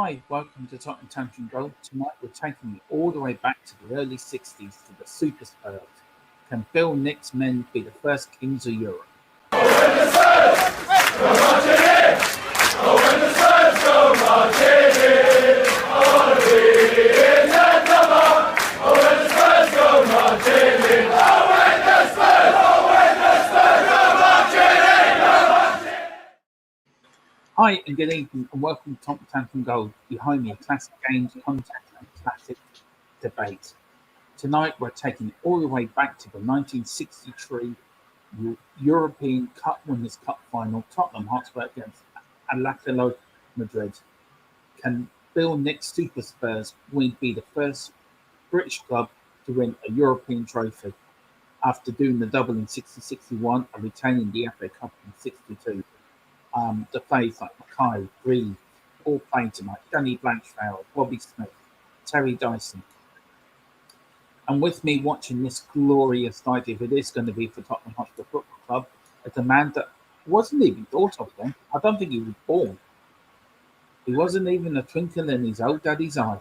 Hi, welcome to Tottenham Tantrum Gold. Tonight we're taking you all the way back to the early 60s to the Super Spurs. Can Bill Nick's men be the first kings of Europe? Oh, when the Spurs go marching in! Oh, when the Spurs go marching in! I want to be in that number! Oh, when the Spurs go marching in! Oh, when the Spurs go marching in! Go marching in! Hi and good evening and welcome to Tottenham Tantrum Gold. Behind me, classic games, content and classic debate. Tonight we're taking it all the way back to the 1963 European Cup Winners' Cup final, Tottenham Hotspur against Atlético Madrid. Can Bill Nick's Super Spurs be the first British club to win a European trophy after doing the double in 60-61 and retaining the FA Cup in 62? The players like Mackay, Green, all playing tonight. Danny Blanchfield, Bobby Smith, Terry Dyson. And with me watching this glorious night, if it is going to be for Tottenham Hotspur Football Club, is a man that wasn't even thought of then. I don't think he was born. He wasn't even a twinkle in his old daddy's eye.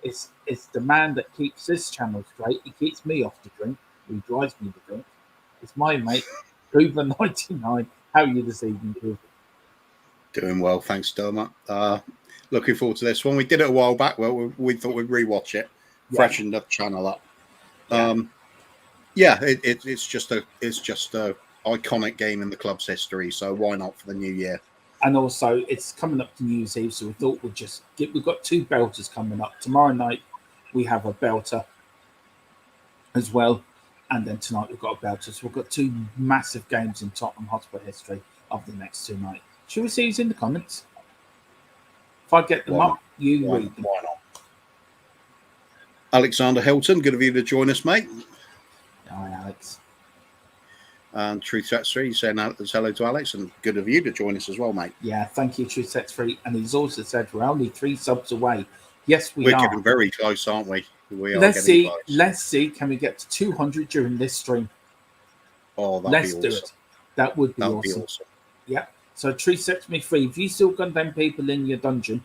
It's the man that keeps this channel straight. He keeps me off the drink. He drives me to drink. It's my mate, Hoover99. How are you this evening, Hoover? Doing well, thanks, Dermot. Looking forward to this one. We did it a while back. Well, we thought we'd rewatch it. Freshen the channel up. It's just a iconic game in the club's history. So why not for the new year? And also, it's coming up to New Year's Eve, so we thought we've got two belters coming up. Tomorrow night we have a belter as well, and then tonight we've got a belter. So we've got two massive games in Tottenham Hotspur history of the next two nights. Should we see who's in the comments? If I get them up, you read them. Why not? Alexander Hilton, good of you to join us, mate. Hi, Alex. And Truth Sets 3 saying hello to Alex, and good of you to join us as well, mate. Yeah, thank you, Truth Sets 3. And he's also said we're only 3 subs away. Yes, we're getting very close, aren't we? Let's see. Can we get to 200 during this stream? Oh, that'd be awesome. Do it. That would be awesome. Yeah. So Truth Sets Me 3. If you still got them people in your dungeon,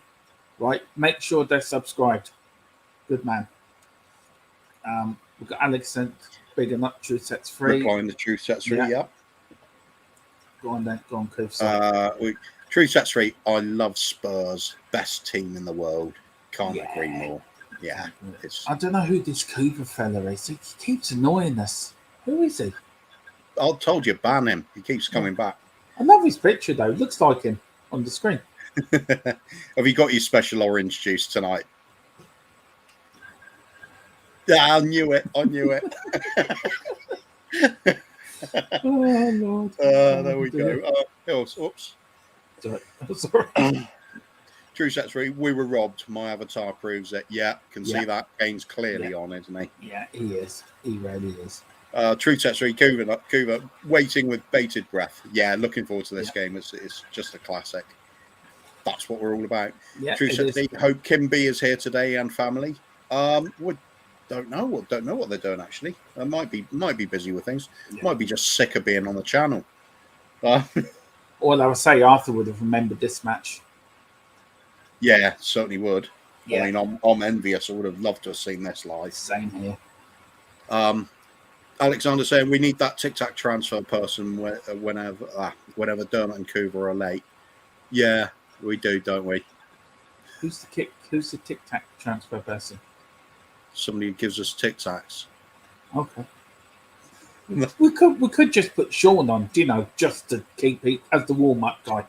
right, make sure they're subscribed. Good man. We've got Alex sent big enough. Truth Sets 3. Replying the Truth Sets 3, yeah. Go on then. Go on, Coof. Truth Sets 3. I love Spurs. Best team in the world. Can't agree more. Yeah. I don't know who this Cooper fella is. He keeps annoying us. Who is he? I told you, ban him. He keeps coming back. I love his picture, though. Looks like him on the screen. Have you got your special orange juice tonight? Yeah, I knew it. Oh, Lord. There we go. Oops. Sorry. True Set 3, we were robbed. My avatar proves it. Yeah, can see that. Kane's clearly on, isn't he? Yeah, he is. He really is. True Set 3, Kuva, waiting with bated breath. Yeah, looking forward to this game. It's just a classic. That's what we're all about. Yeah, True Set 3, hope Kimby is here today and family. We don't know what they're doing actually. They might be busy with things. Might be just sick of being on the channel. All I would say, Arthur would have remembered this match. Yeah, certainly would. Yeah. I mean, I'm envious. I would have loved to have seen this live. Same here. Alexander saying we need that Tic Tac transfer person whenever Dermot and Coover are late. Yeah, we do, don't we? Who's the Tic Tac transfer person? Somebody who gives us Tic Tacs. Okay. we could just put Sean on, just to keep it as the warm up guy.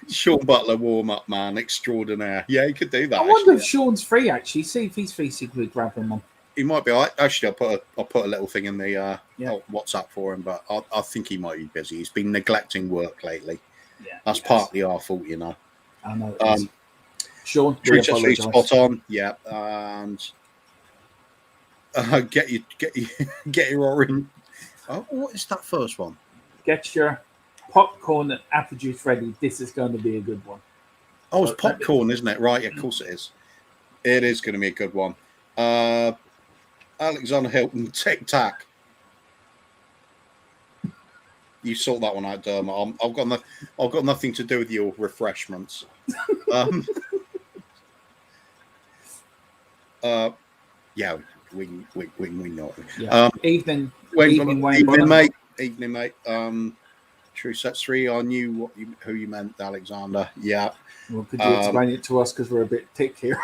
Sean Butler, warm up man extraordinaire. Yeah, he could do that. I wonder if Sean's free. Actually, see if he's free. So we grab him on. He might be. Actually, I'll put a little thing in the WhatsApp for him, but I think he might be busy. He's been neglecting work lately. Yeah, that's partly our fault, I know. Sean, True spot on. Yeah, and get your orange. Oh, what is that first one? Get your popcorn and apple juice ready. This is going to be a good one. Oh, it's popcorn, isn't it? Right, yeah, of course it is. It is going to be a good one. Alexander Hilton, Tic Tac. You sort that one out, Dermot. I've got nothing to do with your refreshments. Um, yeah, we know. Yeah. Evening, Evening, Wayne. mate. Evening, mate. True sets 3. I knew who you meant, Alexander. Yeah. Well, could you explain it to us because we're a bit thick here?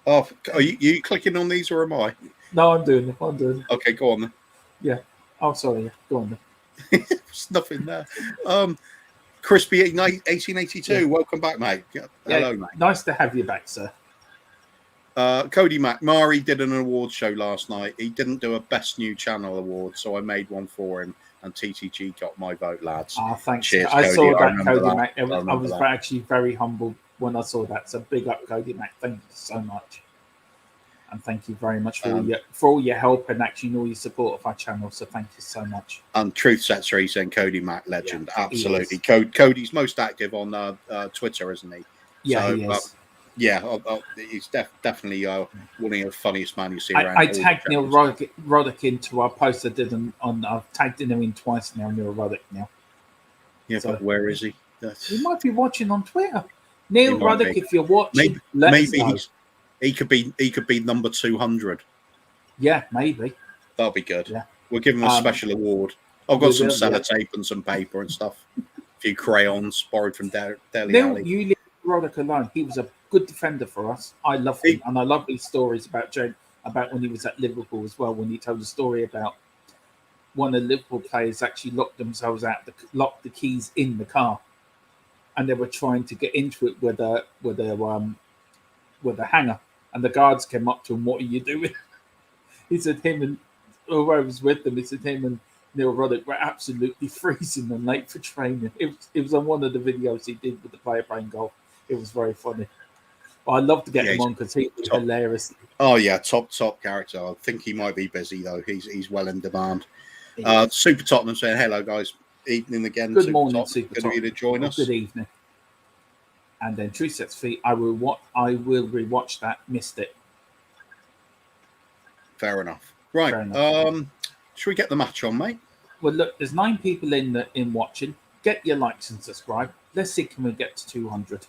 Oh, are you clicking on these or am I? No, I'm doing it. Okay, go on then. Yeah. Oh, sorry. Yeah. Go on then. There's nothing there. Crispy 1882. Yeah. Welcome back, mate. Hello, mate. Nice to have you back, sir. Cody McMurray did an award show last night. He didn't do a Best New Channel award, so I made one for him, and TTG got my vote, lads. Thanks. Cheers, I Cody. saw that, Cody that. Mac. I was actually very humbled when I saw that. So big up, Cody Mac. Thank you so much. And thank you very much for all your help and actually all your support of our channel. So thank you so much. And Truth Sets 3 saying Cody Mac, legend. Yeah, absolutely. Cody's most active on Twitter, isn't he? Yeah, so, he is. He's definitely one of the funniest man you see around. I tagged Neil Roddick into our post I did I've tagged him in twice now, Neil Roddick now. Yeah, so, but where is he? He might be watching on Twitter. Neil Roddick, if you're watching, maybe he could be number 200. Yeah, maybe. That'll be good. Yeah. We'll give him a special award. I've got some sellotape and some paper and stuff. A few crayons borrowed from Deli Alley. You leave Roddick alone. He was a good defender for us. I love him, and I love his stories about when he was at Liverpool as well. When he told a story about one of the Liverpool players actually locked themselves out, locked the keys in the car, and they were trying to get into it with a hanger, and the guards came up to him. What are you doing? He said him and whoever was with them. He said him and Neil Roddick were absolutely freezing and late for training. It was on one of the videos he did with the player playing golf. It was very funny. But I'd love to get him on because he was hilarious. Oh yeah, top character. I think he might be busy though. He's well in demand. Super Tottenham saying hello, guys. Evening again. Good morning, Super Tottenham. Good of you to join us. Good evening. And then True Sets Feet. I will rewatch that. Missed it. Fair enough. Right. Fair enough. Should we get the match on, mate? Well, look, there's 9 people in watching. Get your likes and subscribe. Let's see, can we get to 200?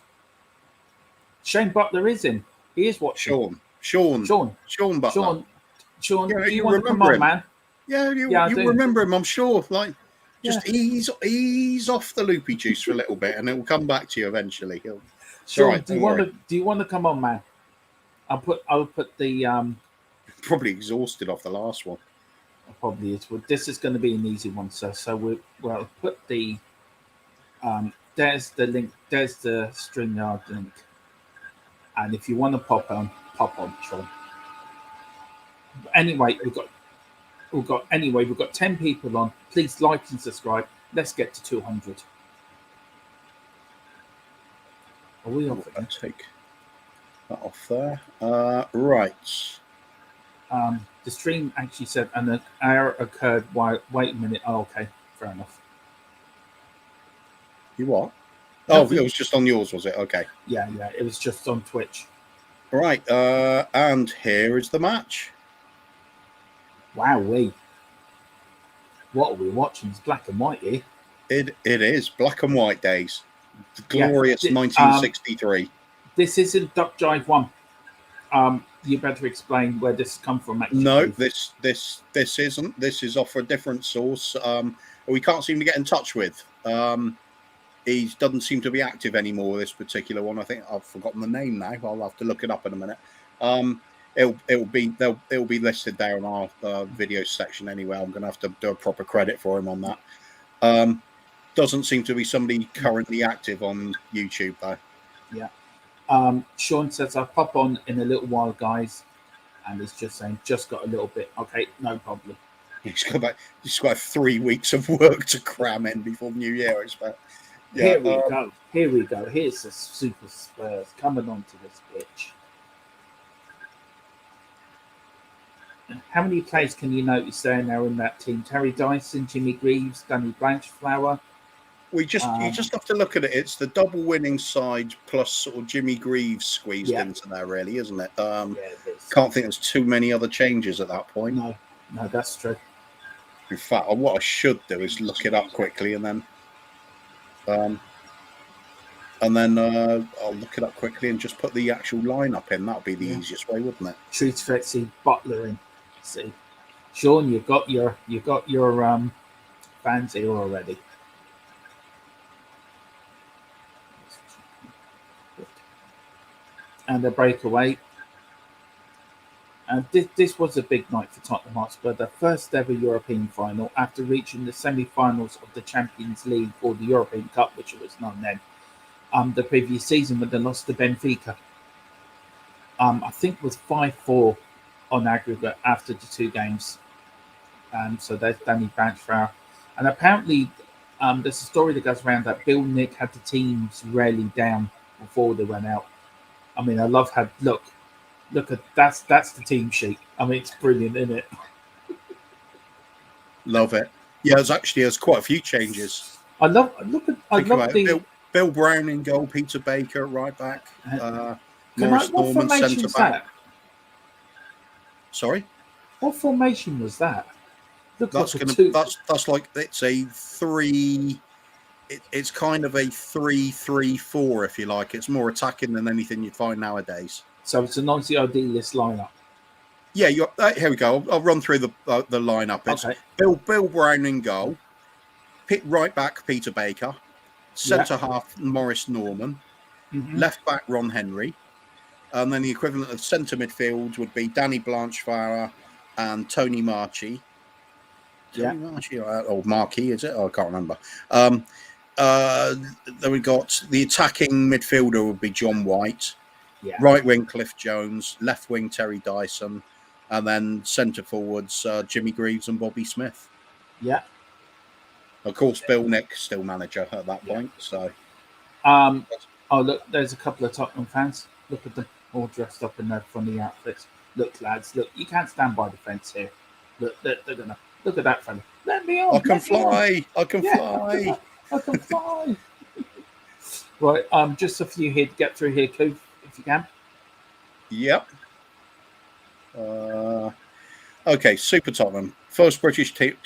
Shane Butler is in. He is watching. Sean Butler. Sean, do you want to come on, man? Yeah, you remember him, I'm sure. Like, just ease off the loopy juice for a little bit, and it will come back to you eventually. Sean, right, do you want to come on, man? I'll put the probably exhausted off the last one. Probably is. Well, this is going to be an easy one, sir. So we'll put the there's the link. There's the StreamYard link. And if you want to pop on, Sean. Anyway, we've got 10 people on. Please like and subscribe. Let's get to 200. Are we off again? Take that off there. Right. The stream actually said an error occurred. Wait a minute. Oh, okay, fair enough. You what? Oh, it was just on yours, was it? Okay. Yeah, it was just on Twitch. Right, and here is the match. Wowee. What are we watching? It's black and white here. It is black and white days. The glorious 1963. This isn't Duck Jive 1. You better explain where this come from. Actually. No, this isn't. This is off a different source. We can't seem to get in touch with. He doesn't seem to be active anymore. This particular one, I think I've forgotten the name now. I'll have to look it up in a minute. It'll be listed there in our video section anyway. I'm going to have to do a proper credit for him on that. Doesn't seem to be somebody currently active on YouTube though. Yeah. Sean says I'll pop on in a little while, guys, and he's just saying just got a little bit. Okay, no problem. He's got 3 weeks of work to cram in before New Year, I expect. Yeah, Here we go. Here's the Super Spurs coming onto this pitch. How many players can you notice there now in that team? Terry Dyson, Jimmy Greaves, Gunny Blanchflower. You just have to look at it. It's the double winning side plus sort of Jimmy Greaves squeezed into there, really, isn't it? It is. Can't think there's too many other changes at that point. No, that's true. In fact, what I should do is look it up quickly and then I'll look it up quickly and just put the actual lineup in. That'll be the easiest way, wouldn't it? True threat, see Butler in. See, Sean, you've got your fans here already. And the breakaway. And this was a big night for Tottenham Hotspur, the first ever European final after reaching the semi-finals of the Champions League or the European Cup, which it was known then, the previous season when they lost to Benfica. I think it was 5-4 on aggregate after the two games. So there's Danny Branchflower. And apparently there's a story that goes around that Bill Nick had the teams rarely down before they went out. I mean, I love how, look at that's the team sheet. I mean, it's brilliant, isn't it? Love it. Yeah, there's quite a few changes. I love the Bill Brown in goal, Peter Baker right back, Morris Norman centre back. Sorry, what formation was that? That's like it's a three. It's kind of a 3-3-4, if you like. It's more attacking than anything you'd find nowadays. So it's a nice idealist lineup. Yeah, here we go. I'll run through the lineup. It's okay. Bill Brown in goal, right back Peter Baker, centre half Morris Norman, left back Ron Henry, and then the equivalent of centre midfield would be Danny Blanchflower and Tony Marchi. Tony Marchi or Marquis, is it? Oh, I can't remember. Then we got the attacking midfielder would be John White. Yeah. Right wing Cliff Jones, left wing Terry Dyson, and then centre forwards Jimmy Greaves and Bobby Smith. Yeah. Of course, Bill Nick still manager at that point. So, oh look, there's a couple of Tottenham fans. Look at them all dressed up in their funny outfits. Look, lads, look, you can't stand by the fence here. Look, they're gonna look at that fella. Let me on. I can fly. I can fly. I can fly. Right, just a few here to get through here, Cove, if you can. Yep. Okay, Super Tottenham, first British team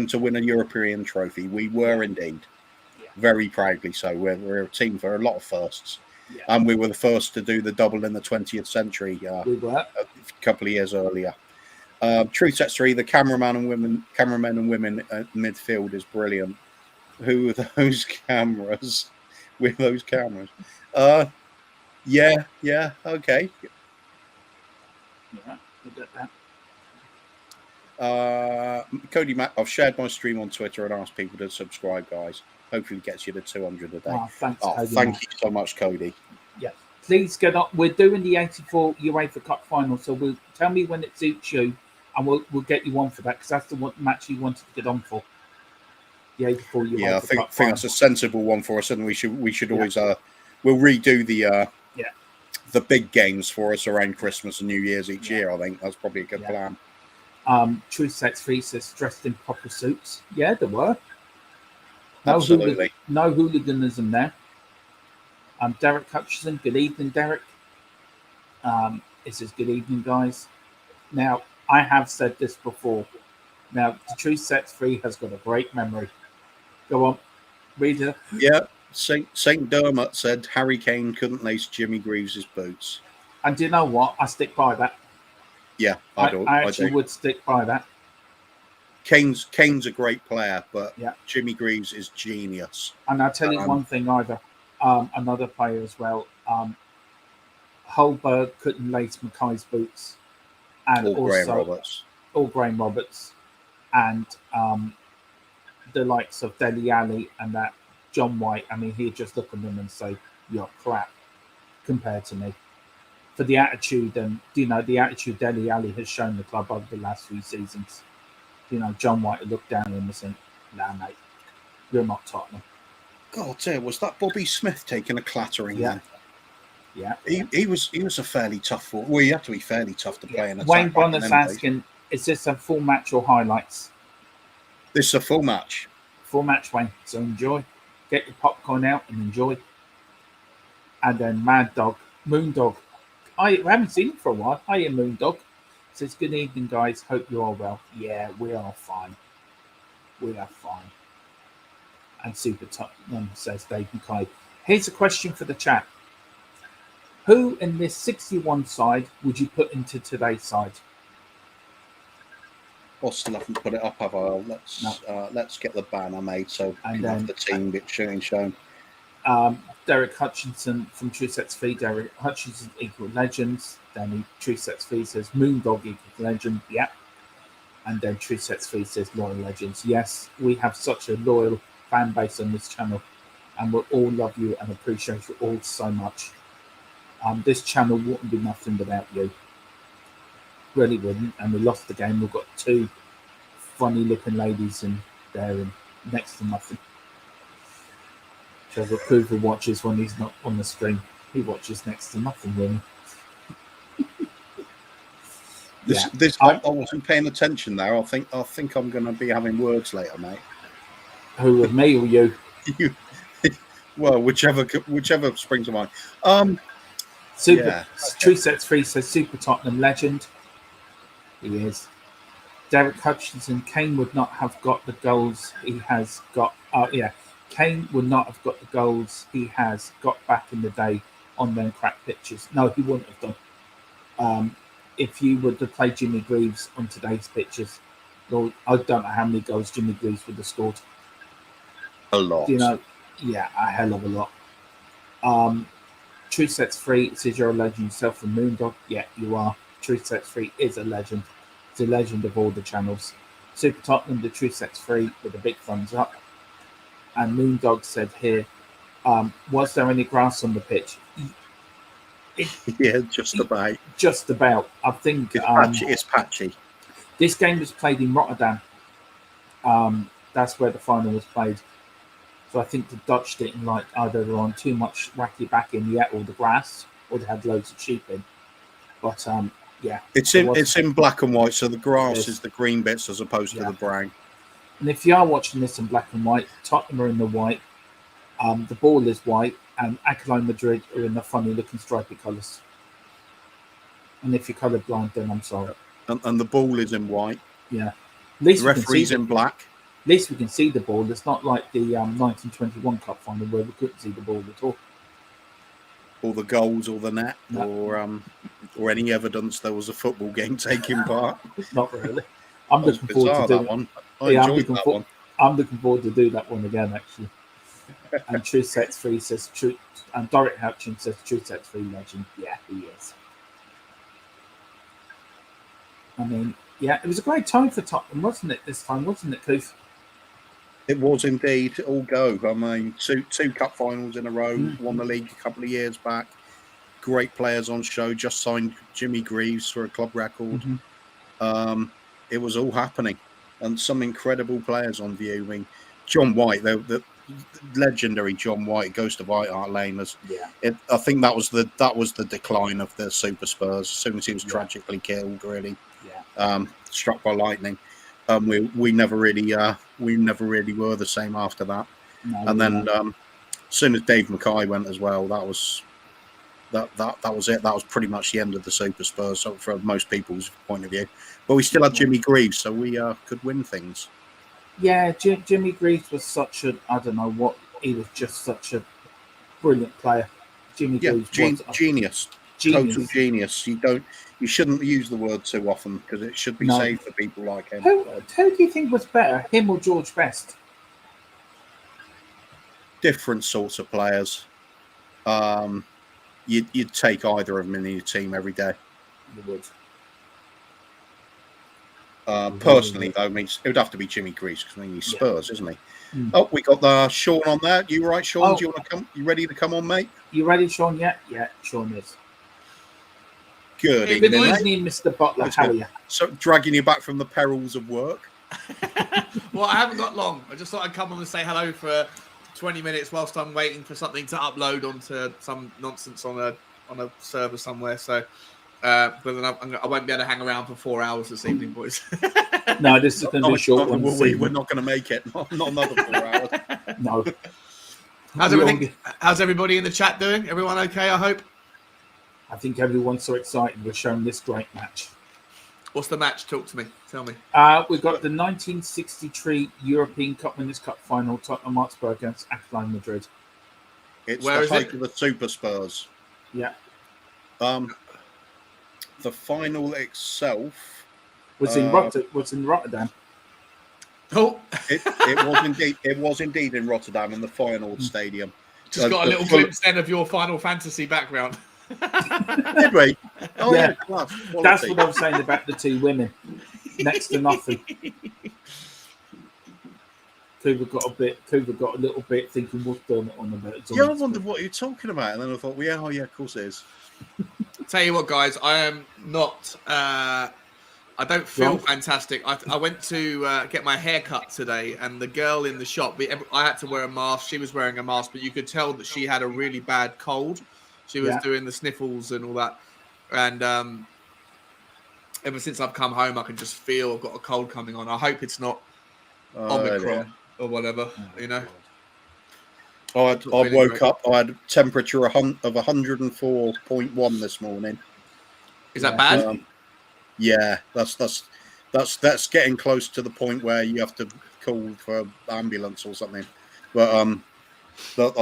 to win a European trophy. We were indeed, very proudly so. We're a team for a lot of firsts, and we were the first to do the double in the 20th century. We were a couple of years earlier. True Sets 3, the cameramen and women at midfield is brilliant. Who are those cameras? With those cameras? Yeah, okay. Yeah, look at that. Cody Mack, I've shared my stream on Twitter and asked people to subscribe, guys. Hopefully it gets you to 200 a day. Thanks, thank you so much, Cody. Yeah, please get up. We're doing the 84 UEFA Cup final, so tell me when it suits you, and we'll get you on for that, because that's the match you wanted to get on for. The 84 UEFA I think that's a sensible one for us, and we should always we'll redo the big games for us around Christmas and New Year's each year. I think that's probably a good plan. Truth Sets 3 says dressed in proper suits. Yeah, there were. Absolutely. No hooliganism there. Derek Hutchison, good evening, Derek. It says good evening, guys. Now, I have said this before. Now, the Truth Sets 3 has got a great memory. Go on, read it. Yeah, Saint Dermot said Harry Kane couldn't lace Jimmy Greaves' boots. And do you know what? I stick by that. Yeah, I actually would stick by that. Kane's a great player, but Jimmy Greaves is genius. And I'll tell you one thing either. Another player as well. Holberg couldn't lace Mackay's boots. And Graham Roberts. And the likes of Dele Alli and that John White. I mean, he'd just look at them and say, "You're crap," compared to me. For the attitude, and the attitude Dele Alli has shown the club over the last few seasons. John White would look down on him and think, "Nah, mate, you're not Tottenham." God, was that Bobby Smith taking a clattering? Then? Yeah. He was a fairly tough. Well, you have to be fairly tough to play in a Wayne Bonner's asking, "Is this a full match or highlights?" This is a full match. Full match, Wayne. So enjoy. Get your popcorn out and enjoy. And then Moondog. I haven't seen him for a while. Hiya, Moondog. Says, good evening, guys. Hope you are well. Yeah, we are fine. We are fine. And Super Tottenham, says Dave Mackay. Here's a question for the chat. Who in this 61 side would you put into today's side? I still haven't put it up, have I? Let's get the banner made so we can have the team bit shown. Derek Hutchinson from True Sets Fee. Derek Hutchinson equal legends. Then True Sets Fee says Moondog equals legend. Yep. And then True Sets Fee says loyal legends. Yes, we have such a loyal fan base on this channel, and we'll all love you and appreciate you all so much. This channel wouldn't be nothing without you. Really wouldn't. And we lost the game. We've got two funny looking ladies in there and next to nothing. So Cooper watches when he's not on the screen. He watches next to nothing, really. I wasn't paying attention there. I think I'm going to be having words later, mate. Who, with me or you? You, well, whichever springs to mind. True Sets Free says Super Tottenham legend. He is. Derek Hutchinson. Kane would not have got the goals he has got. Kane would not have got the goals he has got back in the day on them crap pitches. No, he wouldn't have done. If you would have played Jimmy Greaves on today's pitches, Lord, I don't know how many goals Jimmy Greaves would have scored. A lot. A hell of a lot. True Sets Free, it says you're a legend yourself from Moondog. Yeah, you are. True Sets Free is a legend. It's a legend of all the channels. Super Tottenham, the True Sets Free with a big thumbs up. And Moondog said here, was there any grass on the pitch? Yeah, just about. Just about. I think it's patchy. This game was played in Rotterdam. That's where the final was played. So I think the Dutch didn't like either they're on too much wacky back in yet or the grass, or they had loads of sheep in. But it's in black and white, so the grass is the green bits as opposed to the brown. And if you are watching this in black and white, Tottenham are in the white, the ball is white, and Atlético Madrid are in the funny looking stripy colours. And if you're colourblind, then I'm sorry. And the ball is in white. Yeah. At least the referee's in black. At least we can see the ball. It's not like the 1921 Cup final where we couldn't see the ball at all. Or the goals, or the net, or any evidence there was a football game taking part. Not really. I'm looking forward to doing that one. I'm looking forward to do that one again, actually. And True Sets Free says True, and Derek Hutchins says True Sets Free legend. Yeah, he is. I mean, it was a great time for Tottenham, wasn't it? This time, wasn't it, Keith? It was indeed. All go. I mean, two cup finals in a row. Won the league a couple of years back. Great players on show. Just signed Jimmy Greaves for a club record. It was all happening, and some incredible players on view. I mean, John White, the legendary John White, goes to White Hart Lane. I think that was the decline of the Super Spurs. As soon as he was tragically killed, really, struck by lightning. We never really were the same after that. No, and then as soon as Dave Mackay went as well, that was it. That was pretty much the end of the Super Spurs, so from most people's point of view. But we still had Jimmy Greaves, so we could win things. Yeah, Jimmy Greaves was such a, I don't know what, he was just such a brilliant player. Jimmy Greaves was genius. Total genius. You shouldn't use the word too often because it should be saved for people like him. Who do you think was better, him or George Best? Different sorts of players. You'd take either of them in your team every day. You would. Personally, though, it would have to be Jimmy Greaves because he's Spurs, isn't he? Oh, we got Sean on there. You right, Sean? Do you want to come? You ready to come on, mate? You ready, Sean? Yeah, Sean is. Good evening, Mr. Butler. How are you? So, dragging you back from the perils of work. Well, I haven't got long. I just thought I'd come on and say hello for 20 minutes whilst I'm waiting for something to upload onto some nonsense on a server somewhere. So, but then I won't be able to hang around for 4 hours this evening, boys. No, this is going to be a short one. We're not going to make it. Not another 4 hours. No. How's everybody in the chat doing? Everyone okay, I hope? I think everyone's so excited we're showing this great match. What's the match? Talk to me. Tell me. We've got the 1963 European Cup Winners' Cup final, Tottenham Hotspur against Atlético Madrid. It's Where the is height it? of the Super Spurs. Yeah. The final itself Was in Rotterdam. Oh, it was indeed in Rotterdam in the final stadium. just got a little glimpse then of your Final Fantasy background. Did we? Oh Yeah. class. That's Quality. what I was saying about the two women. Next to nothing. Coover got a little bit thinking what's Dermot on about. Yeah, I wondered what you're talking about, and then I thought, well, yeah, of course it is. Tell you what, guys, I am not. I don't feel Drunk? fantastic. I went to get my hair cut today, and the girl in the shop, I had to wear a mask. She was wearing a mask, but you could tell that she had a really bad cold. She was doing the sniffles and all that. And ever since I've come home, I can just feel I've got a cold coming on. I hope it's not Omicron or whatever, you know. I woke up. I had a temperature of 104.1 this morning. Is that bad? Yeah, that's getting close to the point where you have to call for ambulance or something. But I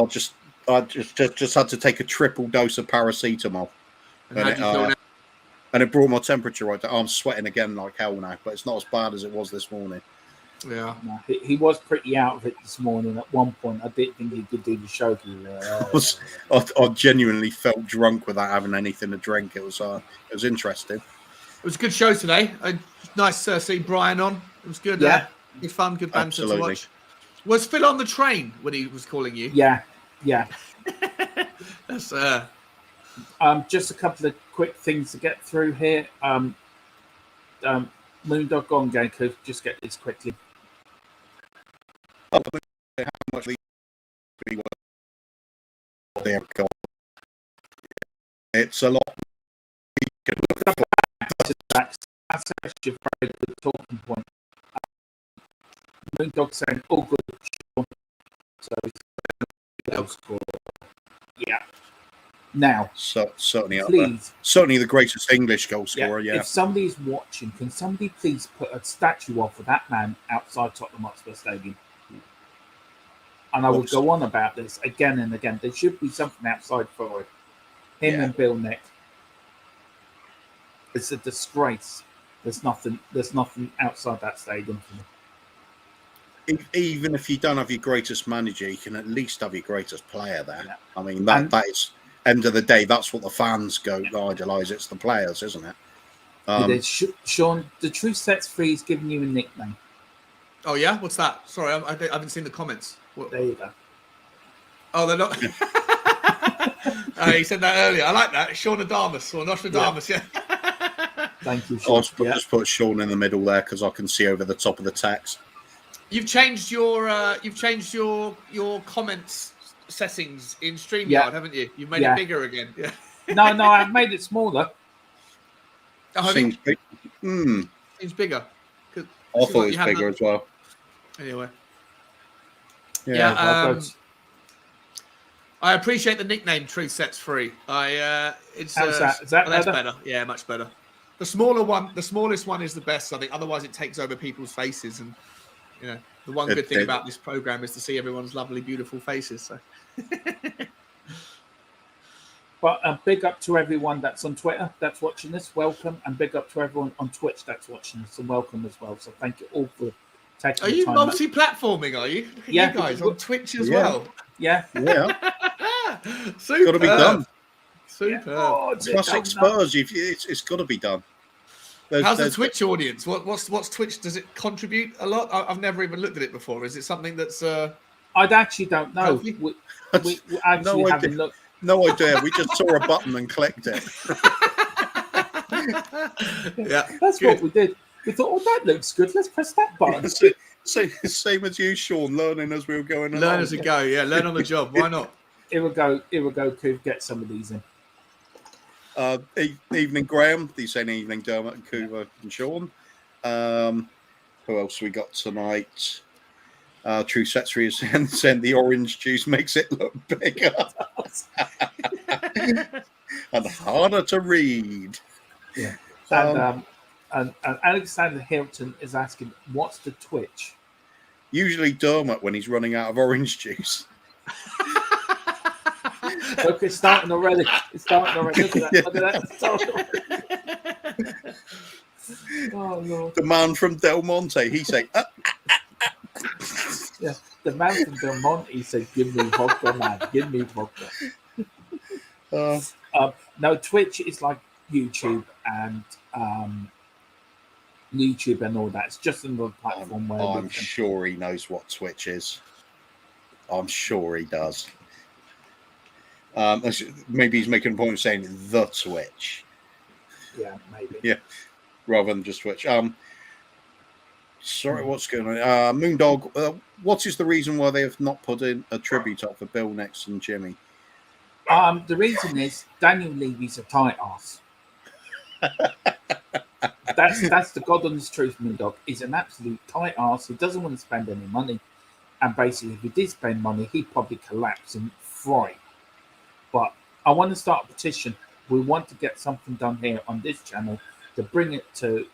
just had to take a triple dose of paracetamol, And how do you feel now? and it brought my temperature right down. I'm sweating again like hell now, but it's not as bad as it was this morning. Yeah, No, he was pretty out of it this morning. At one point, I didn't think he could do the show. I genuinely felt drunk without having anything to drink. It was interesting. it was a good show today. Nice to see Brian on. It was good. Yeah. Good fun, good banter Absolutely. to watch. Was Phil on the train when he was calling you? Yeah. That's Just a couple of quick things to get through here. Moondog Gone Game could just get this quickly. How much it's a lot. That's actually a very good talking point. Moondog saying all good, Sean. So goal scorer. Yeah. Now, Certainly up there. please, Certainly the greatest English goal scorer. Yeah. if somebody's watching, can somebody please put a statue of for that man outside Tottenham Hotspur Stadium? And I will go on about this again and again. There should be something outside for him and Bill Nick. It's a disgrace. There's nothing outside that stadium for me. Even if you don't have your greatest manager, you can at least have your greatest player there. Yeah. I mean, that is, end of the day, that's what the fans go idolise. It's the players, isn't it? It is. Sean, the Truth Sets Free is giving you a nickname. Oh, yeah? What's that? Sorry, I haven't seen the comments. There you go. Oh, they're not. He said that earlier. I like that. Sean Adamus or Nostradamus. Yeah. Thank you, Sean. I'll just put Sean in the middle there because I can see over the top of the text. You've changed your comments settings in StreamYard, haven't you? You've made it bigger again. Yeah. No, I've made it smaller. Oh, Seems big. Seems bigger. I thought it was bigger as well. Anyway. Yeah. I appreciate the nickname Truth Sets Free. It's How's that? Is that that's better? Yeah, much better. The smallest one is the best, I think. Otherwise it takes over people's faces, and you know, the one good thing about this program is to see everyone's lovely, beautiful faces. So But big up to everyone that's on Twitter that's watching this, welcome, and big up to everyone on Twitch that's watching this, and welcome as well. So thank you all for taking Are the you time. multi-platforming, are you? Look at you guys on Twitch as well. Yeah. Super. Got to be done. Super. Oh, Classic Spurs. It's got to be done. How's the Twitch audience? What's Twitch? Does it contribute a lot? I've never even looked at it before. Is it something that's? I actually don't know. We actually haven't looked. No idea. We just saw a button and clicked it. Yeah, that's what we did. We thought, oh, that looks good. Let's press that button. Same as you, Sean. Learning as we were going along. Learn as we go. Yeah, learn on the job. Why not? Here we go. Coop, get some of these in. Evening, Graham. He's saying evening, Dermot and Coover and Sean. Who else we got tonight? True Setsery is saying the orange juice makes it look bigger and harder to read. Yeah. And And Alexander Hilton is asking, what's the Twitch? Usually Dermot when he's running out of orange juice. Look, it's starting already. It's starting already. Look at that. Look at that. It's starting already. Oh, Lord. The man from Del Monte, he say, Yeah, the man from Del Monte said, "Give me vodka, man. Give me vodka." No, Twitch is like YouTube and all that. It's just another platform where I'm sure he knows what Twitch is. I'm sure he does. Maybe he's making a point of saying the Twitch. Yeah, maybe. Yeah, rather than just Twitch. Sorry, what's going on? Moondog, what is the reason why they have not put in a tribute up for Bill Nix and Jimmy? The reason is Daniel Levy's a tight ass. That's the God honest truth, Moondog. He's an absolute tight ass. He doesn't want to spend any money. And basically, if he did spend money, he'd probably collapse and fry. But I want to start a petition. We want to get something done here on this channel to bring it to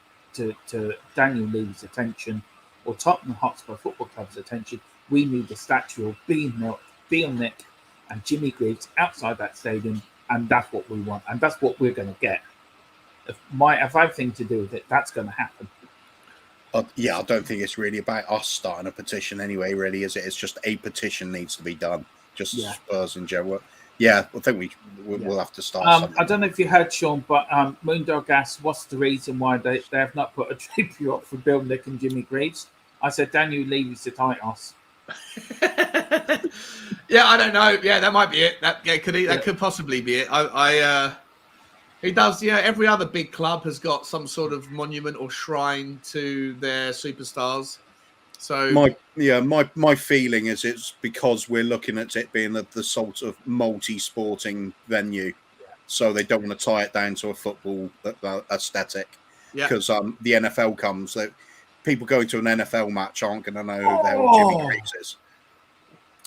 Daniel Levy's attention or Tottenham Hotspur Football Club's attention. We need a statue of Bill Nick and Jimmy Greaves outside that stadium, and that's what we want, and that's what we're going to get. If I have anything to do with it, that's going to happen. Yeah, I don't think it's really about us starting a petition anyway, really, is it? It's just a petition needs to be done, just Spurs in general. Yeah, I think we'll have to start something. I don't know if you heard, Sean, but Moondog asked, what's the reason why they have not put a tribute up for Bill Nick and Jimmy Greaves? I said, Daniel Levy's the tight ass. Yeah, I don't know. Yeah, that might be it. That could possibly be it. He does. Yeah, every other big club has got some sort of monument or shrine to their superstars. So my feeling is it's because we're looking at it being the sort of multi-sporting venue, so they don't want to tie it down to a football aesthetic. Yeah, because the NFL comes, that people going to an NFL match aren't going to know who the hell Jimmy Greaves is.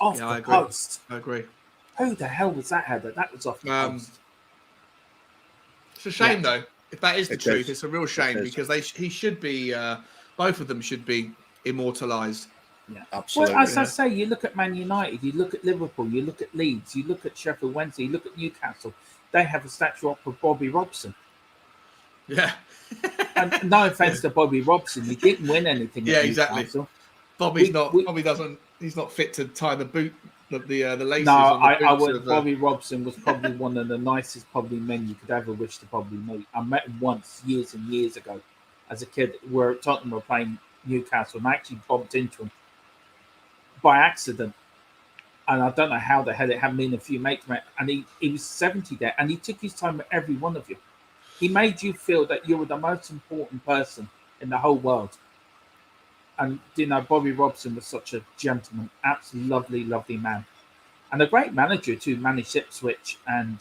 Off the post. I agree. Who the hell was that header? That was off the post. It's a shame though. If that is the truth, it's a real shame because he should be. Both of them should be immortalised. Yeah, absolutely. Well, as I say, you look at Man United, you look at Liverpool, you look at Leeds, you look at Sheffield Wednesday, you look at Newcastle. They have a statue up of Bobby Robson. Yeah. And no offense to Bobby Robson, he didn't win anything. Yeah, exactly. Bobby doesn't. He's not fit to tie the boot. The laces. No, on the I would. Bobby Robson was probably one of the nicest men you could ever wish to probably meet. I met him once years and years ago as a kid. Where Tottenham were playing Newcastle, and I actually bumped into him by accident. And I don't know how the hell it hadn't been a few mates, and he was 70 there, and he took his time with every one of you. He made you feel that you were the most important person in the whole world. And, Bobby Robson was such a gentleman, absolutely lovely, lovely man. And a great manager, too, managed Ipswich. And,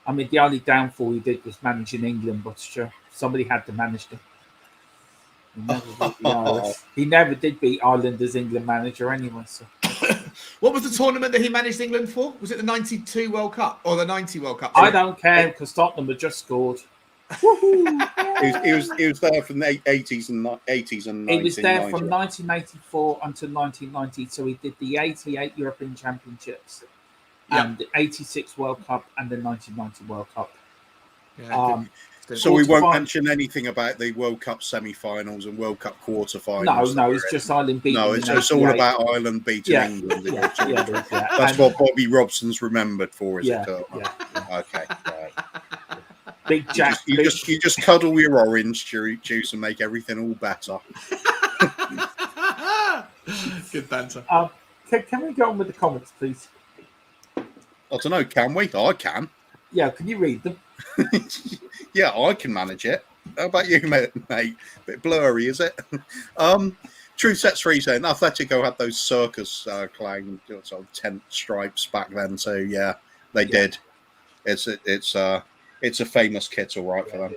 the only downfall he did was managing England, but sure, somebody had to manage them. He never did beat Ireland as England manager anyway. So. What was the tournament that he managed England for? Was it the 92 World Cup or the 90 World Cup? I don't care because Tottenham had just scored. he was there from the 80s and 90s. He was there from 1984 until 1990. So he did the 88 European Championships, and the 86 World Cup, and the 1990 World Cup. Yeah, so we won't mention anything about the World Cup semi-finals and World Cup quarter-finals. No, it's just Ireland beating. No, it's all about Ireland beating England. That's what Bobby Robson's remembered for, is it? Yeah. Okay, right. Big Jack. You just cuddle your orange juice and make everything all better. Good banter. Can we go on with the comments, please? I don't know. Can we? I can. Yeah. Can you read them? Yeah, I can manage it. How about you, mate? A bit blurry, is it? Truth Sets Free saying Atlético had those circus clang sort of tent stripes back then too. Yeah, they did. It's a famous kit, all right, for them.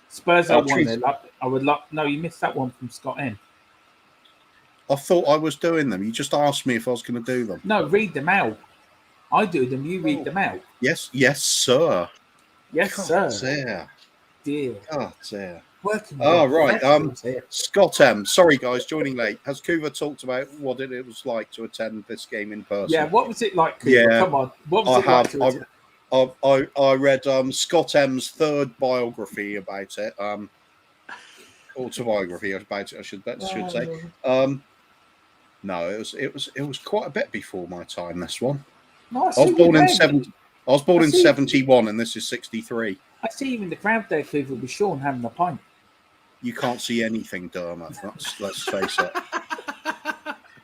Spurs are one. I would love. No, you missed that one from Scott N. I thought I was doing them. You just asked me if I was going to do them. No, read them out. I do them. You read them out. Yes, sir. Yes, God, sir. dear. Oh dear. Working Oh with right. professionals here. Scott M. Sorry guys, joining late. Has Kuva talked about what it was like to attend this game in person? Yeah, what was it like, Cooper? Yeah, Come on. What was I it like have. to attend? I read Scott M's third biography about it. Autobiography about it. I should say. No, it was quite a bit before my time. This one. No, I I see was you born in there. 70. I was born I in see- 71, and this is 63. I see you in the crowd there, Cooper, with Sean having a pint. You can't see anything, Dermot. Let's face it.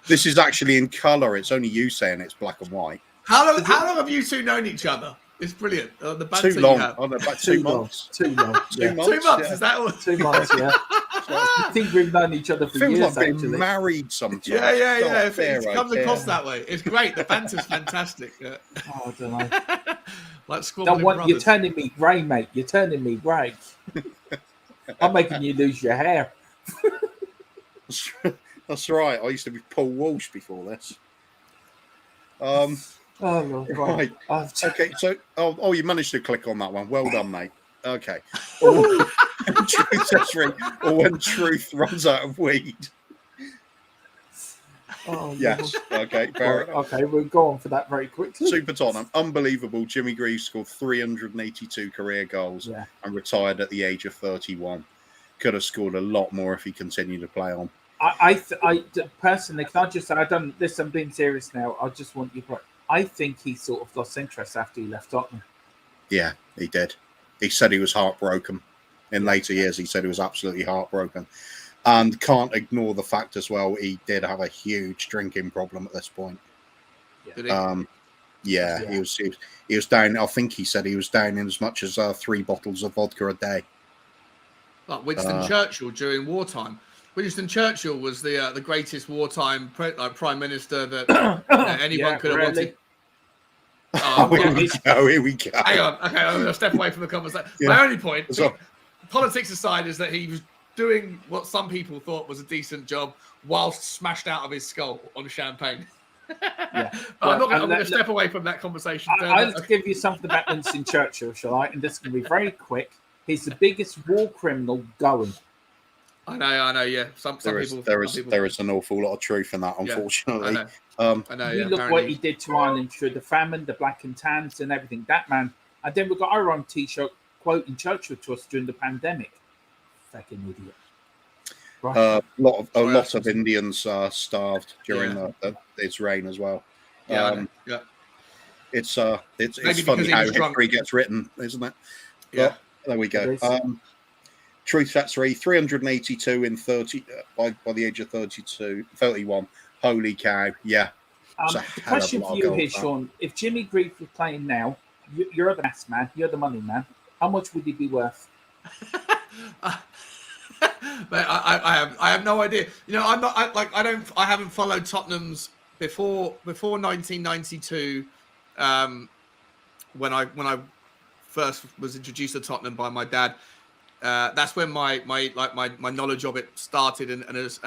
This is actually in colour. It's only you saying it's black and white. How long have you two known each other? It's brilliant. The banter Too long. you have. I don't know, about Too 2 long. months. Too long. Yeah. 2 months. 2 months, yeah. is that all? 2 months, yeah. I think we've known each other for Feels years, like being actually. married sometimes. Yeah. God, It comes across that way. It's great. The banter's fantastic. Yeah. Oh, I don't know. Like squabbling You're brothers. turning me grey, mate. You're turning me grey. I'm making you lose your hair. That's right. I used to be Paul Walsh before this. Oh, no, Right. I've Okay, so you managed to click on that one. Well done, mate. Okay. Truth sets free, or when truth runs out of weed. Oh, Yes. Okay. Fair enough. Okay, we'll go on for that very quickly. Super Tottenham, unbelievable. Jimmy Greaves scored 382 career goals Yeah. and retired at the age of 31. Could have scored a lot more if he continued to play on. I personally, can I just say, I'm being serious now. I just want you to. I think he sort of lost interest after he left Tottenham. Yeah, he did. He said he was heartbroken. In later years, he said he was absolutely heartbroken. And can't ignore the fact as well, he did have a huge drinking problem at this point. Did he? Yeah. He was down. I think he said he was down in as much as 3 bottles of vodka a day. Like Winston Churchill during wartime. Winston Churchill was the greatest wartime prime minister that anyone could have wanted. Here we go. Hang on. Okay, I'm going to step away from the conversation. Yeah. My only point, So- politics aside, is that he was doing what some people thought was a decent job whilst smashed out of his skull on champagne. Yeah. But I'm going to step away from that conversation. I'll give you something about Winston Churchill, shall I? And this can be very quick. He's the biggest war criminal going. I know. Yeah, some There people. is an awful lot of truth in that, unfortunately. I know. You look what he did to Ireland through the famine, the black and tans, and everything. That man. And then we got our own T-shirt quoting Churchill to us during the pandemic. Fucking idiot. Right. A lot of Indians starved during its reign as well. Yeah. It's Maybe funny because he how was drunk. history gets written, isn't it? Yeah. But there we go. It is. Truth sets free, 382 in 30 by the age of 31. Holy cow! Yeah. It's a The hell of a question lot for of you goals, here, that. Sean: if Jimmy Greaves was playing now, you're the mass man, you're the money man. How much would he be worth? But I have no idea. You know, I haven't followed Tottenham's before 1992. When I first was introduced to Tottenham by my dad, that's when my knowledge of it started and has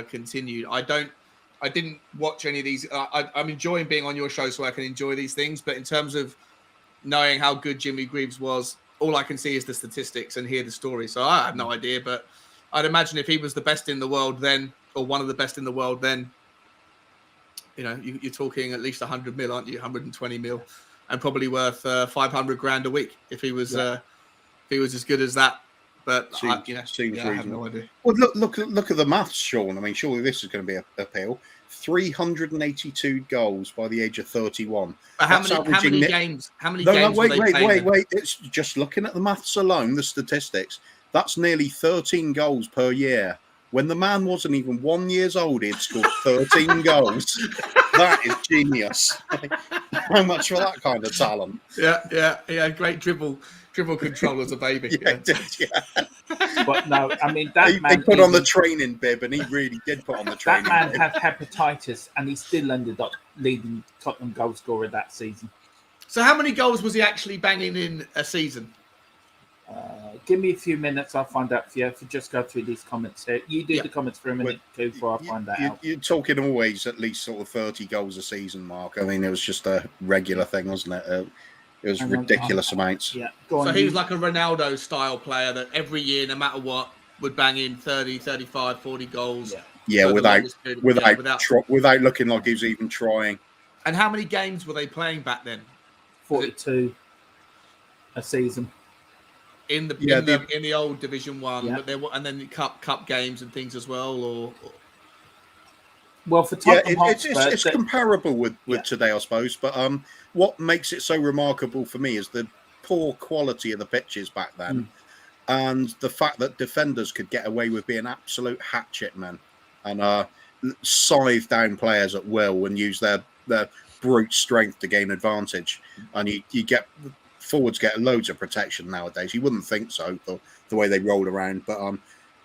continued. I didn't watch any of these. I'm enjoying being on your show so I can enjoy these things. But in terms of knowing how good Jimmy Greaves was, all I can see is the statistics and hear the story. So I have no idea. But I'd imagine if he was the best in the world then, or one of the best in the world then, you know, you're talking at least 100 mil, aren't you? 120 mil, and probably worth 500 grand a week if he was as good as that. But Seems I have no idea. Well, look at the maths, Sean. I mean, surely this is going to be a appeal. 382 goals by the age of 31. But how many games? How many games? Wait. It's just looking at the maths alone, the statistics. That's nearly 13 goals per year. When the man wasn't even 1 year old, he'd scored 13 goals. That is genius. How much for that kind of talent? Yeah. Great dribble control as a baby. Yeah. But no, I mean that man. They put on the training bib, and he really did put on the training That man bib. had hepatitis, and he still ended up leading Tottenham goal scorer that season. So how many goals was he actually banging in a season? Give me a few minutes, I'll find out for you. If you just go through these comments here, you do the comments for a minute before I find that out. You're talking always at least sort of 30 goals a season, Mark. I mean, it was just a regular thing, wasn't it? It was And ridiculous amounts. Yeah, go So on. he was like a Ronaldo style player that every year, no matter what, would bang in 30, 35, 40 goals. Yeah, for the without longest period. without looking like he was even trying. And how many games were they playing back then? 42 a season. In the Yeah, in the old Division 1, Yeah. but there were, and then the cup games and things as well, or Well, for Yeah, Tottenham Hotspur, it's comparable with Yeah. today, I suppose. But what makes it so remarkable for me is the poor quality of the pitches back then, and the fact that defenders could get away with being absolute hatchet men and scythe down players at will and use their brute strength to gain advantage. And you get forwards get loads of protection nowadays. You wouldn't think so, the way they roll around, but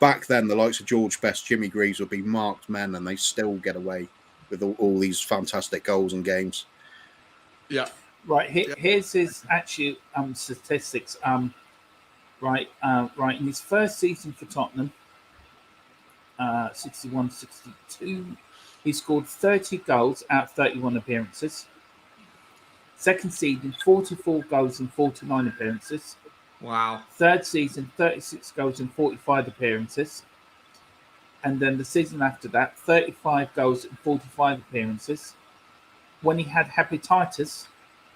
back then, the likes of George Best, Jimmy Greaves would be marked men, and they still get away with all these fantastic goals and games. yeah. Right, here's his actual statistics. Right, in his first season for Tottenham, 61-62, he scored 30 goals out of 31 appearances. Second season, 44 goals in 49 appearances. Wow. Third season, 36 goals in 45 appearances. And then the season after that, 35 goals in 45 appearances. When he had hepatitis,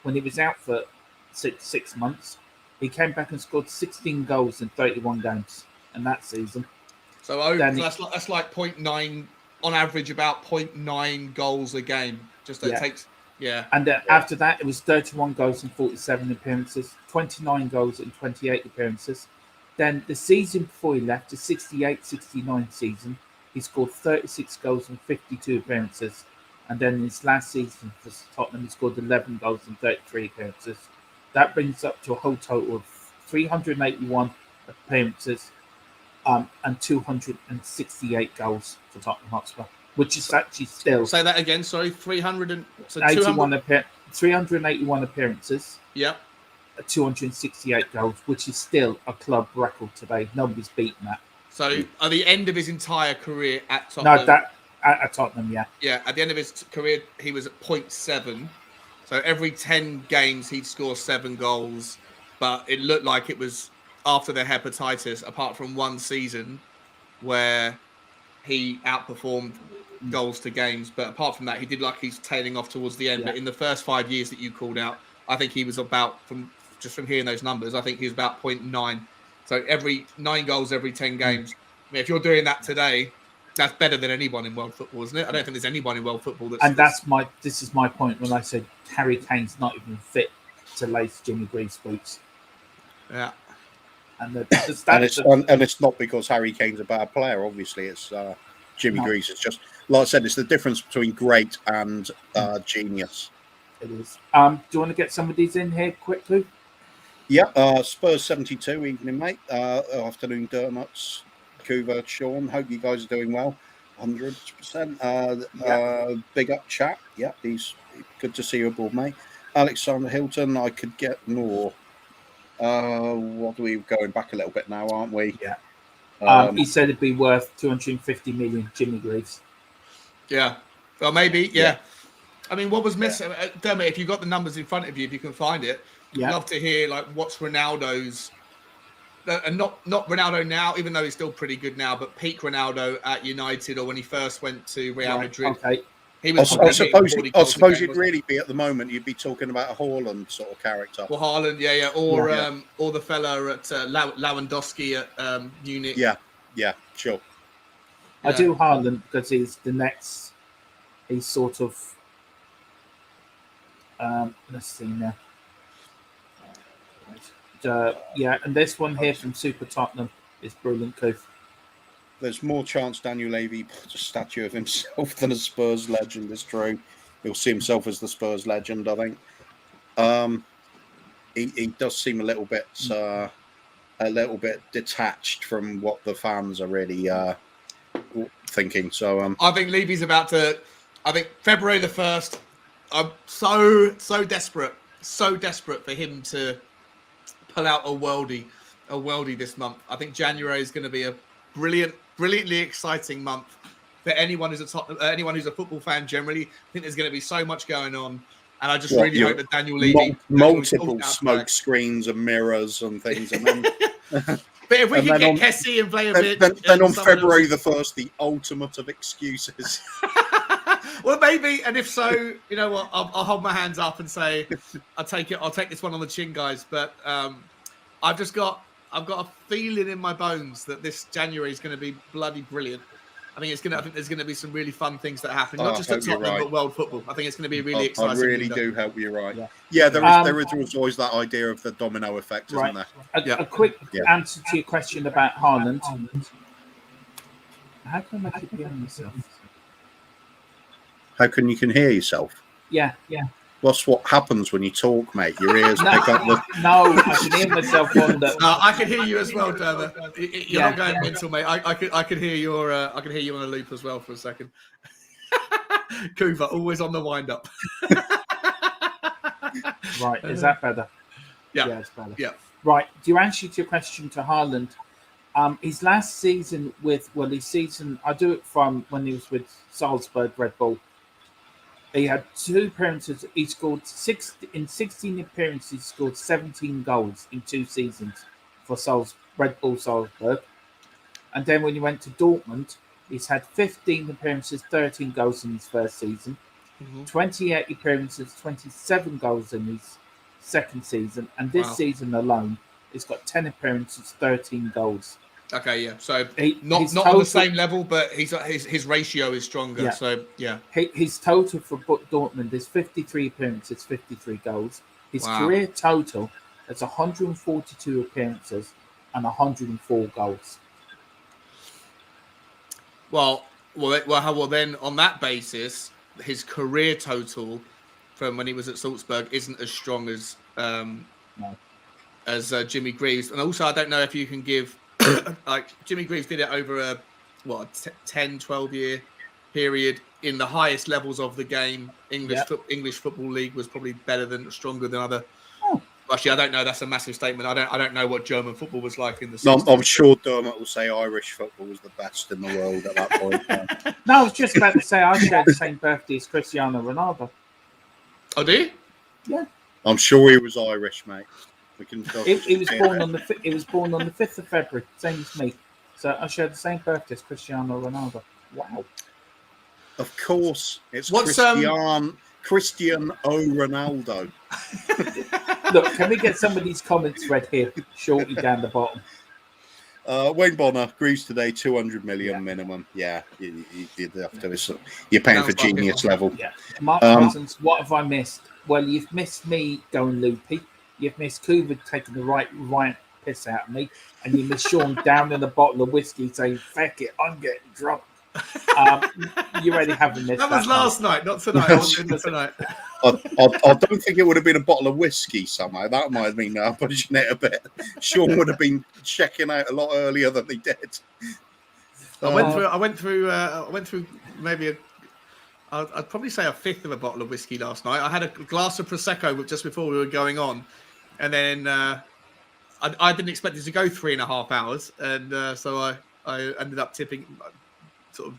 when he was out for six months, he came back and scored 16 goals in 31 games in that season. So that's like 0.9 on average, about 0.9 goals a game. Just that it takes. Yeah. And after that, it was 31 goals in 47 appearances, 29 goals in 28 appearances. Then the season before he left, the 68-69 season, he scored 36 goals in 52 appearances. And then in his last season for Tottenham, he scored 11 goals in 33 appearances. That brings up to a whole total of 381 appearances and 268 goals for Tottenham Hotspur, which is actually still... Say that again, sorry. 381 appearances. Yeah. 268 goals, which is still a club record today. Nobody's beaten that. So at the end of his entire career at Tottenham... No, at Tottenham, yeah. Yeah, at the end of his career, he was at 0.7. So every 10 games, he'd score 7 goals. But it looked like it was after the hepatitis, apart from one season where he outperformed goals to games. But apart from that, he did like he's tailing off towards the end. Yeah. But in the first 5 years that you called out, I think he was about, from hearing those numbers, I think he was about 0.9. So every 9 goals every 10 games. I mean, if you're doing that today, that's better than anyone in world football, isn't it? I don't think there's anyone in world football that's... And this is my point when I said Harry Kane's not even fit to lace Jimmy Greaves' boots. Yeah. And it's not because Harry Kane's a bad player. Obviously, it's Jimmy Greaves. It's just, like I said, it's the difference between great and genius. It is. Do you want to get some of these in here quickly? Yeah. Spurs 72 evening, mate. Afternoon, Dermots, Kuva, Sean. Hope you guys are doing well. 100%. Big up, chat. Yeah, he's good to see you aboard, mate. Alexander Hilton. I could get more. What are we going back a little bit now, aren't we? Yeah. He said it'd be worth 250 million, Jimmy Greaves. Yeah. Well, maybe. Yeah. I mean, what was missing, Dermot? If you've got the numbers in front of you, if you can find it, I'd love to hear like what's Ronaldo's, and not Ronaldo now, even though he's still pretty good now, but peak Ronaldo at United or when he first went to Real Madrid. Okay. He was I suppose you'd really be at the moment. You'd be talking about a Haaland sort of character. Well, Haaland, or the fella at Lewandowski at Munich. Yeah, sure. I do Haaland because he's the next. He's sort of. Let's see now. And this one here from Super Tottenham is brilliant, Coof. There's more chance Daniel Levy puts a statue of himself than a Spurs legend. It's true. He'll see himself as the Spurs legend, I think. He does seem a little bit detached from what the fans are really thinking. So I think Levy's about to. I think February the 1st. I'm so desperate for him to pull out a worldie this month. I think January is going to be a brilliantly exciting month for anyone who's a football fan generally. I think there's going to be so much going on. And I just What, really you- hope that Daniel Levy multiple smoke screens and mirrors and things, and then But if we and can then get Kessie and Vlahovic, then on someone February else- the 1st, the ultimate of excuses. well, maybe, and if so, you know what? I'll hold my hands up and say, I'll take it. I'll take this one on the chin, guys. But I've got a feeling in my bones that this January is going to be bloody brilliant. I think there's going to be some really fun things that happen, not just at Tottenham, but world football. I think it's going to be a really exciting. I really window. do hope you're right. Yeah. Yeah, there is always that idea of the domino effect, isn't there? A quick answer to your question about Haaland. How can I keep hearing myself? How can you hear yourself? Yeah. That's what happens when you talk, mate. Your ears pick up the. No, I can hear myself on the. I can hear you as well, Dermot. You're not going mental, mate. I could hear your. I can hear you on a loop as well for a second. Kuva, always on the wind up. Right, is that better? Yeah, it's better. Yeah. Right, do you answer to your question to Haaland? His last season I do it from when he was with Salzburg Red Bull. He had 2 appearances. He scored 16 appearances. He scored 17 goals in 2 seasons for Red Bull Salzburg. And then when he went to Dortmund, he's had 15 appearances, 13 goals in his first season, 28 appearances, 27 goals in his second season, and this season alone, he's got 10 appearances, 13 goals. Okay, yeah. So not on the same level, but his ratio is stronger. Yeah. So yeah, his total for Dortmund is 53 appearances, 53 goals. His career total is 142 appearances and 104 goals. Well, then on that basis, his career total from when he was at Salzburg isn't as strong as Jimmy Greaves. And also, I don't know if you can give like Jimmy Greaves did it over a 10, 12 year period in the highest levels of the game. English Football League was probably stronger than other. Actually, I don't know. That's a massive statement. I don't know what German football was like in the 60s. I'm sure Dermot will say Irish football was the best in the world at that point. No, I was just about to say I shared the same birthday as Cristiano Ronaldo. Oh, do you? Yeah. I'm sure he was Irish, mate. We can. He was born on the 5th of February, same as me. So I shared the same birthday as Cristiano Ronaldo. Wow. Of course, it's Cristiano Ronaldo. Look, can we get some of these comments read here shortly down the bottom? Wayne Bonner, Greaves today, 200 million minimum. Yeah, you'd have to. You're paying for genius level. Yeah. Mark Cousins, what have I missed? Well, you've missed me going loopy. You've missed Kuva taking the right piss out of me. And you missed Sean down in a bottle of whiskey saying, "Feck it, I'm getting drunk." You already haven't missed that. That was last night, not tonight. I wasn't doing tonight. I don't think it would have been a bottle of whiskey somehow. That might have been pushing it a bit. Sean would have been checking out a lot earlier than he did. I went through maybe I'd probably say a fifth of a bottle of whiskey last night. I had a glass of Prosecco just before we were going on, and then I didn't expect it to go 3.5 hours, and so I ended up tipping, sort of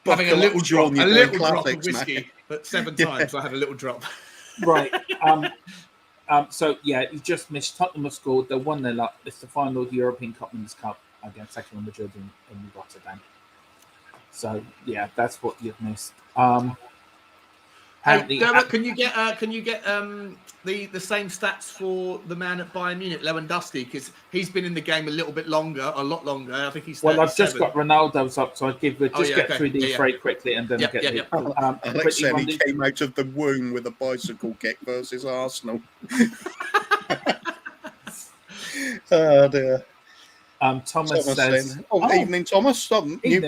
having a little drop of whiskey, mate. But 7 times I had a little drop. Right. So yeah, you just missed. Tottenham have scored. They're 1-0 up. It's the final of the European Cup Winners' Cup against Atletico Madrid in Rotterdam. So yeah, that's what you've missed. Hey, Dermot, can you get the same stats for the man at Bayern Munich, Lewandowski, because he's been in the game a lot longer. I think he's 37. Well, I've just got Ronaldo's up, so I'll get through these very quickly, and then Alex said he came out of the womb with a bicycle kick versus Arsenal. Oh dear. Thomas says, evening, Thomas. New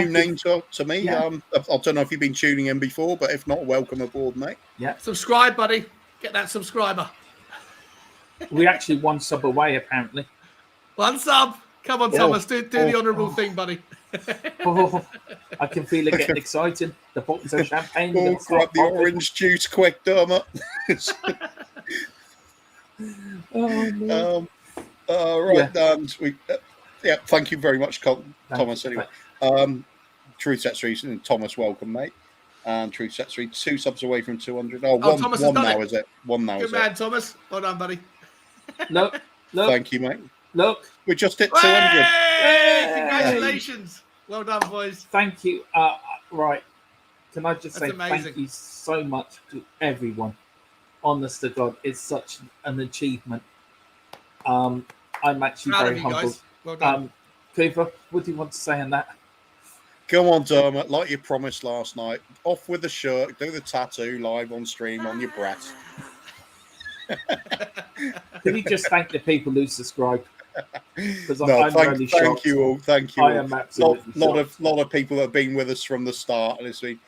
name to me. Yeah. I don't know if you've been tuning in before, but if not, welcome aboard, mate. Yeah. Subscribe, buddy. Get that subscriber. We actually 1 sub away, apparently. 1 sub. Come on, Thomas. Do the honourable thing, buddy. I can feel it getting exciting. The bottles of champagne. Grab the orange juice quick, Dermot. Thank you very much, Thomas. Anyway, Truth Sets Reason, Thomas, welcome, mate. And True Set 3, 2 subs away from 200. Oh, Thomas one has done now, it. is it? One now, Good is man, it? Thomas. Well done, buddy. Look, Thank you, mate. look. We just hit 200. Hey! Congratulations. Well done, boys. Thank you. Right. Can I just That's say amazing. thank you so much to everyone. Honest to God, it's such an achievement. I'm actually Proud very of you humbled. guys. Well done. Cooper, what do you want to say on that? Come on, Dermot, like you promised last night. Off with the shirt, do the tattoo live on stream on your breast. Can you just thank the people who subscribe? Because No, I'm really thank shocked. you all. Thank you I all. am absolutely shocked. lot of people that have been with us from the start. Honestly,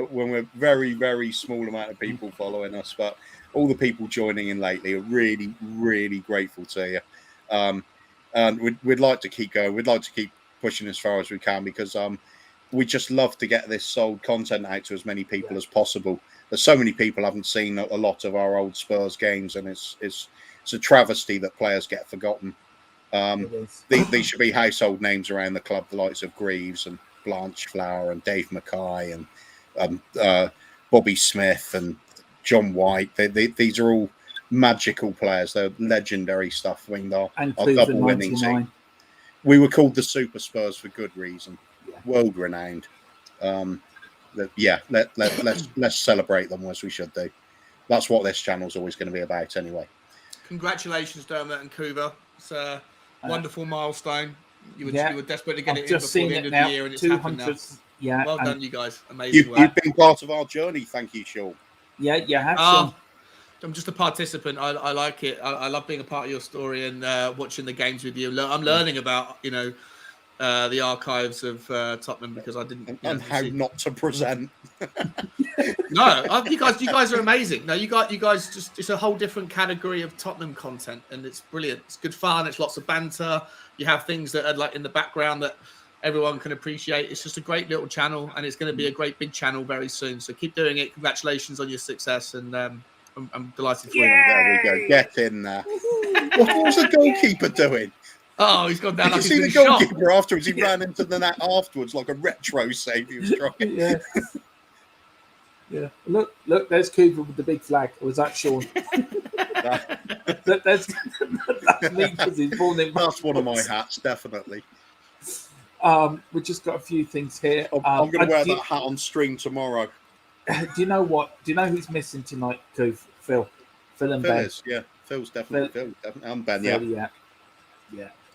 when we're very, very small amount of people following us, but all the people joining in lately are really, really grateful to you. And we'd like to keep going. We'd like to keep pushing as far as we can because we just love to get this sold content out to as many people as possible. There's so many people haven't seen a lot of our old Spurs games, and it's a travesty that players get forgotten. These should be household names around the club, the likes of Greaves and Blanchflower and Dave Mackay and Bobby Smith and John White. These are all magical players. They're legendary stuff. I mean, our double winning team. We were called the Super Spurs for good reason. World renowned. Let's celebrate them as we should do. That's what this channel's always going to be about, anyway. Congratulations, Dermot and Kuva. It's a wonderful milestone. You were desperate to get I've it in just before seen the end it of now. the year, and it's happened now. Yeah, well done, you guys. Amazing. You've been part of our journey. Thank you, Sean. Yeah, you have. Sean. I'm just a participant. I like it. I love being a part of your story and watching the games with you. I'm learning about the archives of Tottenham because I didn't. And how not to present. No, you guys are amazing. No, you guys just—it's a whole different category of Tottenham content, and it's brilliant. It's good fun. It's lots of banter. You have things that are like in the background that everyone can appreciate. It's just a great little channel, and it's going to be a great big channel very soon. So keep doing it. Congratulations on your success, and I'm delighted for you. There we go. Get in there. What was the goalkeeper doing? Oh, he's gone down. Did you see the goalkeeper afterwards? He ran into the net afterwards like a retro save he was trying. Yeah. Yeah. Look, there's Cooper with the big flag. Or was that Sean? that's me because he's born in. That's one of my hats, definitely. We've just got a few things here. I'm going to wear that hat on stream tomorrow. Do you know what? Do you know who's missing tonight, Cooper? Phil and Ben. Is, yeah. Phil's definitely Phil, definitely. And Ben, Phil, yeah.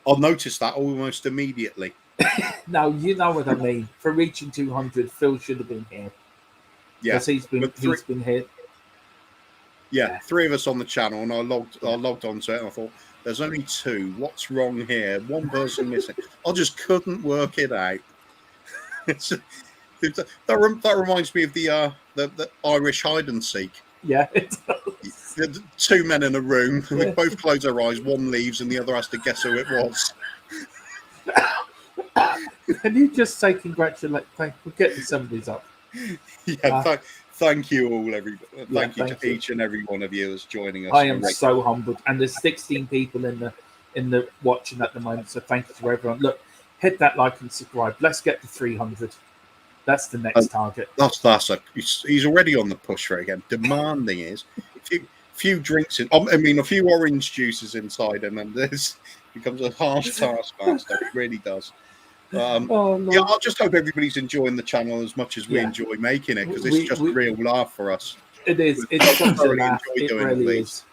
I'll notice that almost immediately. No, you know what I mean. For reaching 200, Phil should have been here. Yeah, because he's been here. Yeah, 3 of us on the channel, and I logged onto it, and I thought, there's only 2. What's wrong here? One person missing. I just couldn't work it out. That reminds me of the Irish hide and seek. Yeah, it does. 2 men in a room. We both close our eyes. One leaves, and the other has to guess who it was. Can you just say congratulations? We'll get some of these up. Yeah, thank you all, everybody. Thank you to each and every one of you who's joining us. I am so humbled, and there's 16 people in the watching at the moment. So thank you to everyone. Look, hit that like and subscribe. Let's get to 300. That's the next target. He's already on the push for it again. Demanding is a few drinks in. I mean, a few orange juices inside him, and this becomes a harsh taskmaster. It really does. Yeah, I just hope everybody's enjoying the channel as much as we enjoy making it, because it's just a real laugh for us. It is. It's such a laugh. It really is.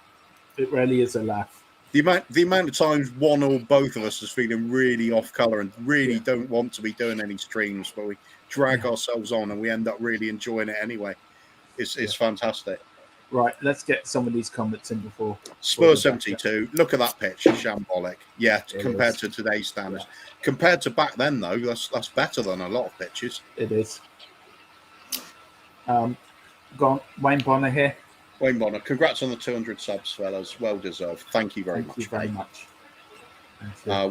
It really is a laugh. The amount of times one or both of us is feeling really off colour and really don't want to be doing any streams, but we drag ourselves on and we end up really enjoying it anyway. It's fantastic. Right, let's get some of these comments in before. Spurs 72. Look at that pitch, shambolic. Yeah, compared to today's standards. Compared to back then, though, that's better than a lot of pitches. It is. Go on, Wayne Bonner here. Wayne Bonner, congrats on the 200 subs, fellas. Well deserved. Thank you very much. Thank you very much.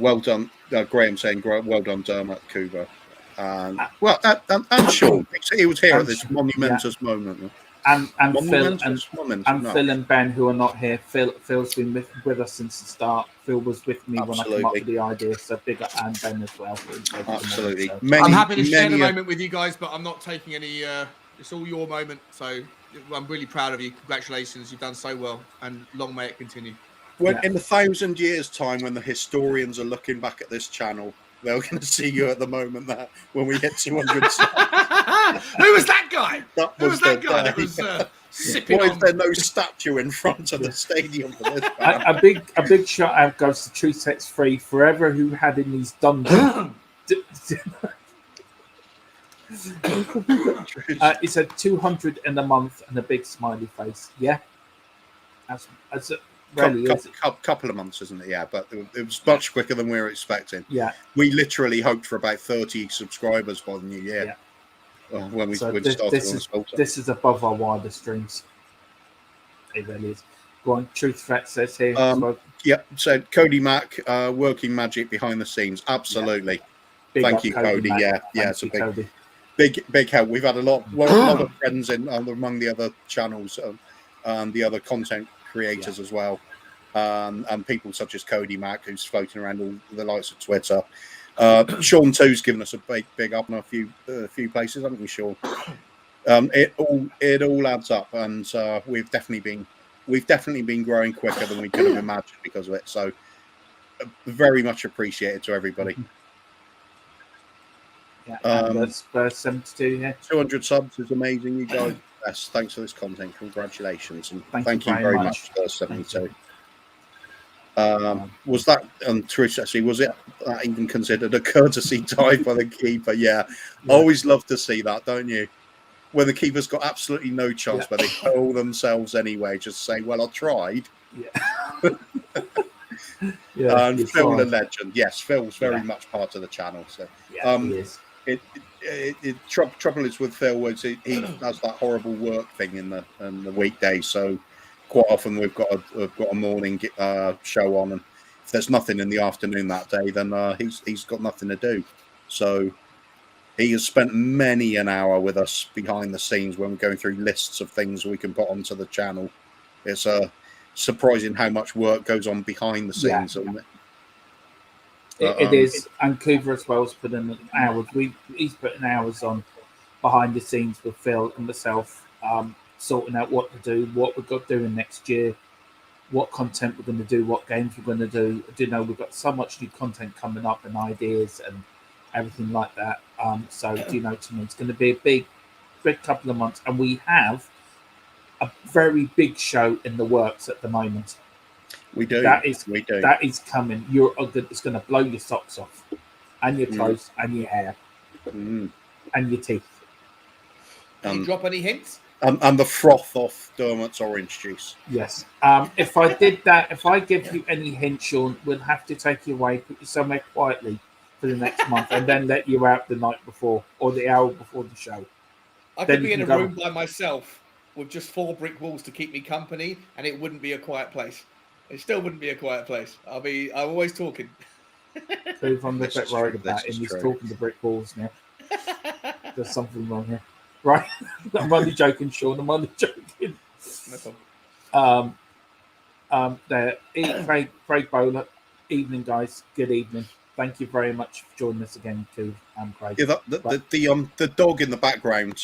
Well done, Graham saying, well done, Dermot, Kuba. And Sean, he was here at this monumentous moment. And Phil and Ben, who are not here. Phil's been with us since the start. Phil was with me when I came up with the idea, so big up, and Ben as well. Absolutely. I'm happy to share the moment with you guys, but I'm not taking any It's all your moment. So I'm really proud of you. Congratulations. You've done so well, and long may it continue. When in 1,000 years' time, when the historians are looking back at this channel, they're going to see you at the moment that when we hit 200 subs. Who was that guy? Who was that guy that was sipping Why on? is there no statue in front of the stadium for this? A big shout out goes to True Sets Free forever who had in these dungeons. It said 200 in a month and a big smiley face. Yeah, that's it. Really is. Couple of months, isn't it? Yeah, but it was much quicker than we were expecting. Yeah, we literally hoped for about 30 subscribers by the new year. Yeah. When we started this is above our wildest dreams. It really is. Go on, Truth Threat says here. Yeah, so Cody Mack, working magic behind the scenes. Absolutely. Yeah. Thank you, Cody. Mac. Yeah, it's a big help. We've had a lot of friends in among the other channels, the other content creators as well, and people such as Cody Mack, who's floating around all the lights of Twitter. Sean too's given us a big up in a few places, haven't we, Sean? It all adds up, and we've definitely been growing quicker than we could have imagined because of it. So very much appreciated to everybody. Yeah, Spurs 72 here. 200 subs is amazing, you guys. Yes, thanks for this content. Congratulations, and thank you very much, Spurs 72. Was that on Twitch? Actually, was it even considered a courtesy dive by the keeper? Yeah. Always love to see that, don't you? When the keeper's got absolutely no chance, but they pull themselves anyway, just say, "Well, I tried." Yeah. And Phil, the legend. Yes, Phil's very much part of the channel. So, he is. Trouble is with Phil is he does that horrible work thing in the weekdays. So quite often we've got a morning show on, and if there's nothing in the afternoon that day, then he's got nothing to do. So he has spent many an hour with us behind the scenes when we're going through lists of things we can put onto the channel. It's surprising how much work goes on behind the scenes. It is, and Cooper as well has put in hours. He's putting hours on behind the scenes with Phil and myself, sorting out what to do, what we've got doing next year, what content we're going to do, what games we're going to do. I do know we've got so much new content coming up and ideas and everything like that. So to me, it's going to be a big couple of months, and we have a very big show in the works at the moment. We do. That is coming. It's going to blow your socks off, and your clothes, and your hair, and your teeth. Can you drop any hints? And the froth off Dermot's orange juice. Yes. If I did that, if I give you any hint, Sean, we'll have to take you away, put you somewhere quietly for the next month, and then let you out the night before or the hour before the show. I could be in a room by myself with just 4 brick walls to keep me company, and it wouldn't be a quiet place. It still wouldn't be a quiet place. I'm always talking. So I'm a bit worried about him. He's talking to brick walls now. There's something wrong here. Right. I'm only joking, Sean. I'm only joking. No problem. Craig Bowler. Evening, guys. Good evening. Thank you very much for joining us again, too, Craig. Yeah, the dog in the background,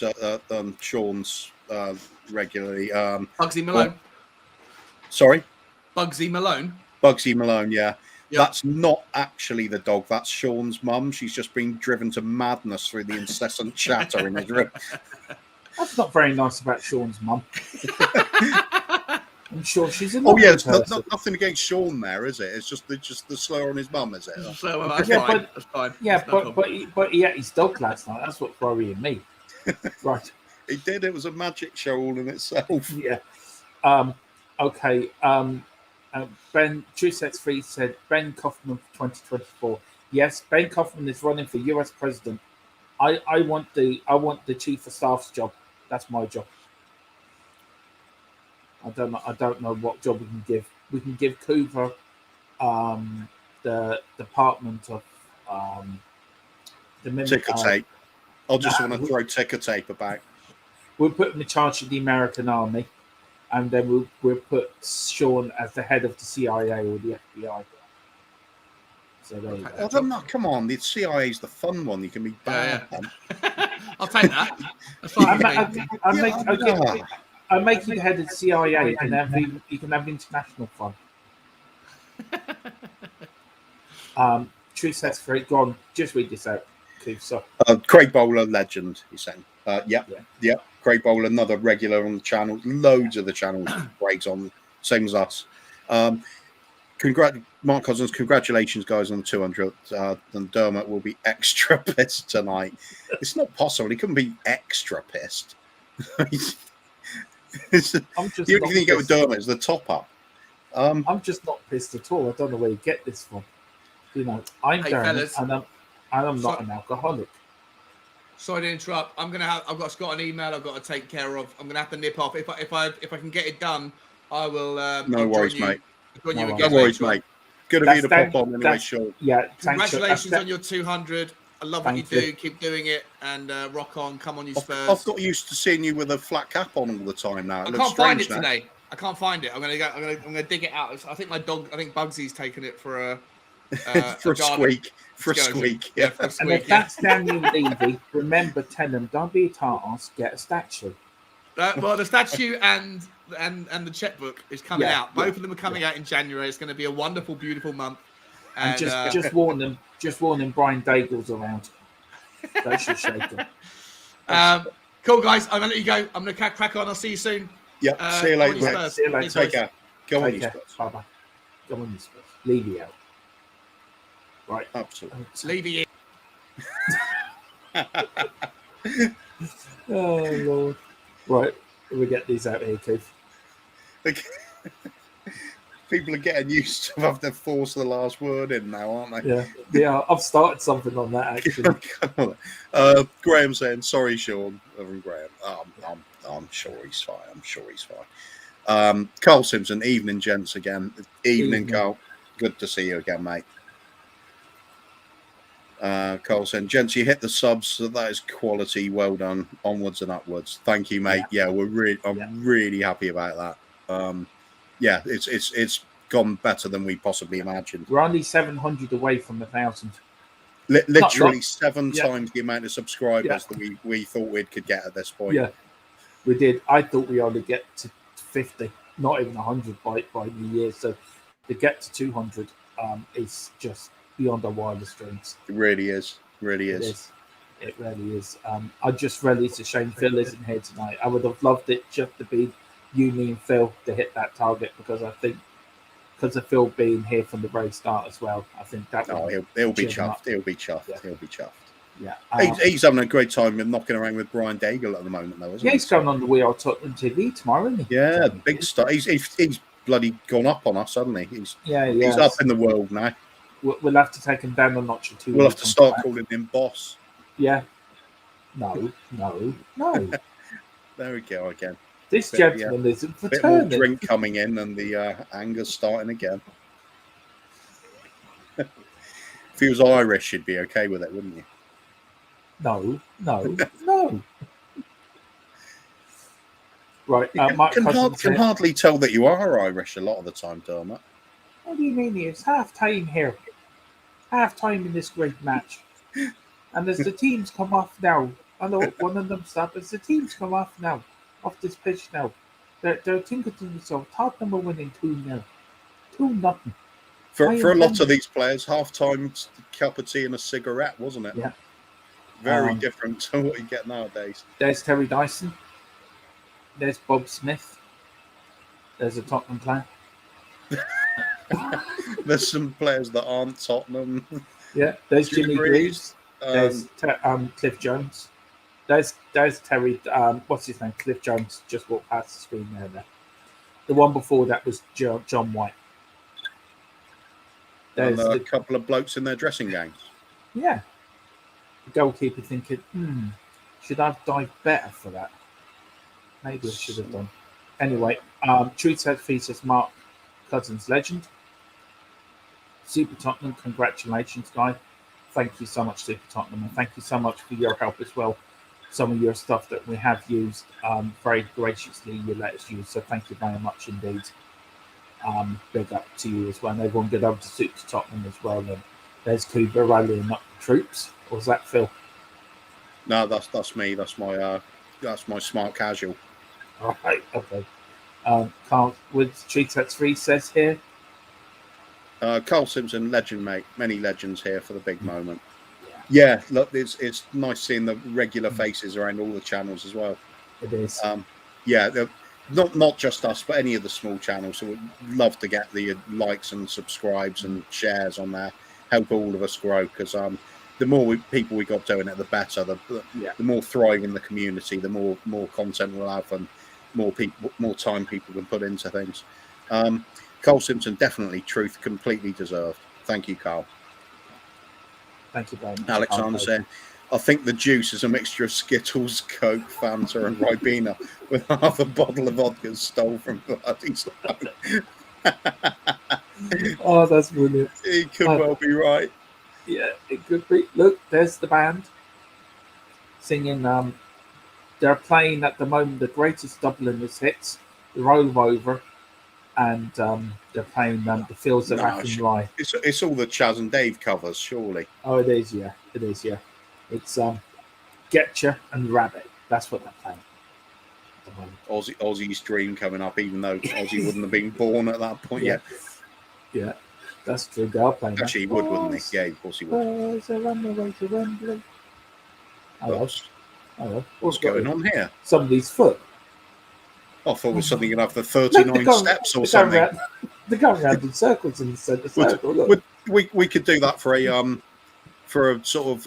Sean's regularly. Bugsy Malone. Sorry? Bugsy Malone. Bugsy Malone, yeah. Yep. That's not actually the dog. That's Sean's mum. She's just been driven to madness through the incessant chatter in his room. That's not very nice about Sean's mum. I'm sure she's in. Oh yeah, nothing against Sean there, is it? It's just the slur on his mum, is it? So that's fine. That's fine. Yeah, but he ate his dog last night. That's what's worrying me. Right. He did. It was a magic show all in itself. Yeah. Okay. Ben Trusets Free said Ben Kaufman for 2024. Yes, Ben Kaufman is running for US president. I want the chief of staff's job. That's my job. I don't know what job we can give. We can give Cooper the department of the ticker tape. I'll just want to throw ticker tape about. We'll put him in charge of the American Army, and then we'll put Sean as the head of the CIA or the FBI. So there you go. Come on, the CIA is the fun one. You can be bad. I'll take that. That's fine with me. I'll make you the head of the CIA, and then you can have international fun. Truth sets free. Go on, just read this out, Keith. So, Craig Bowler, legend, he's saying. Yeah. Craig Bowler, another regular on the channel. Loads of the channels Craig's on, same as us. Mark Cousins, congratulations, guys, on the 200. And Dermot will be extra pissed tonight. It's not possible. He couldn't be extra pissed. The only thing you get with Dermot is the top up. I'm just not pissed at all. I don't know where you get this from. You know, I'm Dermot, and I'm not an alcoholic. Sorry to interrupt. I've got an email I've got to take care of. I'm gonna have to nip off. If I can get it done, I will. No worries, mate. No worries, mate. Good of you to pop on anyway, Sean. Yeah, congratulations on your 200. I love what you do. Keep doing it and rock on. Come on, you Spurs. I've got used to seeing you with a flat cap on all the time now. I can't find it today. I can't find it. I'm gonna dig it out. I think Bugsy's taken it for a squeak. For a squeak. Yeah. And if that's Daniel Levy, remember, tell them, don't be a tart-ass, get a statue. Well, the statue and the checkbook is coming out. Both of them are coming out in January. It's going to be a wonderful, beautiful month. And just warn them. Just warn them. Brian Daigle's around. They should shake them. Cool, guys. I'm going to let you go. I'm going to crack on. I'll see you soon. Yeah. See you later. See you later. Take care. Go on, you Spurs. Bye-bye. Go on, you Spurs. Levy out. Right. Absolutely. Levy in. Oh, Lord. Right. We get these out here, Keith. People are getting used to having to force the last word in now, aren't they? Yeah. I've started something on that, actually. Graham saying, sorry, Sean. Reverend Graham. I'm sure he's fine. Carl Simpson, evening, gents, again. Evening, Carl. Good to see you again, mate. Carl saying, gents, you hit the subs, so that is quality. Well done. Onwards and upwards. Thank you, mate. Yeah, I'm really happy about that. It's gone better than we possibly imagined. We're only 700 away from 1,000. Literally 7 times the amount of subscribers that we thought we could get at this point. Yeah, we did. I thought we only get to 50, not even 100 by New Year. So to get to 200 is just beyond our wildest dreams. It really is. It really is. I just really, it's a shame Phil isn't here tonight. I would have loved it just to be you, me, and Phil to hit that target, because I think because of Phil being here from the very start as well, I think that he'll be chuffed. He'll be chuffed. Yeah. He'll be chuffed. Yeah, he's having a great time knocking around with Brian Daigle at the moment, though, isn't he? He's going on the We Are Tottenham TV tomorrow, isn't he? Yeah, big star. He's bloody gone up on us, hasn't he? He's up in the world now. We'll have to take him down a notch or two. We'll have to start calling him boss. Yeah. No. There we go again. This gentleman isn't for bit turning. More drink coming in and the anger's starting again. If he was Irish, you'd be okay with it, wouldn't you? No. Right. Can hardly tell that you are Irish a lot of the time, Dermot. What do you mean? It's half time here. Half time in this great match. And as the teams come off now, I know one of them stopped. As the teams come off now, off this pitch now, they're thinking to themselves, Tottenham are winning 2-0. 2-0. For a lot of these players, half time, a cup of tea and a cigarette, wasn't it? Yeah. Very different to what you get nowadays. There's Terry Dyson. There's Bob Smith. There's a Tottenham player. There's some players that aren't Tottenham. Yeah, there's Jimmy Greaves. There's Cliff Jones. There's Terry. What's his name? Cliff Jones just walked past the screen there. The one before that was John White. There's a couple of blokes in their dressing gowns. Yeah. The goalkeeper thinking, should I have dived better for that? Maybe I should have done. Anyway, Truth Set Fetus Mark Cousins legend. Super Tottenham, congratulations, guy. Thank you so much, Super Tottenham, and thank you so much for your help as well. Some of your stuff that we have used very graciously, you let us use. So thank you very much indeed. Big up to you as well. And everyone get over to Super Tottenham as well. And there's Kuba rallying up the troops. Or was that Phil? No, that's me. That's my smart casual. All right, okay. Carl with Cheetah 3 says here. Carl Simpson, legend, mate. Many legends here for the big moment. Yeah, look, it's nice seeing the regular faces around all the channels as well. It is. Yeah, not just us, but any of the small channels. So we'd love to get the likes and subscribes and shares on there. Help all of us grow, because the more people we got doing it, the better. The more thriving the community, the more content we'll have, and more time people can put into things. Carl Simpson, definitely truth completely deserved. Thank you, Carl. Thank you very much. Alexander said, I think the juice is a mixture of Skittles, Coke, Fanta, and Ribena, with half a bottle of vodka stole from bloody Stone. Oh, that's brilliant. He could well be right. Yeah, it could be. Look, there's the band singing. They're playing at the moment the greatest Dubliners hits, the Roll Over, and they're playing the Fields of Athenry. It's all the Chaz and Dave covers, surely. Oh, it is, yeah. It is, yeah. It's Getcha and Rabbit. That's what they're playing. Ozzy's dream coming up, even though Ozzy wouldn't have been born at that point yet. Yeah, that's true. They're playing. Actually, he would, wouldn't he? Yeah, of course he would. Hello. What's going on here? Somebody's foot. I thought it was something you'd have the 39 steps or something. They're going around in circles in the centre circle. We could do that for a sort of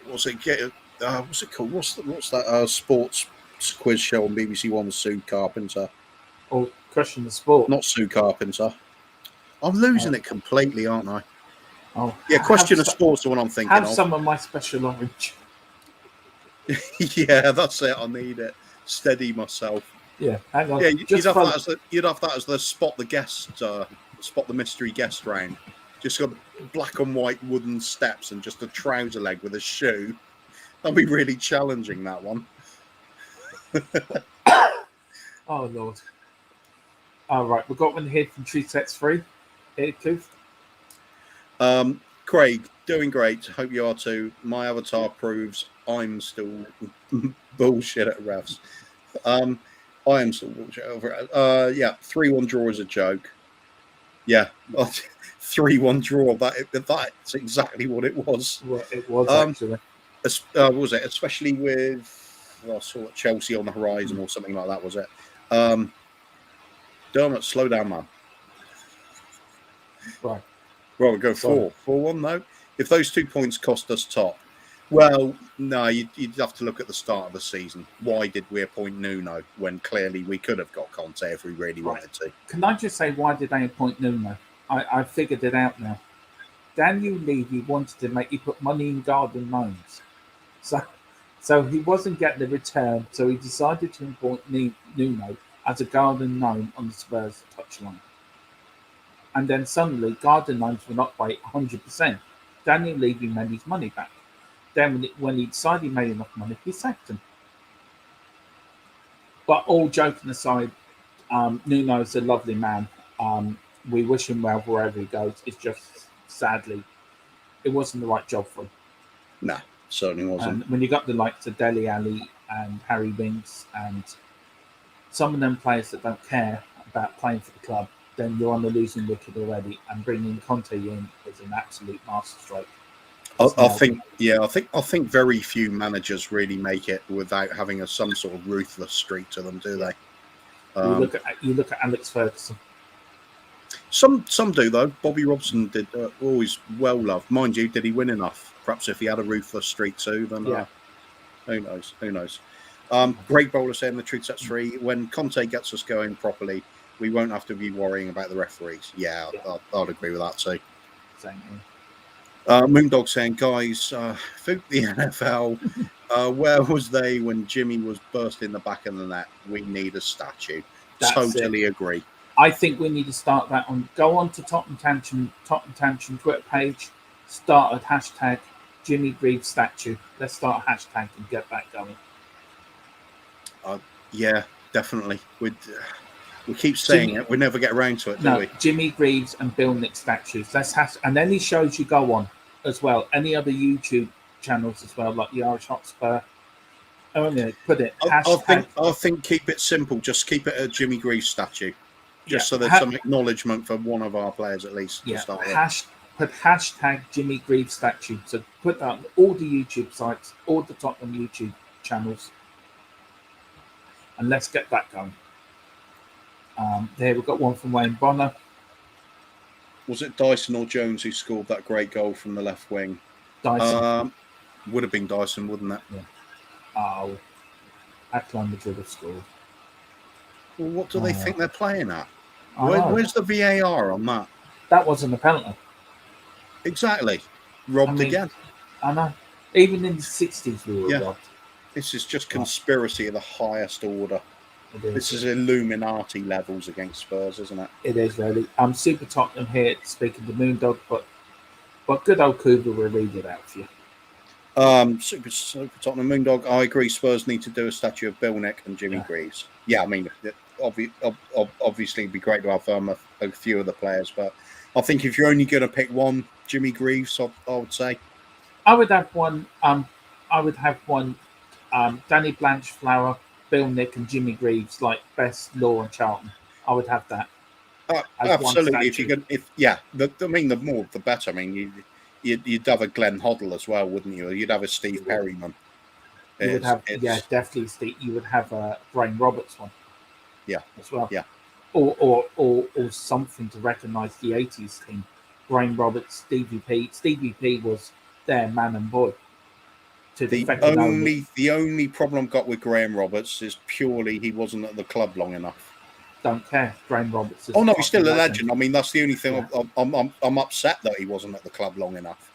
what's it called? What's that sports quiz show on BBC One with Sue Carpenter? Oh, Question the Sport. Not Sue Carpenter. I'm losing it completely, aren't I? Oh, yeah, Question of Sport's the one I'm thinking have of. some of my special orange. Yeah, that's it. I need it. Steady myself. Yeah, hang on. Yeah, you'd have that as the spot the mystery guest round. Just got black and white wooden steps and just a trouser leg with a shoe. That'll be really challenging, that one. Oh Lord. All right, we've got one here from Tree Sets 3. Here, Coof. Craig, doing great. Hope you are too. My avatar proves I'm still bullshit at refs. I am still bullshit over it. Yeah, 3-1 draw is a joke. Yeah, 3-1 draw. That's exactly what it was. Well, it was actually. What was it? Especially with sort of Chelsea on the horizon or something like that, was it? Dermot, slow down, man. Right. Well, we'll go 4-1, though. If those 2 points cost us top, well, no, you'd have to look at the start of the season. Why did we appoint Nuno when clearly we could have got Conte if we really wanted to? Can I just say, why did they appoint Nuno? I figured it out now. Daniel Levy wanted to make you put money in garden loans. So he wasn't getting the return, so he decided to appoint Nuno as a garden gnome on the Spurs touchline. And then suddenly, garden gnomes were not by 100%. Daniel Levy made his money back. Then when he decided he made enough money, he sacked him. But all joking aside, Nuno's a lovely man. We wish him well wherever he goes. It's just, sadly, it wasn't the right job for him. No, certainly wasn't. And when you got the likes of Dele Alli and Harry Winks and some of them players that don't care about playing for the club, then you're on the losing wicket already. And bringing Conte in was an absolute masterstroke. I think very few managers really make it without having some sort of ruthless streak to them, do they? You look at Alex Ferguson. Some do though. Bobby Robson did always well loved, mind you. Did he win enough? Perhaps if he had a ruthless streak too, then who knows? Who knows? Great bowler saying the truth sets free. When Conte gets us going properly, we won't have to be worrying about the referees. Yeah. I'd agree with that too. Same here. Moondog saying, guys, food the NFL. Where was they when Jimmy was bursting the back of the net? We need a statue. Totally agree. I think we need to start that go on to Tottenham Tantrum Twitter page, start a hashtag Jimmy Greaves statue. Let's start a hashtag and get that going. Yeah, definitely. We keep saying it. We never get around to it, do we? Jimmy Greaves and Bill Nick statues. And any shows you go on as well, any other YouTube channels as well, like the Irish Hotspur. Only put it I hashtag. think keep it simple. Just keep it a Jimmy Greaves statue, Yeah, just so there's some acknowledgement for one of our players at least to yeah. start with. Put hashtag Jimmy Greaves statue. So put that on all the YouTube sites, all the Tottenham YouTube channels, and let's get that going. There we've got one from Wayne Bonner. Was it Dyson or Jones who scored that great goal from the left wing? Dyson. Would have been Dyson, wouldn't it? Yeah. Oh, Atlético Madrid have scored. Well, what do they think they're playing at? I Where's the VAR on that? That wasn't a penalty. Exactly. Robbed again. I know. Even in the 60s, we were robbed. This is just conspiracy of the highest order. This is Illuminati levels against Spurs, isn't it? It is really. I'm Super Tottenham here speaking to Moondog, but good old Cooper will read it out for you. Super Tottenham Moondog. I agree. Spurs need to do a statue of Bill Nick and Jimmy Greaves. Yeah, I mean, obviously, it'd be great to have a few of the players, but I think if you're only going to pick one, Jimmy Greaves, I would say. I would have one. Danny Blanchflower, Bill Nick, and Jimmy Greaves, like best Law and Charlton. I would have that. Absolutely. If you could, the more the better. I mean, you'd have a Glenn Hoddle as well, wouldn't you? You'd have a Steve Perryman. You would have, definitely Steve. You would have a Brian Roberts one. Yeah, as well. Yeah, or something to recognise the '80s team. Brian Roberts, Stevie P. Stevie P was their man and boy. The only problem I've got with Graham Roberts is purely he wasn't at the club long enough. Don't care. Graham Roberts. Oh no, he's still a legend. I mean, that's the only thing. Yeah. I'm upset that he wasn't at the club long enough.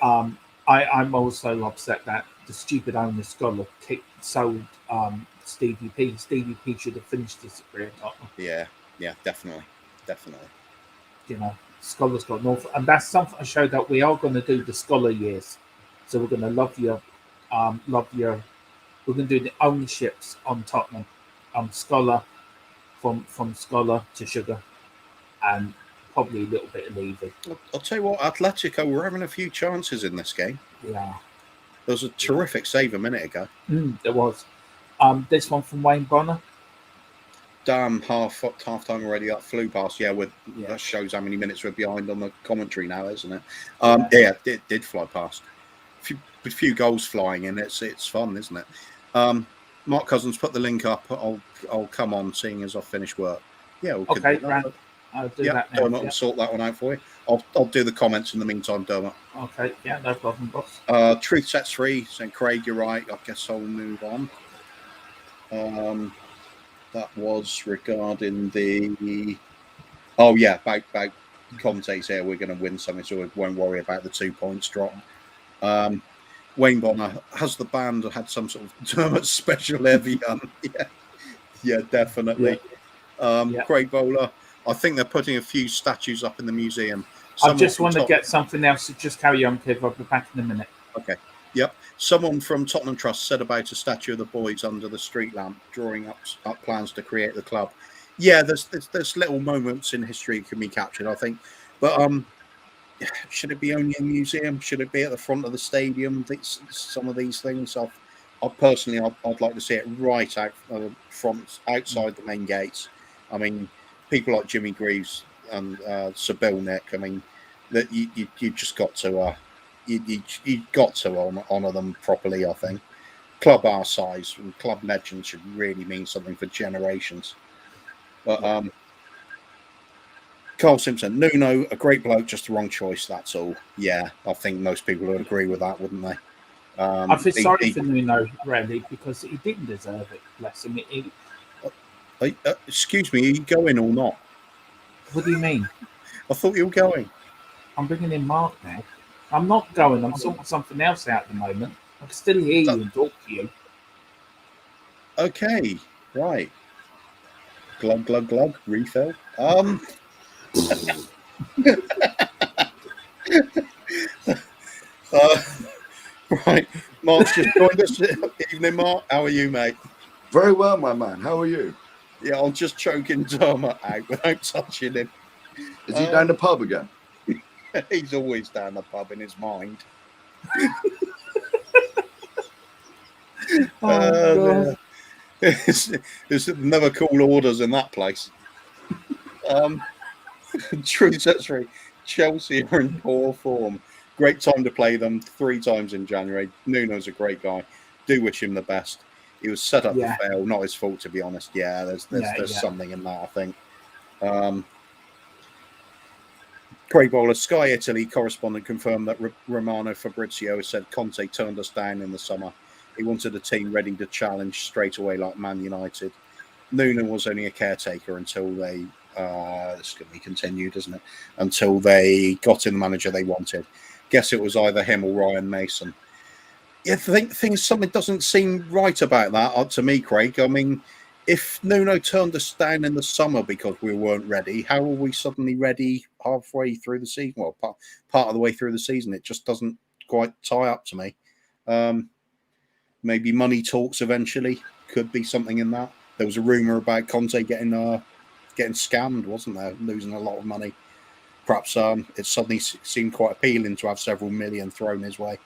I'm also upset that the stupid owner Scholar sold Stevie P. Stevie P should have finished his career at Tottenham. Yeah, definitely. You know, Scholar's got North, and that's something I showed that we are going to do the Scholar years. So we're going to love your. We're going to do the ownerships on Tottenham. Scholar, from Scholar to Sugar, and probably a little bit of Levy. I'll tell you what, Atlético were having a few chances in this game. Yeah. There was a terrific save a minute ago. There was. This one from Wayne Bonner. Damn, half time already. That flew past. That shows how many minutes we're behind on the commentary now, isn't it? It did fly past. A few goals flying in. It's fun, isn't it? Mark Cousins put the link up. I'll come on, seeing as I've finished work. Yeah, okay, Grant. I'll do that now. Dermot will sort that one out for you. I'll do the comments in the meantime, Dermot. Okay, yeah, no problem, boss. Truth sets free, saying Craig, you're right. I guess I'll move on. That was regarding the about Conte's here. We're going to win something, so we won't worry about the 2 points drop. Wayne Bonner, has the band had some sort of Dermot special heavy? Yeah, definitely. Craig Bowler, I think they're putting a few statues up in the museum. I just want to get something else. So just carry on, Kev. I'll be back in a minute. Okay. Yep. Someone from Tottenham Trust said about a statue of the boys under the street lamp, drawing up plans to create the club. Yeah, there's little moments in history that can be captured, I think. But should it be only a museum? Should it be at the front of the stadium? Some of these things, I'd like to see it right out front, outside the main gates. I mean, people like Jimmy Greaves and Sir Bill Nick. I mean, that you just got to you got to honour them properly. I think club our size and club legends should really mean something for generations. But Carl Simpson, Nuno, a great bloke, just the wrong choice. That's all. Yeah, I think most people would agree with that, wouldn't they? I feel sorry for Nuno, really, because he didn't deserve it. Bless him. Excuse me, are you going or not? What do you mean? I thought you were going. I'm bringing in Mark now. I'm not going. I'm sorting something else out at the moment. I can still hear you and talk to you. Okay, right. Glug, glug, glug. Refill. Right, Mark's just joined us. Evening, Mark. How are you, mate? Very well, my man. How are you? Yeah, I'm just choking Dermot out without touching him. Is he down the pub again? He's always down the pub in his mind. God. There's never cool orders in that place. True, that's right. Chelsea are in poor form. Great time to play them 3 times in January. Nuno's a great guy. Do wish him the best. He was set up Yeah. to fail. Not his fault, to be honest. Yeah, there's something in that, I think. Craig Bowler, Sky Italy correspondent confirmed that Romano Fabrizio said Conte turned us down in the summer. He wanted a team ready to challenge straight away like Man United. Nuno was only a caretaker until they this can be continued, isn't it? Until they got in the manager they wanted. Guess it was either him or Ryan Mason. Yeah, I think something doesn't seem right about that to me, Craig. I mean, if Nuno turned us down in the summer because we weren't ready, how are we suddenly ready halfway through the season? Well, part of the way through the season, it just doesn't quite tie up to me. Maybe money talks eventually could be something in that. There was a rumor about Conte getting scammed, wasn't there? Losing a lot of money. Perhaps it suddenly seemed quite appealing to have several million thrown his way.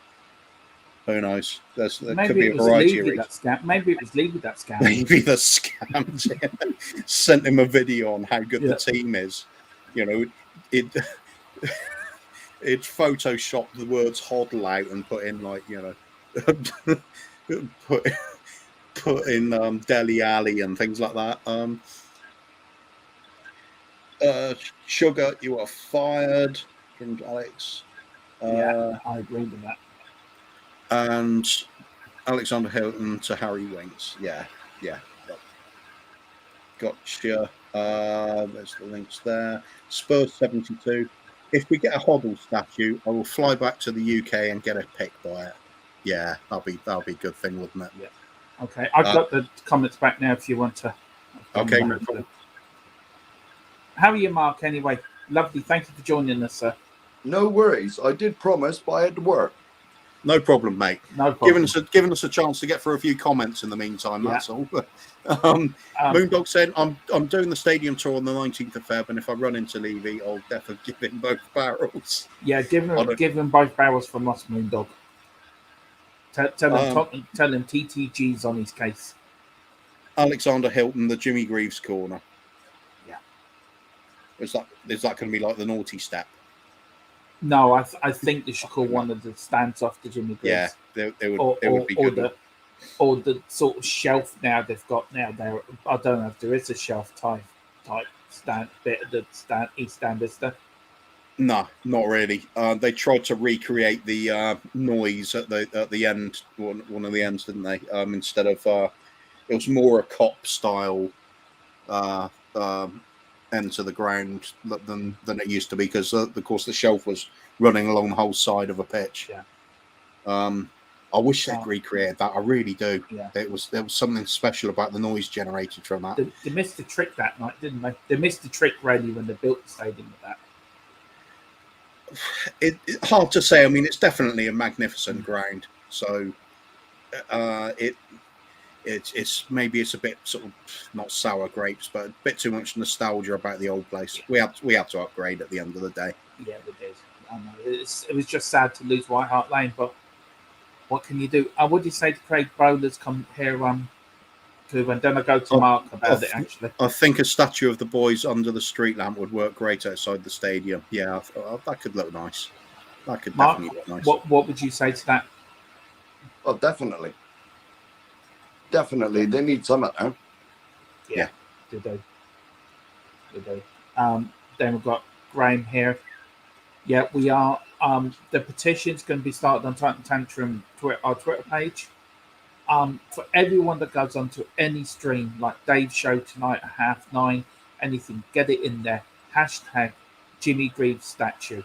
Who knows? There could be a variety of reasons. Maybe it was Levy that scam. Maybe the scam sent him a video on how good the team is. You know, it photoshopped the words "hodl" out and put in put in Deli Alley and things like that. Sugar, you are fired from Alex. I agree with that. And Alexander Hilton to Harry Winks. Yeah. Gotcha. There's the links there. Spurs 72. If we get a Hoddle statue, I will fly back to the UK and get a pic by it. Yeah, that'll be a good thing, wouldn't it? Yeah. Okay, I've got the comments back now if you want to. Okay, no problem. How are you, Mark, anyway? Lovely. Thank you for joining us, sir. No worries. I did promise, but I had to work. No problem, mate. No problem. Giving us a chance to get through a few comments in the meantime. That's all. Moondog said, "I'm doing the stadium tour on the 19th of Feb, and if I run into Levy, I'll definitely give him both barrels." Yeah, give him both barrels from us, Moondog. Tell him TTG's on his case. Alexander Hilton, the Jimmy Greaves corner. Yeah. Is that going to be like the naughty step? No, I think they should call one of the stands off the Jimmy Greaves. Yeah, they would be good. Or the sort of shelf now they've got now there. I don't know if there is a shelf type stand bit of the stand East Stand, is there? No, not really. They tried to recreate the noise at the end, one of the ends, didn't they? Instead of it was more a cop style end to the ground than it used to be, because of course the shelf was running along the whole side of a pitch. Yeah. I wish they'd recreated that. I really do. Yeah. There was something special about the noise generated from that. They missed the trick that night, didn't they? They missed the trick really when they built the stadium with that. It's hard to say. I mean, it's definitely a magnificent ground. So it's maybe it's a bit sort of not sour grapes, but a bit too much nostalgia about the old place. Yeah. We had to upgrade at the end of the day. Yeah, we did. I know. It was just sad to lose White Hart Lane, but what can you do? What do you say to Craig Bowler's come here? And then I go to Mark about it. Actually, I think a statue of the boys under the street lamp would work great outside the stadium. Yeah, that could look nice. That could Mark, definitely look nice. What would you say to that? Oh, definitely. Definitely, they need some of that. Yeah, they do. Then we've got Graham here. Yeah, we are. The petition's going to be started on Titan Tantrum our Twitter page. For everyone that goes onto any stream, like Dave's show tonight at 9:30, anything, get it in there. Hashtag Jimmy Greaves statue.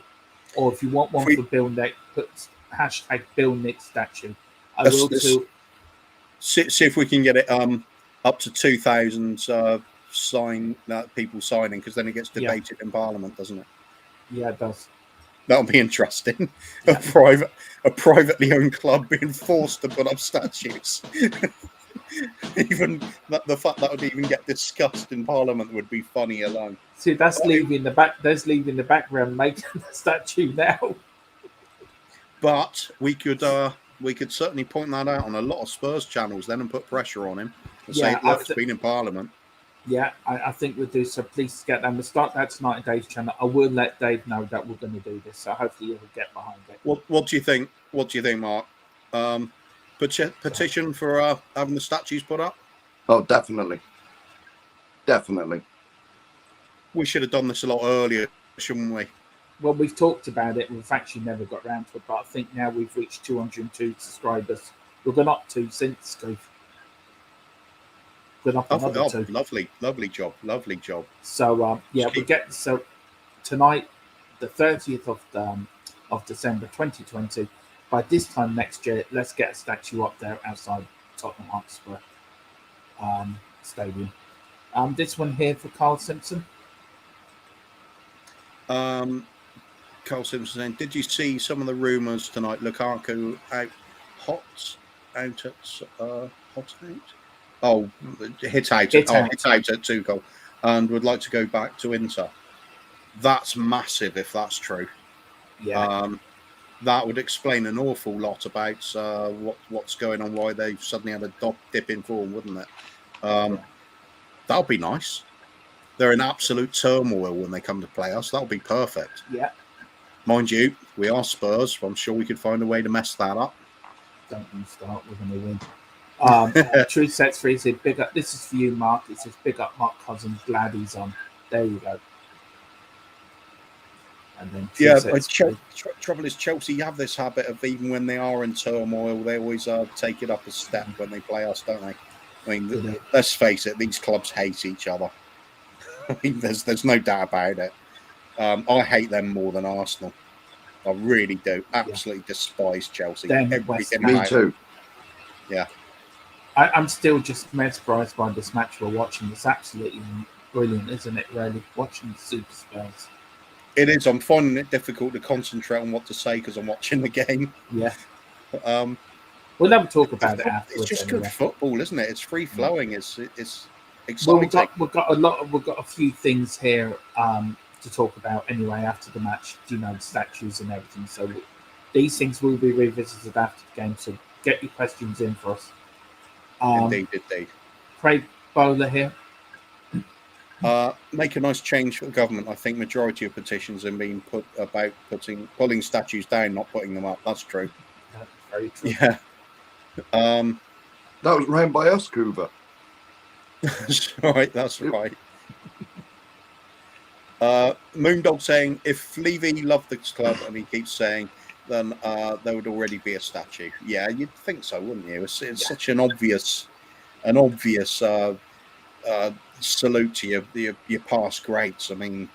Or if you want one for Bill Nick, put hashtag Bill Nick statue. I will too. See if we can get it up to 2,000 people signing, because then it gets debated in Parliament, doesn't it? Yeah, it does. That'll be interesting. Yeah. A privately owned club being forced to put up statues. Even the fact that would even get discussed in Parliament would be funny alone. See, that's leaving the back. There's leaving the background making the statue now. But we could we could certainly point that out on a lot of Spurs channels then and put pressure on him and Yeah, say, look, it's been in Parliament. Yeah, I think we'll do so. Please get them. We'll start that tonight in Dave's channel. I will let Dave know that we're going to do this, so hopefully he'll get behind it. What do you think? What do you think, Mark? Petition for having the statues put up? Oh, definitely. Definitely. We should have done this a lot earlier, shouldn't we? Well, we've talked about it. We've actually never got around to it, but I think now we've reached 202 subscribers. We've gone up to since, Steve. Gone up another two. Lovely job. So, so tonight, the 30th of December 2020, by this time next year, let's get a statue up there outside Tottenham Hotspur Stadium. This one here for Carl Simpson. Carl Simpson saying, did you see some of the rumours tonight? Lukaku hit out at Tuchel and would like to go back to Inter. That's massive if that's true. Yeah. That would explain an awful lot about what's going on, why they've suddenly had a dip in form, wouldn't it? That would be nice. They're in absolute turmoil when they come to play us. That would be perfect. Yeah. Mind you, we are Spurs. I'm sure we could find a way to mess that up. Don't you start. We're going to win. True Sets Free said, big up. This is for you, Mark. It says, big up Mark Cousins. Glad he's on. There you go. And then trouble is Chelsea have this habit of, even when they are in turmoil, they always take it up a step when they play us, don't they? I mean, let's face it, these clubs hate each other. I mean, there's no doubt about it. I hate them more than Arsenal. I really do. Absolutely despise Chelsea. Me too. Yeah. I'm still just mesmerised by this match we're watching. It's absolutely brilliant, isn't it, really, watching the Super Spurs? It is. I'm finding it difficult to concentrate on what to say because I'm watching the game. Yeah. We'll never talk about it afterwards. It's just good football, isn't it? It's free flowing. It's exciting. Well, we've got a few things here to talk about anyway after the match. You know, the statues and everything. So these things will be revisited after the game. So get your questions in for us. Indeed. Craig Bowler here. Make a nice change for the government. I think majority of petitions have been put about pulling statues down, not putting them up. That's true. That's very true. Yeah. That was ran by us, Coover. That's right. Moondog saying, if Levy loved this club, and he keeps saying, then there would already be a statue. Yeah, you'd think so, wouldn't you? It's such an obvious salute to your past greats. I mean,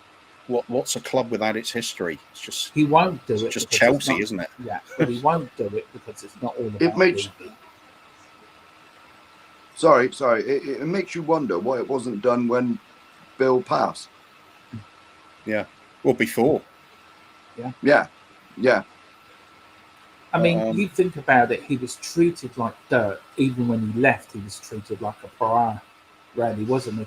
what's a club without its history? It's just he won't do it. It's just Chelsea, isn't it? Yeah, but he won't do it because it's not all about It makes. Levy. Sorry. It makes you wonder why it wasn't done when Bill passed. Yeah. Well, before. Yeah. I mean, you think about it, he was treated like dirt. Even when he left, he was treated like a pariah, really, wasn't he?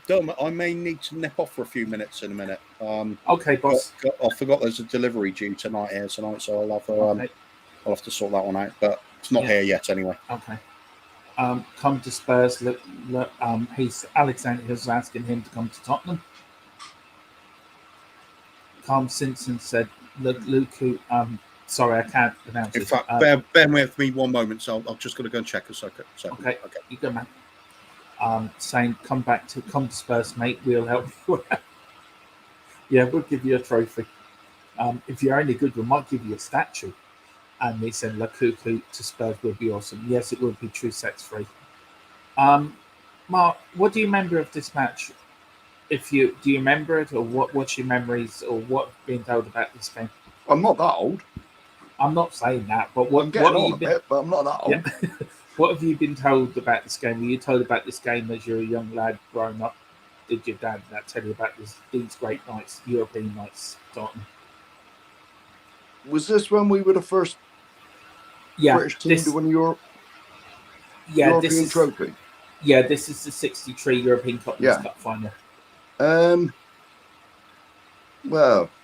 Dermot, I may need to nip off for a few minutes in a minute. Okay, boss. I forgot there's a delivery due tonight, so I'll have to sort that one out. But it's not here yet, anyway. Okay. Come to Spurs. Look. Alexander was asking him to come to Tottenham. Carl Simpson said, Luku. Sorry, I can't pronounce it. In fact, bear with me one moment. So I've just got to go and check a second. Okay. You go, man. Saying, come to Spurs, mate. We'll help you. Yeah, we'll give you a trophy. If you're only good, we might give you a statue. And he said, Lukaku to Spurs would be awesome. Yes, it would be. True Sets Free. Mark, what do you remember of this match? Do you remember it, or what's your memories, or what being told about this game? I'm not that old. I'm not saying that, but I'm getting on a bit, but I'm not that old. Yeah. What have you been told about this game? Were you told about this game as you're a young lad growing up? Did your dad tell you about these great nights, European nights, Tottenham? Was this when we were the first British team to win European trophy? Yeah, this is the 63 European Cup final. Well,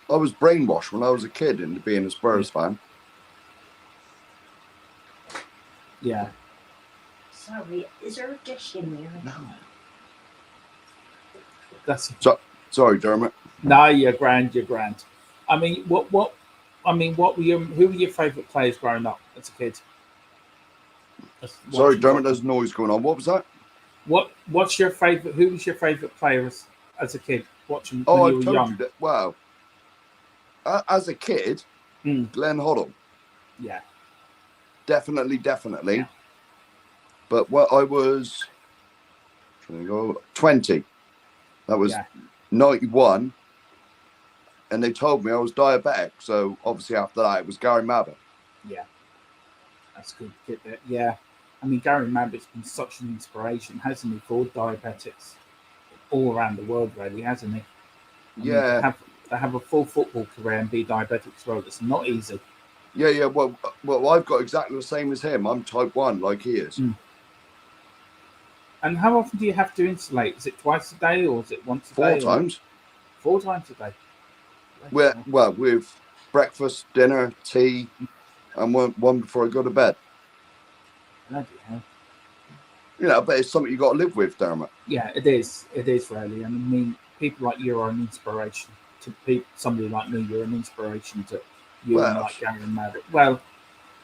I was brainwashed when I was a kid into being a Spurs fan. Yeah. Sorry, is there a dish in there? No. That's Sorry, Dermot. no, you're grand. I mean, what were who were your favourite players growing up as a kid? Sorry, Dermot, there's noise going on. What was that? What's your favourite? Who was your favourite player as a kid watching Oh, when I you were told young? you that. Wow. As a kid, Glenn Hoddle. Yeah. Definitely. Yeah. But when I was 20, that was 91, and they told me I was diabetic. So obviously after that, it was Gary Mabbutt. Yeah. That's good. Yeah. I mean, Gary Mabbutt's been such an inspiration, hasn't he, for diabetics all around the world, really, hasn't he? I mean, to have a full football career and be diabetic as well, it's not easy. Yeah. Well, I've got exactly the same as him. I'm type 1, like he is. And how often do you have to insulate? Is it twice a day or is it once a day? 4 times. 4 times a day. Well, with breakfast, dinner, tea, and one before I go to bed. Bloody hell. But it's something you got to live with, Dermot. Yeah, it is. It is really. And I mean, people like you are an inspiration to people. Somebody like me, you're an inspiration to you and like Gary Mabbutt. Well,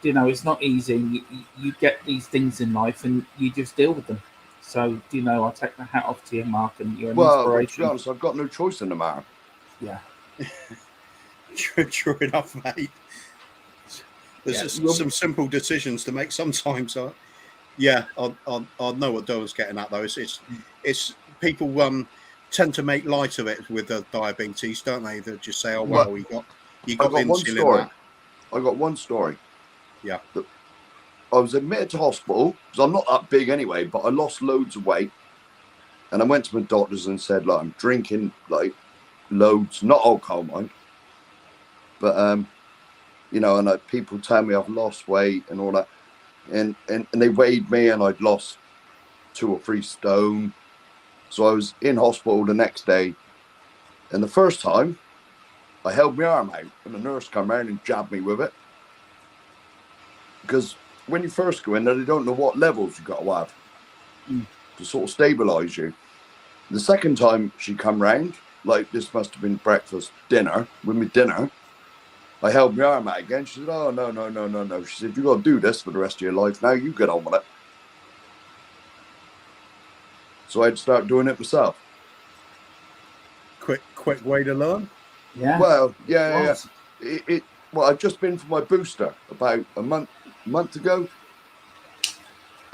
it's not easy. You get these things in life and you just deal with them. So, I take the hat off to you, Mark, and you're an inspiration. Well, to be honest, I've got no choice in the matter. Yeah. True enough, mate. There's just some simple decisions to make sometimes. I know what Doyle's getting at, though. It's people tend to make light of it with the diabetes, don't they? They just say, "Oh, well, you got insulin." I got one story. Yeah. I was admitted to hospital because I'm not that big anyway, but I lost loads of weight, and I went to my doctors and said, "Look, I'm drinking like loads, not alcohol, mind, but and people tell me I've lost weight and all that." And they weighed me and I'd lost 2 or 3 stone. So I was in hospital the next day. And the first time, I held my arm out and the nurse came around and jabbed me with it. Because when you first go in there, they don't know what levels you got to have to sort of stabilise you. The second time she come round, like this must have been breakfast, dinner, with me dinner, I held my arm out again. She said, "Oh, no. She said, you got to do this for the rest of your life. Now you get on with it." So I had to start doing it myself. Quick way to learn. Yeah. Well, yeah. I've just been for my booster about a month ago.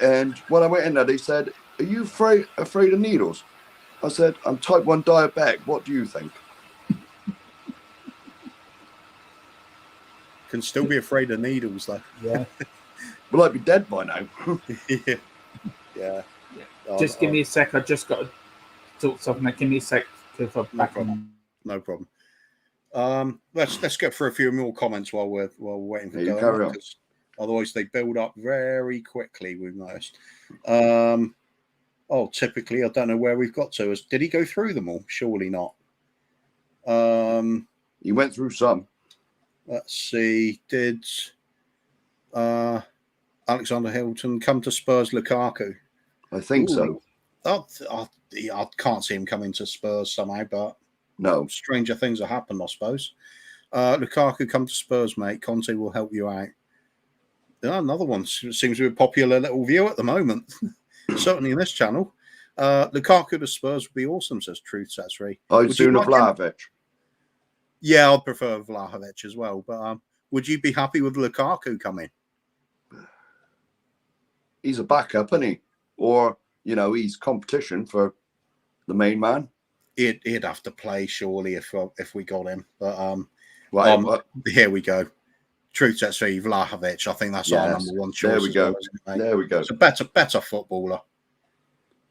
And when I went in there, they said, "Are you afraid of needles?" I said, "I'm type 1 diabetic. What do you think?" Can still be afraid of needles, though. Yeah. Well, I'd be dead by now. Yeah. Just give me a sec. I just got to talk something. Give me a sec. No problem. Let's get through a few more comments while we're waiting for carry on. Otherwise they build up very quickly, we've noticed. Typically I don't know where we've got to. Did he go through them all? Surely not. He went through some. Let's see. Did Alexander Hilton come to Spurs Lukaku? I think so. I can't see him coming to Spurs somehow, but no, stranger things have happened, I suppose. Lukaku, come to Spurs, mate. Conte will help you out. Another one seems to be a popular little view at the moment, certainly in this channel. Lukaku to Spurs would be awesome, says Truth Satsri. I'd sooner Vlahovic. Yeah, I'd prefer Vlahovic as well. But would you be happy with Lukaku coming? He's a backup, isn't he? Or, he's competition for the main man. He'd have to play, surely, if we got him. But here we go. Truth sets for Vlahovic. I think that's our number one choice. There we go. There we go. It's a better footballer.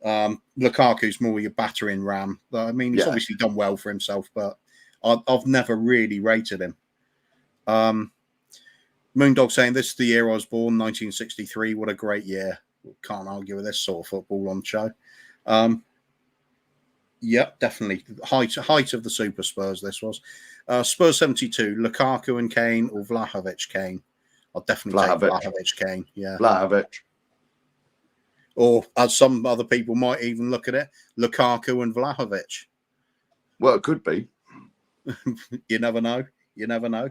Lukaku's more your battering ram. I mean, he's obviously done well for himself, but I've never really rated him. Moondog saying, "This is the year I was born, 1963. What a great year." Can't argue with this sort of football on show. Definitely. Height of the Super Spurs, this was. Spurs 72, Lukaku and Kane or Vlahovic Kane? I'll definitely take Vlahovic, Kane. Yeah. Vlahovic. Or as some other people might even look at it, Lukaku and Vlahovic. Well, it could be. You never know. You never know.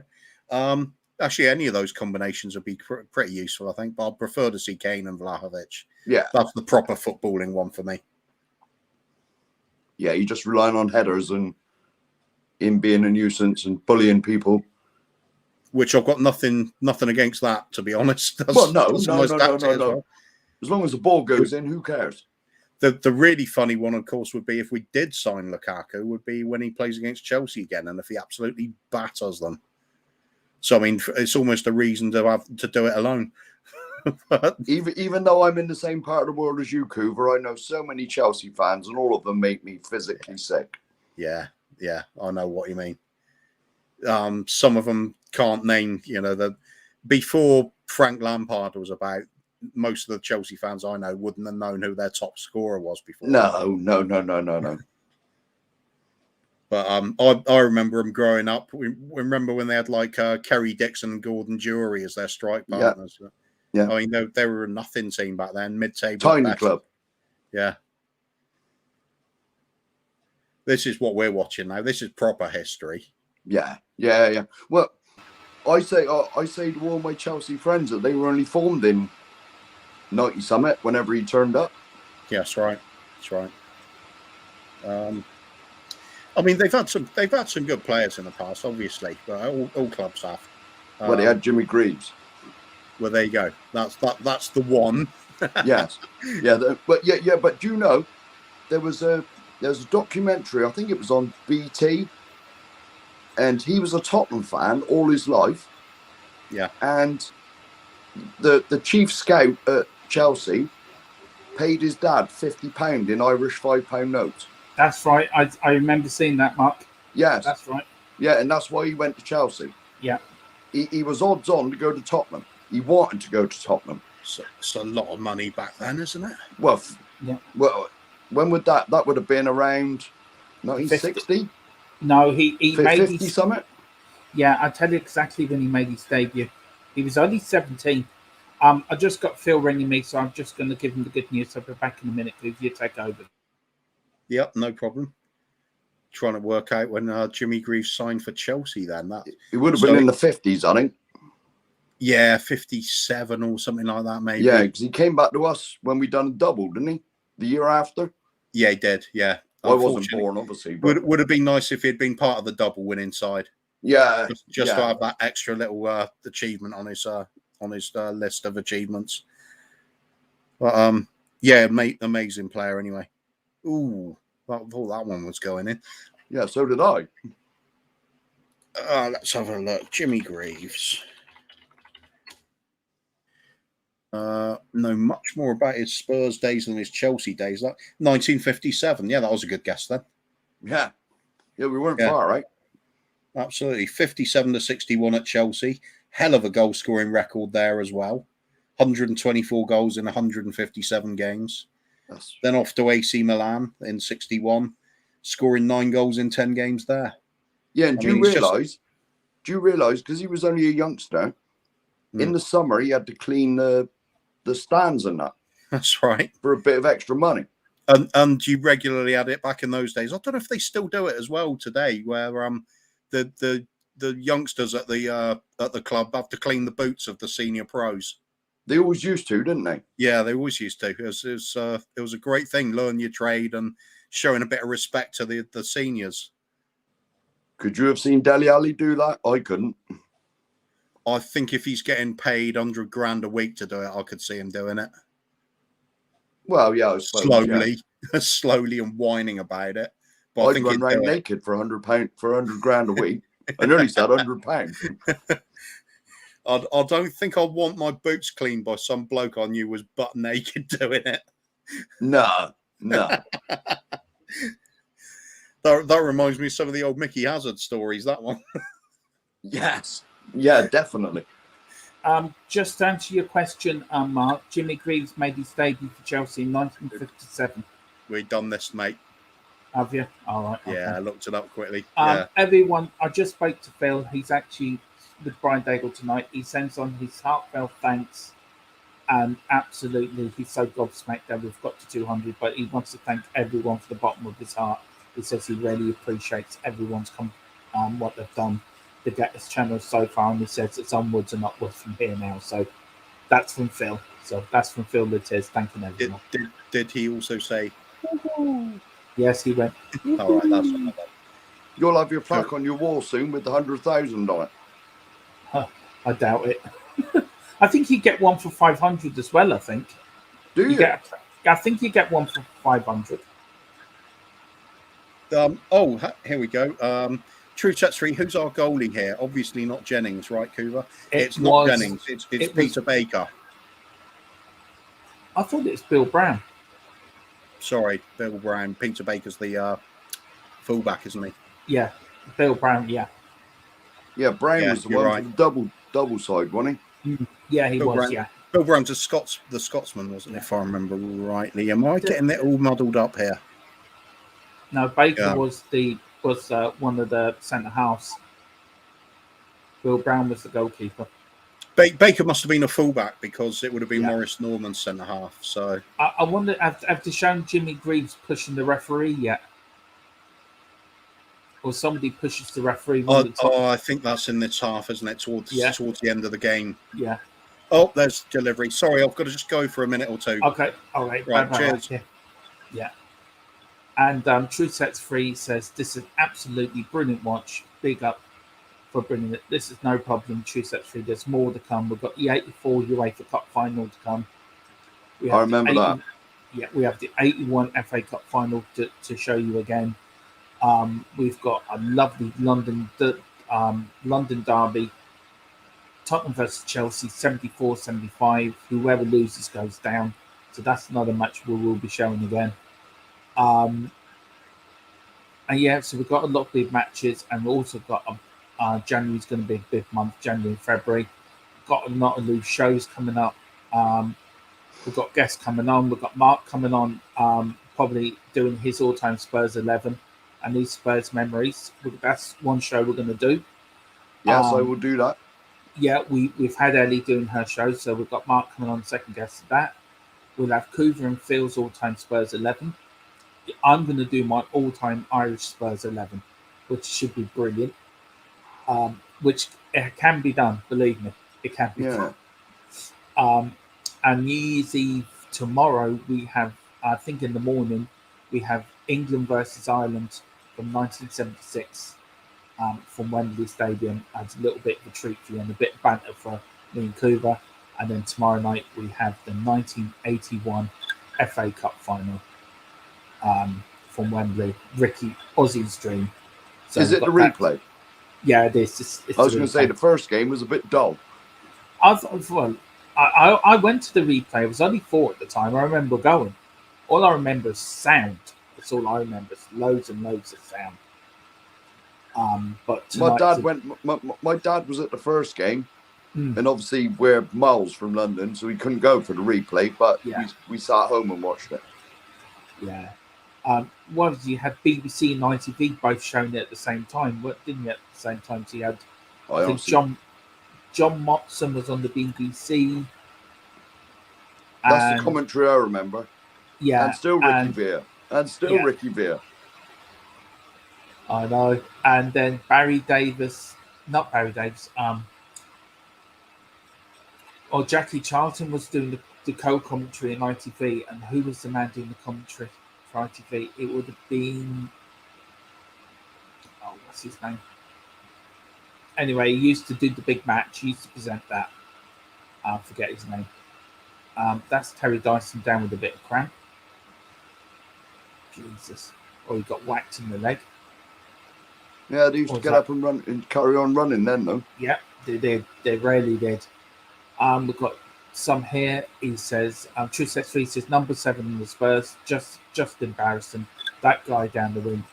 Actually, any of those combinations would be pretty useful, I think. But I'd prefer to see Kane and Vlahovic. Yeah. That's the proper footballing one for me. Yeah, you're just relying on headers and him being a nuisance and bullying people. Which I've got nothing against that, to be honest. Well, no. Well. As long as the ball goes in, who cares? The really funny one, of course, would be if we did sign Lukaku, would be when he plays against Chelsea again, and if he absolutely batters them. So, I mean, it's almost a reason to have to do it alone. But, even though I'm in the same part of the world as you, Coover, I know so many Chelsea fans, and all of them make me physically sick. Yeah, I know what you mean. Some of them can't name, before Frank Lampard was about, most of the Chelsea fans I know wouldn't have known who their top scorer was before. No. But I remember them growing up. We remember when they had like Kerry Dixon and Gordon Jury as their strike partners. Yeah. I mean, they were a nothing team back then, mid-table. Tiny club. Yeah. This is what we're watching now. This is proper history. Yeah. Well, I say to all my Chelsea friends that they were only formed in 90 Summit whenever he turned up. Yeah, that's right. I mean, they've had some good players in the past, obviously, but all clubs have. Well, they had Jimmy Greaves. Well, there you go. That's the one. Yes. Yeah. But do you know there's a documentary, I think it was on BT, and he was a Tottenham fan all his life. Yeah. And the chief scout at Chelsea paid his dad £50 in Irish £5 notes. That's right. I remember seeing that, Mark. Yes. That's right. Yeah, and that's why he went to Chelsea. Yeah. He was odds on to go to Tottenham. He wanted to go to Tottenham. So it's a lot of money back then, isn't it? Well, yeah. Well, when would that would have been around 1960? No, he made 50 something. Yeah, I'll tell you exactly when he made his debut. He was only 17. I just got Phil ringing me, so I'm just going to give him the good news. I'll be back in a minute. If you take over. Yep, no problem. Trying to work out when Jimmy Greaves signed for Chelsea. Then it would have been in the 50s, I think. Yeah, 57 or something like that, maybe. Yeah, because he came back to us when we done a double, didn't he? The year after. Yeah, he did. Yeah, I wasn't born, obviously. But... Would have been nice if he'd been part of the double winning side. Yeah, just to have that extra little achievement on his list of achievements. But yeah, amazing player anyway. Ooh, I thought that one was going in. Yeah, so did I. Let's have a look. Jimmy Greaves. Know much more about his Spurs days than his Chelsea days. Like 1957. Yeah, that was a good guess then. Yeah, we weren't far, right? Absolutely. 57 to 61 at Chelsea. Hell of a goal scoring record there as well. 124 goals in 157 games. Then off to AC Milan in 61, scoring 9 goals in 10 games there. Yeah, and do you realise, because he was only a youngster, in the summer he had to clean the stands and that. That's right. For a bit of extra money. And you regularly had it back in those days. I don't know if they still do it as well today, where the youngsters at the club have to clean the boots of the senior pros. They always used to, didn't they? Yeah, they always used to. It was a great thing, learn your trade and showing a bit of respect to the seniors. Could you have seen Dele Alli do that? I couldn't. I think if he's getting paid $100,000 a week to do it, I could see him doing it. Well, yeah, I suppose, slowly and whining about it. But I'd I think run around naked for £100,000 a week. I nearly said £100. I don't think I'd want my boots cleaned by some bloke I knew was butt naked doing it. No. That reminds me of some of the old Mickey Hazard stories, that one. Yes. Yeah, definitely. Just to answer your question, Mark, Jimmy Greaves made his debut for Chelsea in 1957. We've done this, mate. Have you? All right. Yeah, okay. I looked it up quickly. Everyone, I just spoke to Phil. He's actually with Brian Daigle tonight. He sends on his heartfelt thanks, and absolutely, he's so gobsmacked that we've got to 200. But he wants to thank everyone from the bottom of his heart. He says he really appreciates everyone's what they've done to get this channel so far, and he says it's onwards and upwards from here now. So that's from Phil. So that's from Phil Lutez, thanking everyone. Did he also say? Yes, he went. All right, that's not bad. You'll have your plaque on your wall soon with the 100,000 on it. I doubt it. I think you get one for 500 as well. I think. Do you? I think you get one for 500. Here we go. True Set 3. Who's our goalie here? Obviously not Jennings, right, Coover? It's not Jennings. It's Peter Baker. I thought it was Bill Brown. Sorry, Bill Brown. Peter Baker's the fullback, isn't he? Yeah, Bill Brown. Yeah. Yeah, Brown was the one for the double side, wasn't he? Yeah, he Bill was. Brown. Yeah. Bill Brown's the Scotsman, wasn't he? If I remember rightly. Am I getting it all muddled up here? No, Baker was one of the centre halves. Bill Brown was the goalkeeper. Baker must have been a fullback because it would have been Maurice Norman's centre half. So I wonder, have they shown Jimmy Greaves pushing the referee yet? Or somebody pushes the referee? I think that's in this half, isn't it? Towards the end of the game. Yeah. Oh, there's delivery. Sorry, I've got to just go for a minute or two. Okay. All right. Right. Cheers. Yeah. And True Sets 3 says, this is absolutely brilliant watch. Big up for bringing it. This is no problem. True Sets 3. There's more to come. We've got the 84 UEFA Cup final to come. I remember that. Yeah, we have the 81 FA Cup final to show you again. We've got a lovely London derby. Tottenham versus Chelsea, 74-75. Whoever loses goes down. So that's another match we will be showing again. And so we've got a lot of big matches, and we've also got January's going to be a big month, January and February. Got a lot of new shows coming up. We've got guests coming on. We've got Mark coming on, probably doing his all-time Spurs 11 and his Spurs memories. That's one show we're going to do. Yes, I will do that. Yeah, we've had Ellie doing her show, so we've got Mark coming on second guest of that. We'll have Coover and Phil's all-time Spurs 11. I'm going to do my all-time Irish Spurs 11, which should be brilliant. Which it can be done, believe me. It can be done. And New Year's Eve tomorrow, we have, I think in the morning, we have England versus Ireland from 1976 from Wembley Stadium as a little bit of a treat for you and a bit of banter for me and Coover. And then tomorrow night, we have the 1981 FA Cup final from Wembley. Ricky Aussie's dream. So is it the replay? Yeah, it is. It's I was going to say the first game was a bit dull. I went to the replay. It was only 4 at the time. I remember going. All I remember is sound. That's all I remember. Is loads and loads of sound. But my dad was at the first game, and obviously we're miles from London, so we couldn't go for the replay. But we sat at home and watched it. Yeah. You had BBC and ITV both showing it at the same time, didn't you? At the same time, so you had I think John Motson was on the BBC. That's the commentary I remember. Yeah, and still Ricky Veer, Ricky Veer. I know, and then not Barry Davis. Or Jackie Charlton was doing the co-commentary in ITV, and who was the man doing the commentary for ITV? It would have been, what's his name? Anyway, he used to do the big match. He used to present that. I forget his name. That's Terry Dyson down with a bit of cramp. Jesus. Or he got whacked in the leg. Yeah, they used to get up and run and carry on running then, though. Yeah, they did. They really did. We've got some here. He says, True Sets 3 says, number 7 in the Spurs, just embarrassing. That guy down the wing.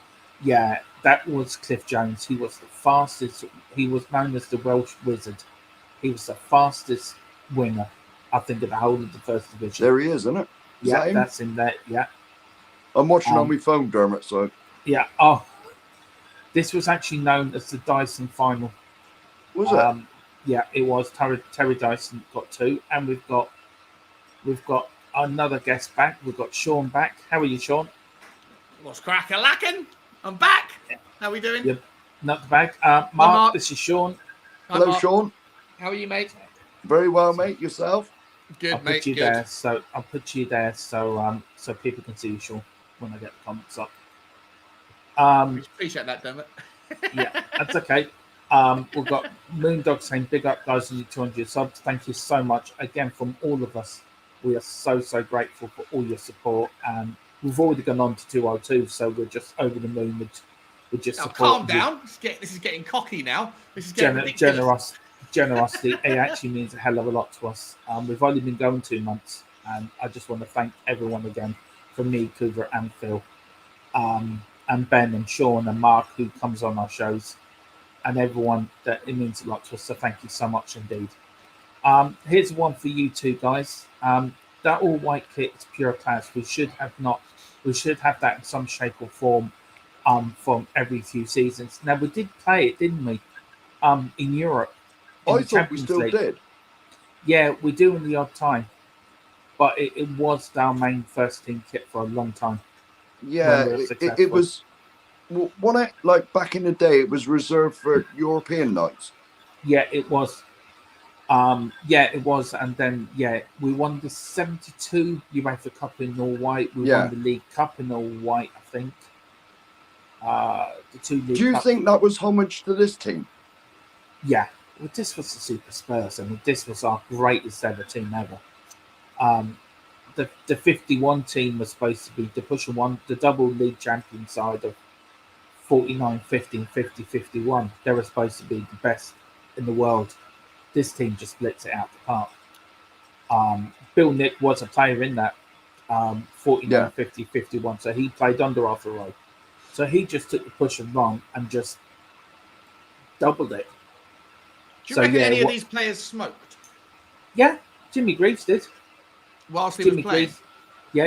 Yeah, that was Cliff Jones. He was the fastest. He was known as the Welsh Wizard. He was the fastest winger, I think, of the whole of the First Division. There he is, isn't it? That's in there. Yeah. I'm watching on my phone, Dermot, so. Yeah. Oh, this was actually known as the Dyson final. Was it? Yeah, it was Terry Dyson got 2, and we've got another guest back. We've got Sean back. How are you, Sean? What's crack-a-lackin'? I'm back. How are we doing? Yep, not bad. Mark, Mark. this is Sean. Hi, Hello, Mark. Sean. How are you, mate? Very well, mate. Yourself? Good, I'll mate. put you Good. there. So I'll put you there so people can see you, Sean, when I get the comments up. Appreciate that, Dermot. Yeah, that's okay. We've got Moondog saying big up guys on your 200 subs. Thank you so much again from all of us. We are so grateful for all your support, and we've already gone on to 202, so we're just over the moon with just Now, support. calm down. This is getting cocky now. This is getting ridiculous. Generosity. It actually means a hell of a lot to us. We've only been going 2 months, and I just want to thank everyone again, from me, Coover, and Phil, and Ben and Sean and Mark, who comes on our shows, and everyone. That it means a lot to us. So thank you so much indeed. Here's one for you two guys. That all white kit is pure class. We should have that in some shape or form from every few seasons. Now we did play it, didn't we? In Europe. I thought we still did. Yeah, we do in the odd time. But it was our main first team kit for a long time. Yeah, it was. Well, like back in the day, it was reserved for European nights. Yeah, it was. It was, and then we won the 72 UEFA Cup in all white. We won the League Cup in all white, I think. The 2 League Do you Cup. think that was homage to this team? Yeah, well, this was the Super Spurs. I mean, this was our greatest ever team ever. The 51 team was supposed to be the double league champion side of 49, 50, and 50, 51. They were supposed to be the best in the world. This team just splits it out the park. Bill Nick was a player in that 49, 50, 51. So he played under Arthur Rowe. So he just took the push and run and just doubled it. Do you reckon any of these players smoked? Yeah, Jimmy Greaves did. Whilst he was playing?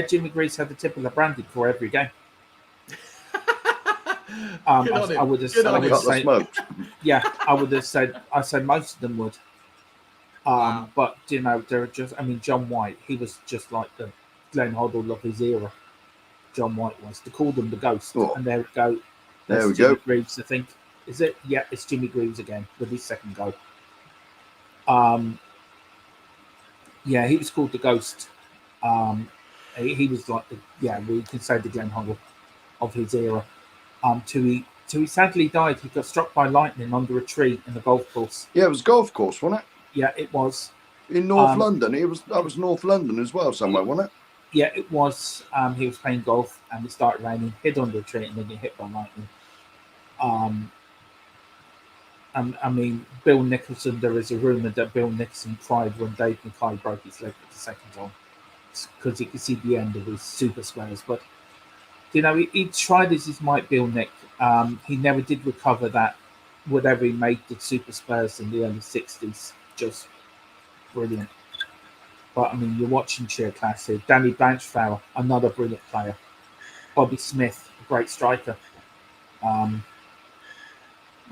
Jimmy Greaves had the tip of the brandy before every game. I would have said, I said most of them would. Wow. But they're just. I mean, John White. He was just like the Glenn Hoddle of his era. John White was. To call them the Ghost, and there we go. There we Jimmy go. Greaves, I think. Is it? Yeah, it's Jimmy Greaves again with his second goal. He was called the Ghost. He was like we can say the Glenn Hoddle of his era. Till he sadly died. He got struck by lightning under a tree in a golf course. Yeah, it was a golf course, wasn't it? Yeah, it was. In North London. That was North London as well, somewhere, wasn't it? Yeah, it was. He was playing golf and it started raining, hid under a tree, and then he hit by lightning. And I mean, Bill Nicholson, there is a rumour that Bill Nicholson cried when Dave Mackay broke his leg at the second time because he could see the end of his Super Spurs. But, he tried as his might, Bill Nick. He never did recover that, whatever he made the Super Spurs in the early 60s. Just brilliant. But, I mean, you're watching sheer class here. Danny Blanchflower, another brilliant player. Bobby Smith, a great striker. I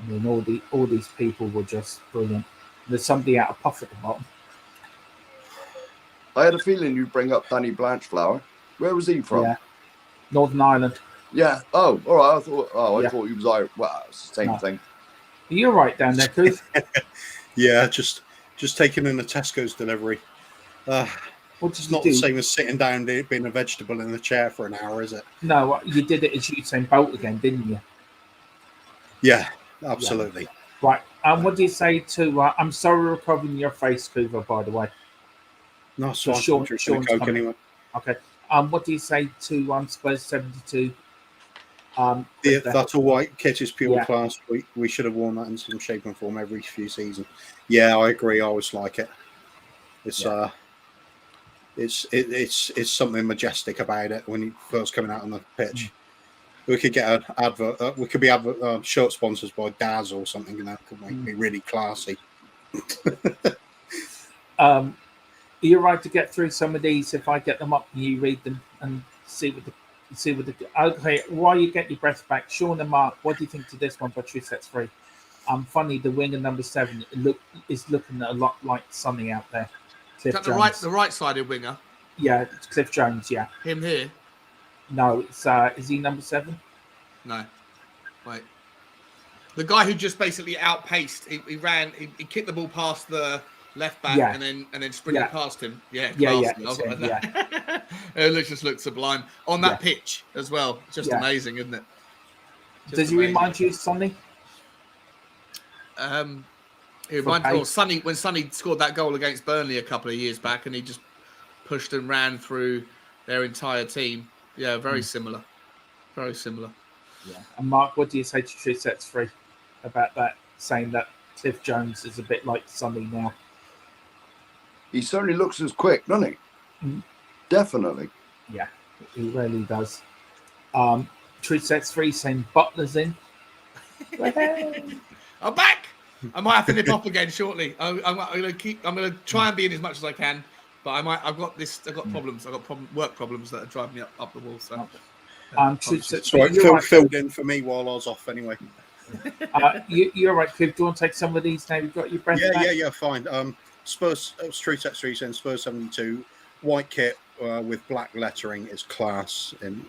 mean, all these people were just brilliant. There's somebody out of Puff at the bottom. I had a feeling you'd bring up Danny Blanchflower. Where was he from? Yeah, Northern Ireland. Yeah. Oh, all right. I thought he was Irish. Well, it's the same thing. You're right down there, Chris. Yeah, just taking in a Tesco's delivery. It's not the same as sitting down being a vegetable in the chair for an hour, is it? No, you did it as Usain Bolt again, didn't you? Yeah, absolutely. Yeah. Right. What do you say to? I'm sorry, we're covering your face, Coover. By the way. No, so Sean's Coke anyway. Okay. What do you say to Spurs 72? That all white kit is pure class. We should have worn that in some shape and form every few seasons. Yeah, I agree. I always like it. It's something majestic about it when you first coming out on the pitch. We could get an advert. We could be shirt sponsors by Daz or something, and that could make me really classy. You're right to get through some of these if I get them up and you read them and see what the. Okay, while you get your breath back, Sean and Mark, what do you think to this one? Patrice, that's free. Funny, the winger number 7 is looking a lot like Sonny out there. Is Cliff that Jones. the right-sided winger? Yeah, it's Cliff Jones. Yeah. Him here? No, it's is he number 7? No. Wait. The guy who just basically outpaced. He ran. He kicked the ball past the left back Yeah. and then sprinted Yeah. past him. Yeah, Yeah, class. it's him, yeah. It just looks sublime on that pitch as well. Just Yeah. amazing, isn't it? Does he remind you of Sonny? Sonny, when Sonny scored that goal against Burnley a couple of years back, and he just pushed and ran through their entire team. Yeah, very similar. Very similar. Yeah. And Mark, what do you say to True Sets 3 about that? Saying that Cliff Jones is a bit like Sonny now. He certainly looks as quick, doesn't he? Mhm. Definitely. Yeah, he really does. True Sets 3 saying Butler's in. I'm back. I might have to nip off again shortly. I'm going to try and be in as much as I can, but I've got problems. I've got work problems that are driving me up the wall. So, Phil filled in for me while I was off anyway. You're right, Cliff. Do you want to take some of these now? You've got your breath back? Yeah, fine. Spurs, True Set 3 saying Spurs 72, white kit with black lettering is class in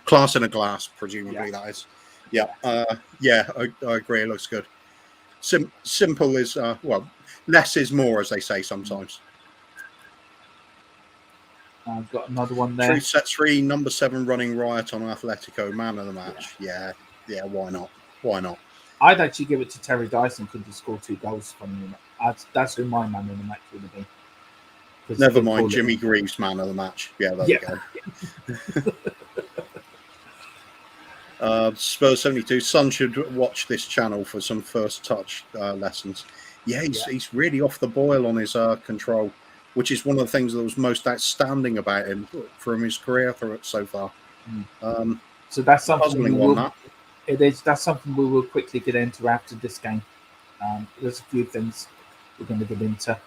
class in a glass, presumably that is. Yeah, I agree. It looks good. Simple is less is more, as they say sometimes. I've got another one there. True Set 3, number 7 running riot on Atlético, man of the match. Yeah, why not? I'd actually give it to Terry Dyson because he scored 2 goals from him. That's who my man of the match would have been. Never mind, Jimmy Greaves, man of the match. Yeah, there we go. Spurs 72. Son should watch this channel for some first touch lessons. Yeah, he's really off the boil on his control, which is one of the things that was most outstanding about him from his career so far. So that's something That's something we will quickly get into after this game. There's a few things we're going to get into.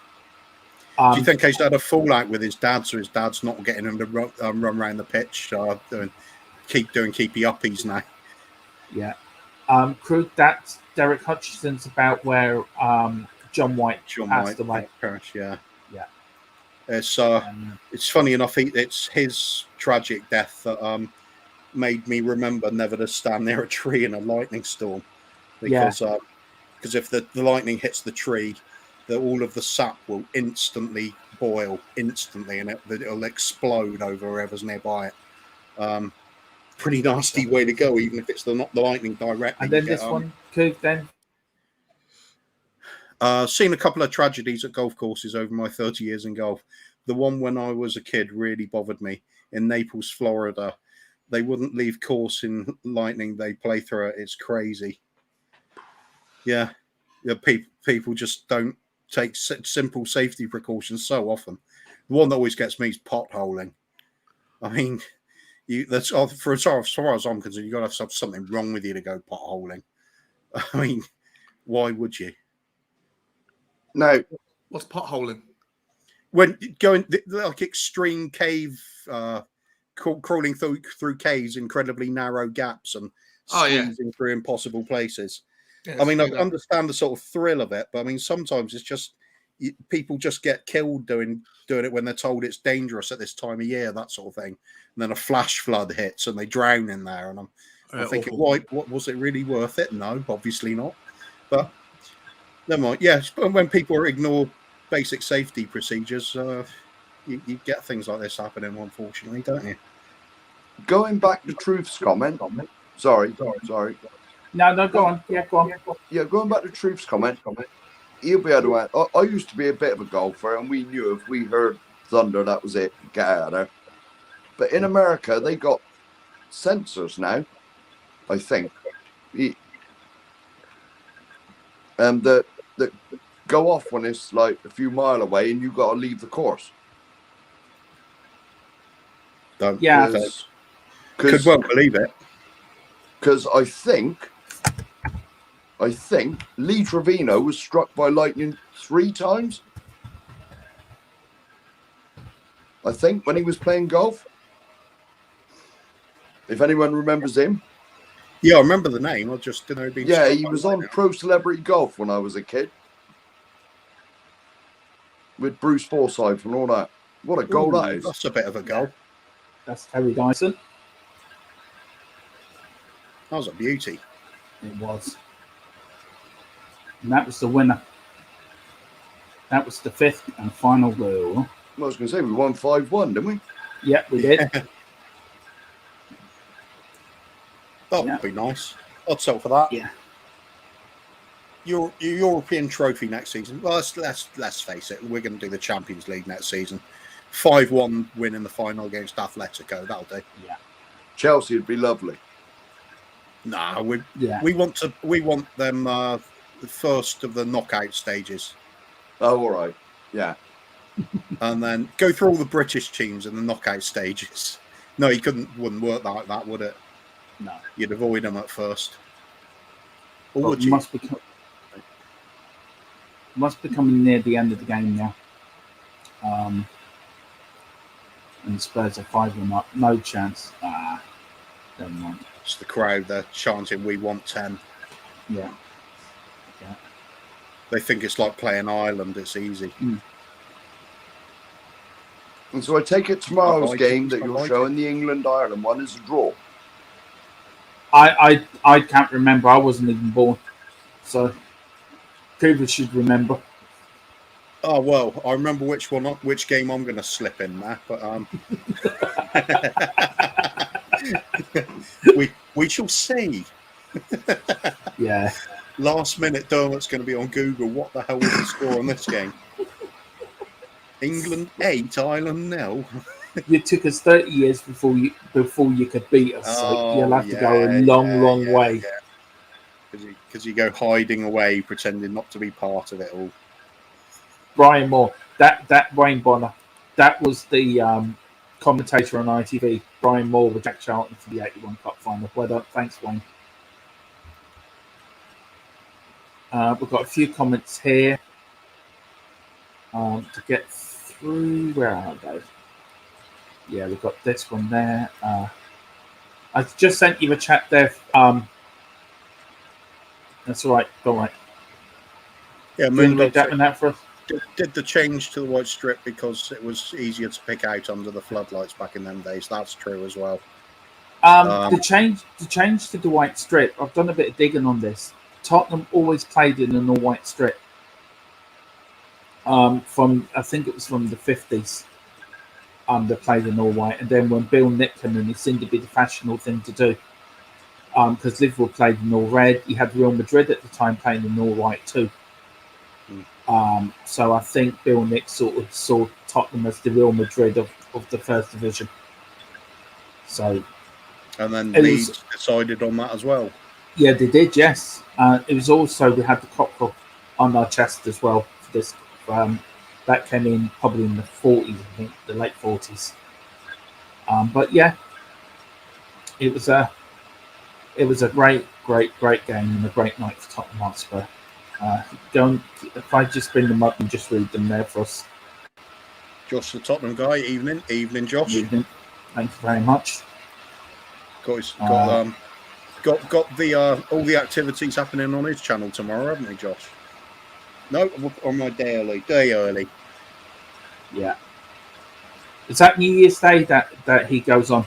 Do you think he's had a fallout with his dad, so his dad's not getting him to run around the pitch, keep doing keepy uppies now? Yeah. Crew, that's Derek Hutchinson's about where John White passed away. Yeah. It's funny enough. It's his tragic death that made me remember never to stand near a tree in a lightning storm, because if the lightning hits the tree, all of the sap will instantly boil and it'll explode over whoever's nearby it. Pretty nasty way to go, even if it's not the lightning directly. And then this one, Coop, then. Seen a couple of tragedies at golf courses over my 30 years in golf. The one when I was a kid really bothered me. In Naples, Florida, they wouldn't leave course in lightning. They play through it. It's crazy. Yeah. People just don't take simple safety precautions so often. The one that always gets me is potholing. I mean, as far as I'm concerned, you've got to have something wrong with you to go potholing. I mean, why would you? No. What's potholing? When going like extreme cave, crawling through caves, incredibly narrow gaps, and squeezing through impossible places. Yeah, I mean, I understand the sort of thrill of it, but I mean, sometimes it's just people just get killed doing it when they're told it's dangerous at this time of year, that sort of thing. And then a flash flood hits and they drown in there. And I'm thinking, what was it really worth it? No, obviously not. But never mind. Yeah, when people ignore basic safety procedures, you get things like this happening, unfortunately, don't you? Going back to Truth's comment. Sorry. No, go on. Yeah, go on. Yeah, going back to Truth's comment. He'll be able to. I used to be a bit of a golfer, and we knew if we heard thunder, that was it. Get out of there. But in America, they got sensors now, I think, that go off when it's like a few mile away, and you got to leave the course. Could well believe it. Because I think Lee Trevino was struck by lightning 3 times. I think when he was playing golf. If anyone remembers him. Yeah, I remember the name. I just didn't know he'd been. Yeah, struck he by was lightning. on Pro Celebrity Golf when I was a kid. With Bruce Forsyth and all that. What a goal that Ooh, is. that's a bit of a goal. That's Terry Dyson. That was a beauty. It was. And that was the winner. That was the fifth and final goal. I was going to say, we won 5-1, didn't we? Yep, we did. That Yeah. would be nice. I'd sell for that. Yeah. Your European trophy next season. Well, let's face it. We're going to do the Champions League next season. 5-1 win in the final against Atlético. That'll do. Yeah. Chelsea would be lovely. Nah, we Yeah. want them the first of the knockout stages, Oh, all right. Yeah. and then go through all the British teams in the knockout stages. No, wouldn't work like that, would it? No. You'd avoid them at first. Or But would you? Must be coming near the end of the game now. And Spurs are 5-1 up. No chance. Never mind. It's the crowd. They're chanting, "We want 10." Yeah. Yeah. They think it's like playing Ireland. It's easy. And so I take it tomorrow's I game like that it. you're showing, the England-Ireland one, is a draw. I can't remember. I wasn't even born. So people should remember. Oh well, I remember which game I'm going to slip in there, but we shall see. Yeah. Last minute, Dermot's going to be on Google. What the hell was the score on this game? England 8, Ireland 0. It took us 30 years before you could beat us. So you'll have to go a long way. Because you go hiding away, pretending not to be part of it all. Brian Moore, that Wayne Bonner, that was the commentator on ITV. Brian Moore with Jack Charlton for the 81 Cup final. Well done. Thanks, Wayne. We've got a few comments here to get through. Where are they? Yeah, we've got this one there. I just sent you a chat there. That's all right. All right. Yeah, Do you want to read Moondog that one out for us? did the change to the white strip because it was easier to pick out under the floodlights back in them days. That's true as well. The change to the white strip. I've done a bit of digging on this. Tottenham always played in an all-white strip. From I think it was from the 50s. They played in all-white, and then when Bill nicked them, and it seemed to be the fashionable thing to do. Because Liverpool played in all red. You had Real Madrid at the time playing in all white too. So I think Bill Nick sort of saw Tottenham as the Real Madrid of the first division. So, and then Leeds decided on that as well. Yeah, they did. Yes, it was also we had the cockerel on our chest as well for this. That came in probably in the 40s, I think, the late 40s. But yeah, it was a great game and a great night for Tottenham Hotspur. If I just bring them up and just read them there for us. Josh, the Tottenham guy. Evening, Josh. Evening. Thank you very much. Got the all the activities happening on his channel tomorrow, haven't we, Josh? No, on my day early. Yeah. Is that New Year's Day that he goes on?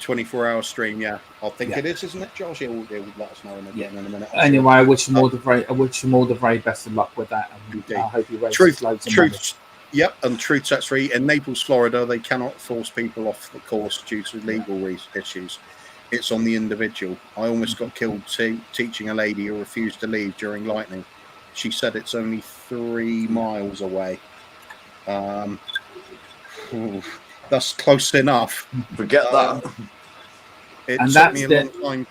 24-hour stream, yeah. I think Yeah. it is, isn't it, Josh? He'll let us know in a minute. Anyway, I wish him all the very best of luck with that. And I hope he raises loads of money. Yep, and truth sets free. In Naples, Florida, they cannot force people off the course due to legal issues. It's on the individual. I almost got killed teaching a lady who refused to leave during lightning. She said it's only 3 miles away. That's close enough. Forget that. It took me a long time.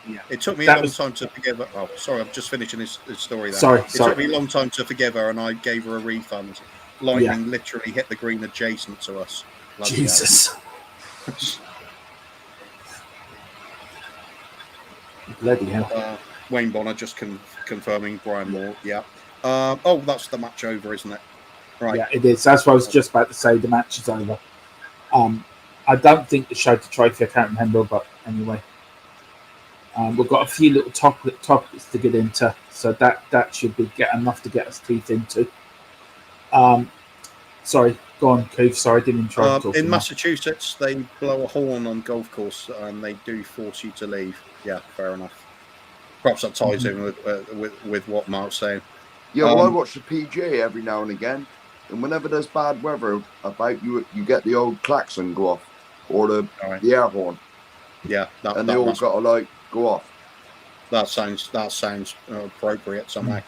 Yeah. It took me a long time to forgive her. Oh, sorry, I'm just finishing this story there. It took me a long time to forgive her, and I gave her a refund. Lightning literally hit the green adjacent to us. Jesus. Bloody hell. Wayne Bonner just confirming Brian Moore. Yeah. That's the match over, isn't it? Right. Yeah, it is. That's what I was just about to say. The match is over. I don't think the show to trophy. I can't remember, but anyway. We've got a few little topics to get into, so that should be get enough to get us teeth into. Sorry, go on, Coof. Sorry, I didn't interrupt. In Massachusetts, they blow a horn on golf course and they do force you to leave. Yeah, fair enough. Perhaps that ties in with what Mark's saying. Yeah, well, I watch the PGA every now and again, and whenever there's bad weather about you get the old klaxon go off or the air horn. Yeah, and they all got to like go off. That sounds appropriate somehow.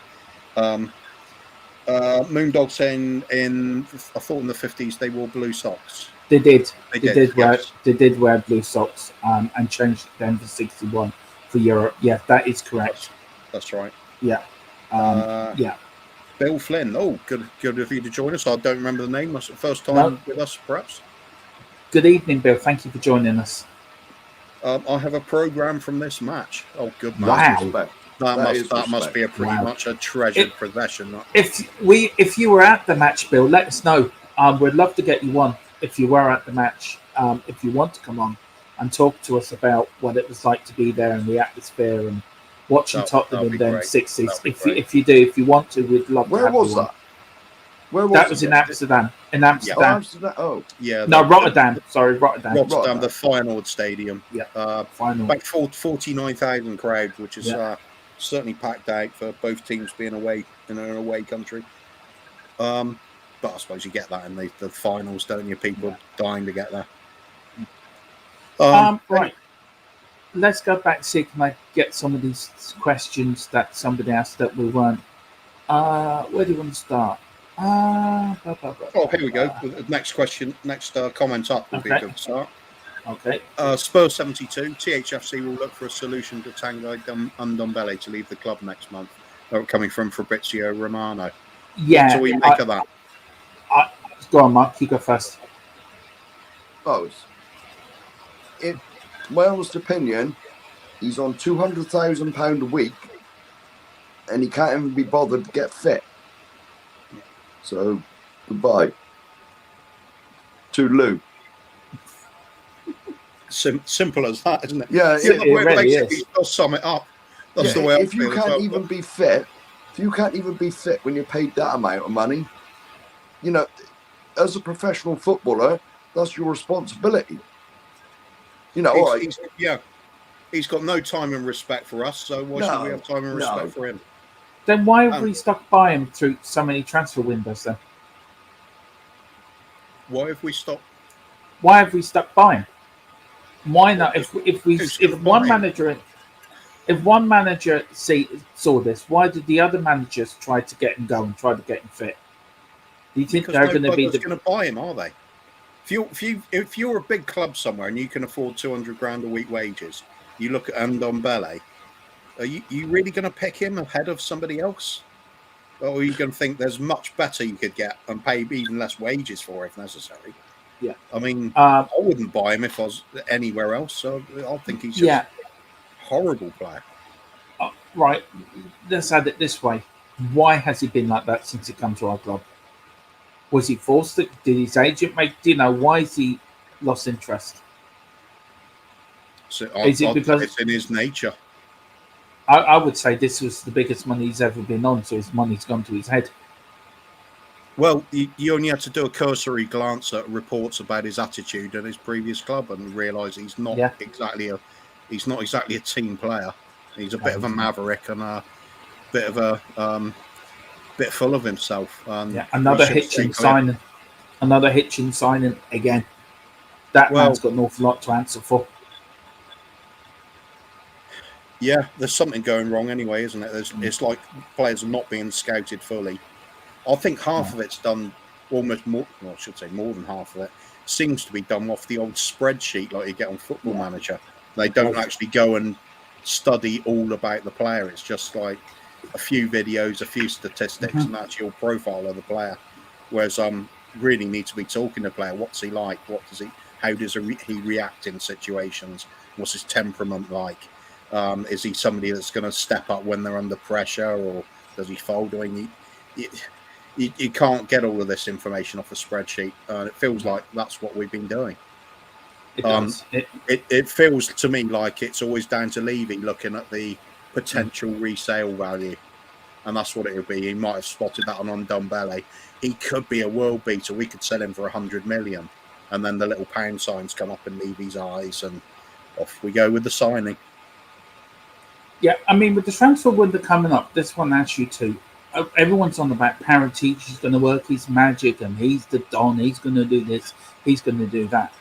Moondog saying I thought in the 50s they wore blue socks. They did wear blue socks and changed it then for 61 for Europe. Yeah, that is correct. That's right. Yeah. Yeah. Bill Flynn. Oh, good of you to join us. I don't remember the name. That's the first time with us, perhaps. Good evening, Bill. Thank you for joining us. I have a program from this match. Oh, good man. Wow. That must be a pretty much a treasured possession. If you were at the match, Bill, let us know. We'd love to get you on if you were at the match. If you want to come on and talk to us about what it was like to be there and the atmosphere and watching Tottenham in them 60s. If you want to, we'd love to have you on. Where was that? Where was that? Was in Amsterdam. In Amsterdam. Oh, Amsterdam. Oh. Yeah. No, Rotterdam. Sorry, Rotterdam. Rotterdam, the Feyenoord Stadium. Yeah. About 49,000 crowd, which is certainly packed out for both teams being away in an away country. But I suppose you get that in the finals, don't you? People dying to get there. Right. Let's go back. See, can I get some of these questions that somebody asked that we weren't? Where do you want to start? Here we go. Next question. Next comment up would be a good start. Okay. Spurs 72. THFC will look for a solution to Tanguy Ndombele to leave the club next month. Coming from Fabrizio Romano. Yeah. So we make of that. Go on, Mark. You go first. In my honest opinion, he's on £200,000 a week, and he can't even be bothered to get fit. So, goodbye. Toodaloo. Simple as that, isn't it? Yeah, it really is. I'll sum it up. That's the way if you can't even be fit, when you're paid that amount of money, you know, as a professional footballer, that's your responsibility. You know, he's got no time and respect for us, so why should we have time and respect for him? Then why have we stuck by him through so many transfer windows then? Why have we stopped? Why have we stuck by him? Why not? If one manager saw this, why did the other managers try to get him going, try to get him fit? Do you think they're going to be going to buy him? Are they? If you're a big club somewhere and you can afford $200,000 a week wages, you look at Ndombele. Are you really going to pick him ahead of somebody else? Or are you going to think there's much better you could get and pay even less wages for if necessary? Yeah. I mean, I wouldn't buy him if I was anywhere else. So I think he's just a horrible player. Right. Let's add it this way. Why has he been like that since he come to our club? Was he forced to? Did his agent make? Do you know why has he lost interest? So is it because it's in his nature? I would say this was the biggest money he's ever been on, so his money's gone to his head. Well, you only had to do a cursory glance at reports about his attitude at his previous club and realise he's not exactly a team player. He's a bit of a maverick and a bit of a bit full of himself. Another Hitchin signing. Another Hitchin signing again. That man's got an awful lot to answer for. Yeah, there's something going wrong anyway, isn't it? It's like players are not being scouted fully. I think half of it's done almost more. Well, I should say more than half of it seems to be done off the old spreadsheet like you get on Football Manager. They don't actually go and study all about the player. It's just like a few videos, a few statistics, and that's your profile of the player. Whereas really need to be talking to the player. What's he like? How does he react in situations? What's his temperament like? Is he somebody that's going to step up when they're under pressure, or does he fold? You can't get all of this information off a spreadsheet. It feels like that's what we've been doing. It does. It feels to me like it's always down to Levy looking at the potential resale value. And that's what it would be. He might have spotted that on Ndombele. He could be a world beater. We could sell him for 100 million. And then the little pound signs come up in Levy's eyes and off we go with the signing. Yeah, I mean, with the transfer window coming up, this one asks you to. Everyone's on about Paratici. He's going to work his magic, and he's the Don. He's going to do this. He's going to do that.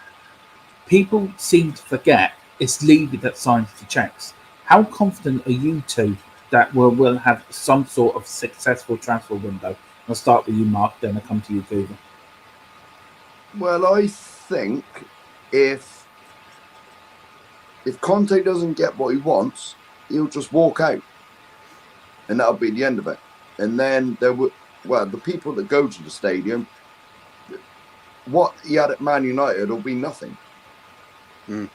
People seem to forget it's Levy that signs the checks. How confident are you two that we'll have some sort of successful transfer window? I'll start with you, Mark. Then I'll come to you, Coover. Well, I think if Conte doesn't get what he wants, he'll just walk out, and that'll be the end of it. And then the people that go to the stadium, what he had at Man United will be nothing. Mm.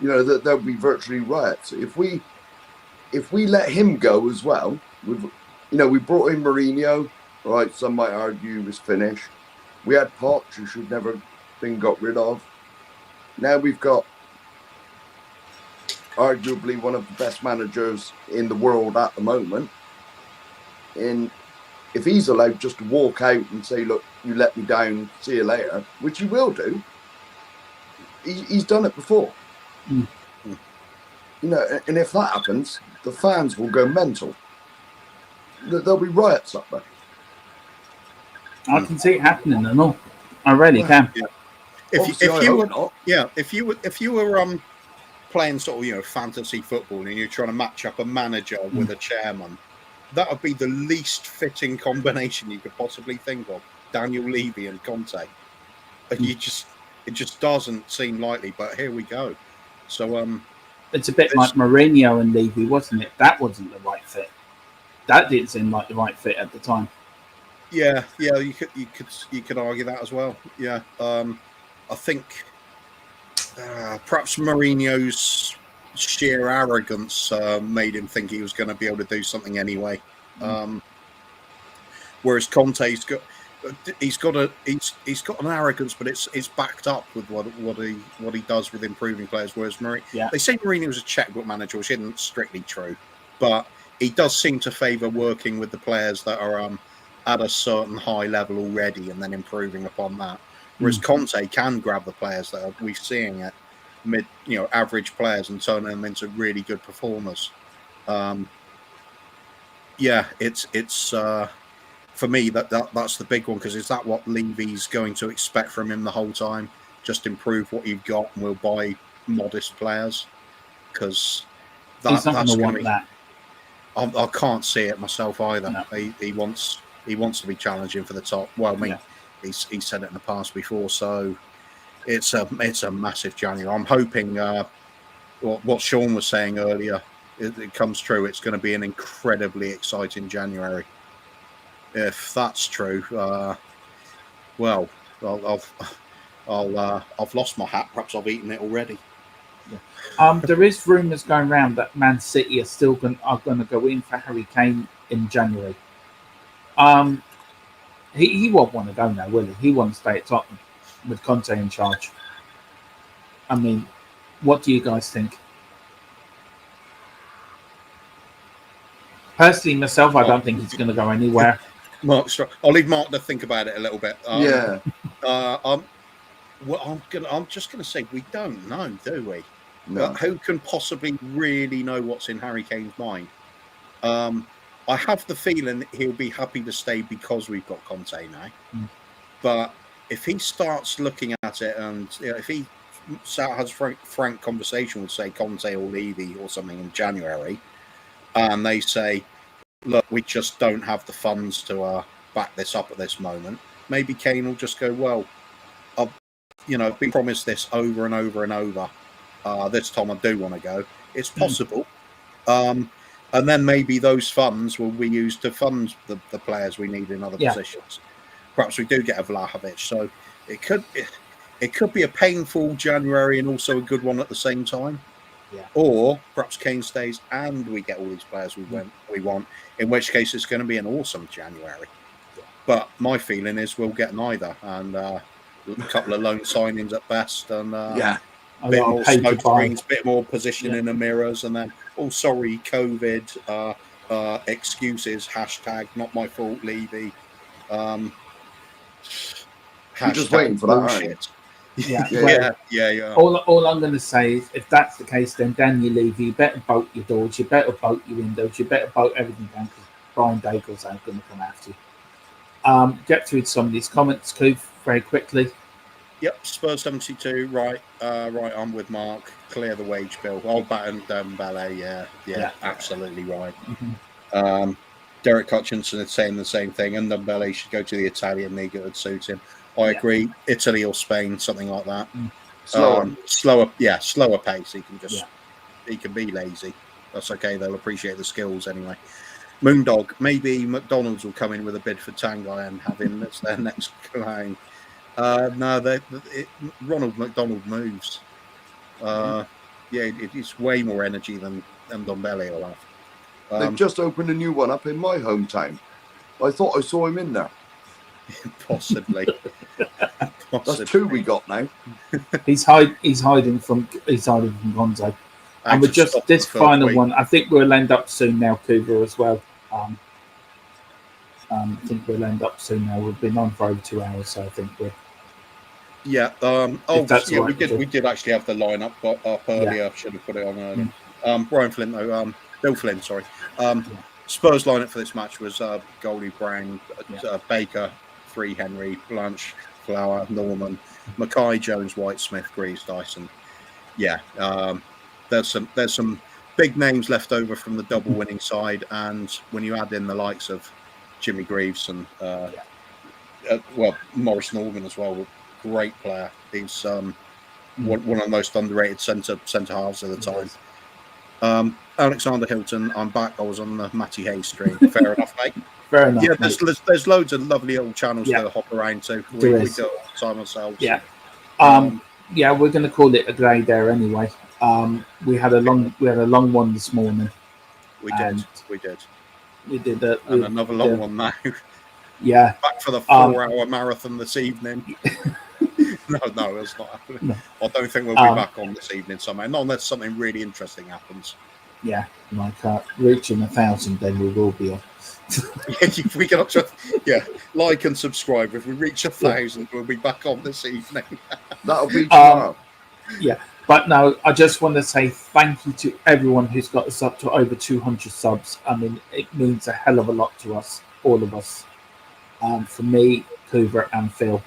You know, there'll be virtually riots. If we let him go as well, we brought in Mourinho, right? Some might argue he was finished. We had Poch, who should never have been got rid of. Now we've got arguably one of the best managers in the world at the moment. And if he's allowed just to walk out and say, look, you let me down, see you later, which he will do, he's done it before. Mm. You know, and if that happens, the fans will go mental. There'll be riots up there. I can see it happening and all. I really can. Yeah. If you were playing sort of fantasy football and you're trying to match up a manager with a chairman, that would be the least fitting combination you could possibly think of. Daniel Levy and Conte. And it just doesn't seem likely, but here we go. So it's a bit like Mourinho and Levy, wasn't it? That wasn't the right fit. That didn't seem like the right fit at the time. Yeah, you could argue that as well. Yeah, I think perhaps Mourinho's sheer arrogance made him think he was going to be able to do something anyway. Whereas Conte's got an arrogance, but it's backed up with what he does with improving players. Whereas they say Mourinho was a checkbook manager, which isn't strictly true, but he does seem to favour working with the players that are at a certain high level already and then improving upon that. Whereas Conte can grab the players that we're seeing at average players and turn them into really good performers. It's for me that's the big one, because is that what Levy's going to expect from him the whole time? Just improve what you've got and we'll buy modest players? Because he's not going to want that. I can't see it myself either. No. He wants to be challenging for the top. Well, he's said it in the past before, so it's a massive January. I'm hoping what Sean was saying earlier, it comes true. It's going to be an incredibly exciting January. If that's true, well, I've lost my hat. Perhaps I've eaten it already. There is rumours going around that Man City are still going to go in for Harry Kane in January. He won't want to go now, will he? He wants to stay at Tottenham with Conte in charge. I mean, what do you guys think? Personally, myself, I don't think he's going to go anywhere. I'll leave Mark to think about it a little bit. I'm just going to say we don't know, do we? No. Who can possibly really know what's in Harry Kane's mind? I have the feeling he'll be happy to stay because we've got Conte now. But if he starts looking at it and if he has frank conversation with, say, Conte or Levy or something in January, and they say, look, we just don't have the funds to back this up at this moment, maybe Kane will just go, well, I've been promised this over and over and over. This time I do want to go. It's possible. And then maybe those funds will be used to fund the players we need in other positions. Perhaps we do get a Vlahovic. So it could be a painful January and also a good one at the same time. Yeah. Or perhaps Kane stays and we get all these players we want, in which case it's going to be an awesome January. Yeah. But my feeling is we'll get neither, and a couple of loan signings at best, and A bit lot more of pay to smoke buy. screens, bit more position in the mirrors, and then sorry, COVID, excuses, hashtag not my fault, Levy, You're just hashtag waiting for that, aren't you? bullshit. Yeah, yeah, well, yeah. all I'm going to say is, if that's the case, then Daniel Levy, you better bolt your doors, you better bolt your windows, you better bolt everything down, because Brian Daigle's ain't going to come after you. Get through some of these comments, Coof, very quickly. Yep, Spurs 72, right, right on with Mark. Clear the wage bill. Old Batten Dembele, yeah, absolutely right. Mm-hmm. Derek Hutchinson is saying the same thing, and Dembele should go to the Italian league. It would suit him. I agree. Italy or Spain, something like that. Slower. Slower pace. Yeah. He can be lazy. That's okay. They'll appreciate the skills anyway. Moondog, maybe McDonald's will come in with a bid for Tanguy and have him as their next clown. No, Ronald McDonald moves. It's way more energy than Ndombele will have. They've just opened a new one up in my hometown. I thought I saw him in there. Possibly. That's two we got now. He's hiding from Gonzo. And we're just this final one. I think we'll end up soon now, Cougar, as well. I think we'll end up soon now. We've been on for over 2 hours, so I think we're. Yeah. We did actually have the lineup up earlier. Yeah. Should have put it on earlier. Brian Flint, though. Bill Flynn, sorry. Spurs lineup for this match was Goldie Brown, Baker, 3 Henry, Blanche, Flower, Norman, Mackay, Jones, White, Smith, Greaves, Dyson. Yeah. There's some big names left over from the double winning side, and when you add in the likes of Jimmy Greaves and Maurice Norman as well, great player. He's one of the most underrated centre halves of the time. Alexander Hilton, I'm back. I was on the Matty Hayes stream. Fair enough, mate. Fair enough. Yeah, there's loads of lovely old channels to hop around to. We do it all the time ourselves. Yeah. We're going to call it a day there anyway. We had a long one this morning. We did. We did that. And another long one now. Yeah. Back for the 4-hour marathon this evening. No, it's not happening. No. I don't think we'll be back on this evening somehow. Not unless something really interesting happens. Yeah, like reaching 1,000, then we will be on. If we get up to, like and subscribe. If we reach 1,000, we'll be back on this evening. That'll be tomorrow. But no, I just want to say thank you to everyone who's got us up to over 200 subs. I mean, it means a hell of a lot to us, all of us. For me, Coover and Phil.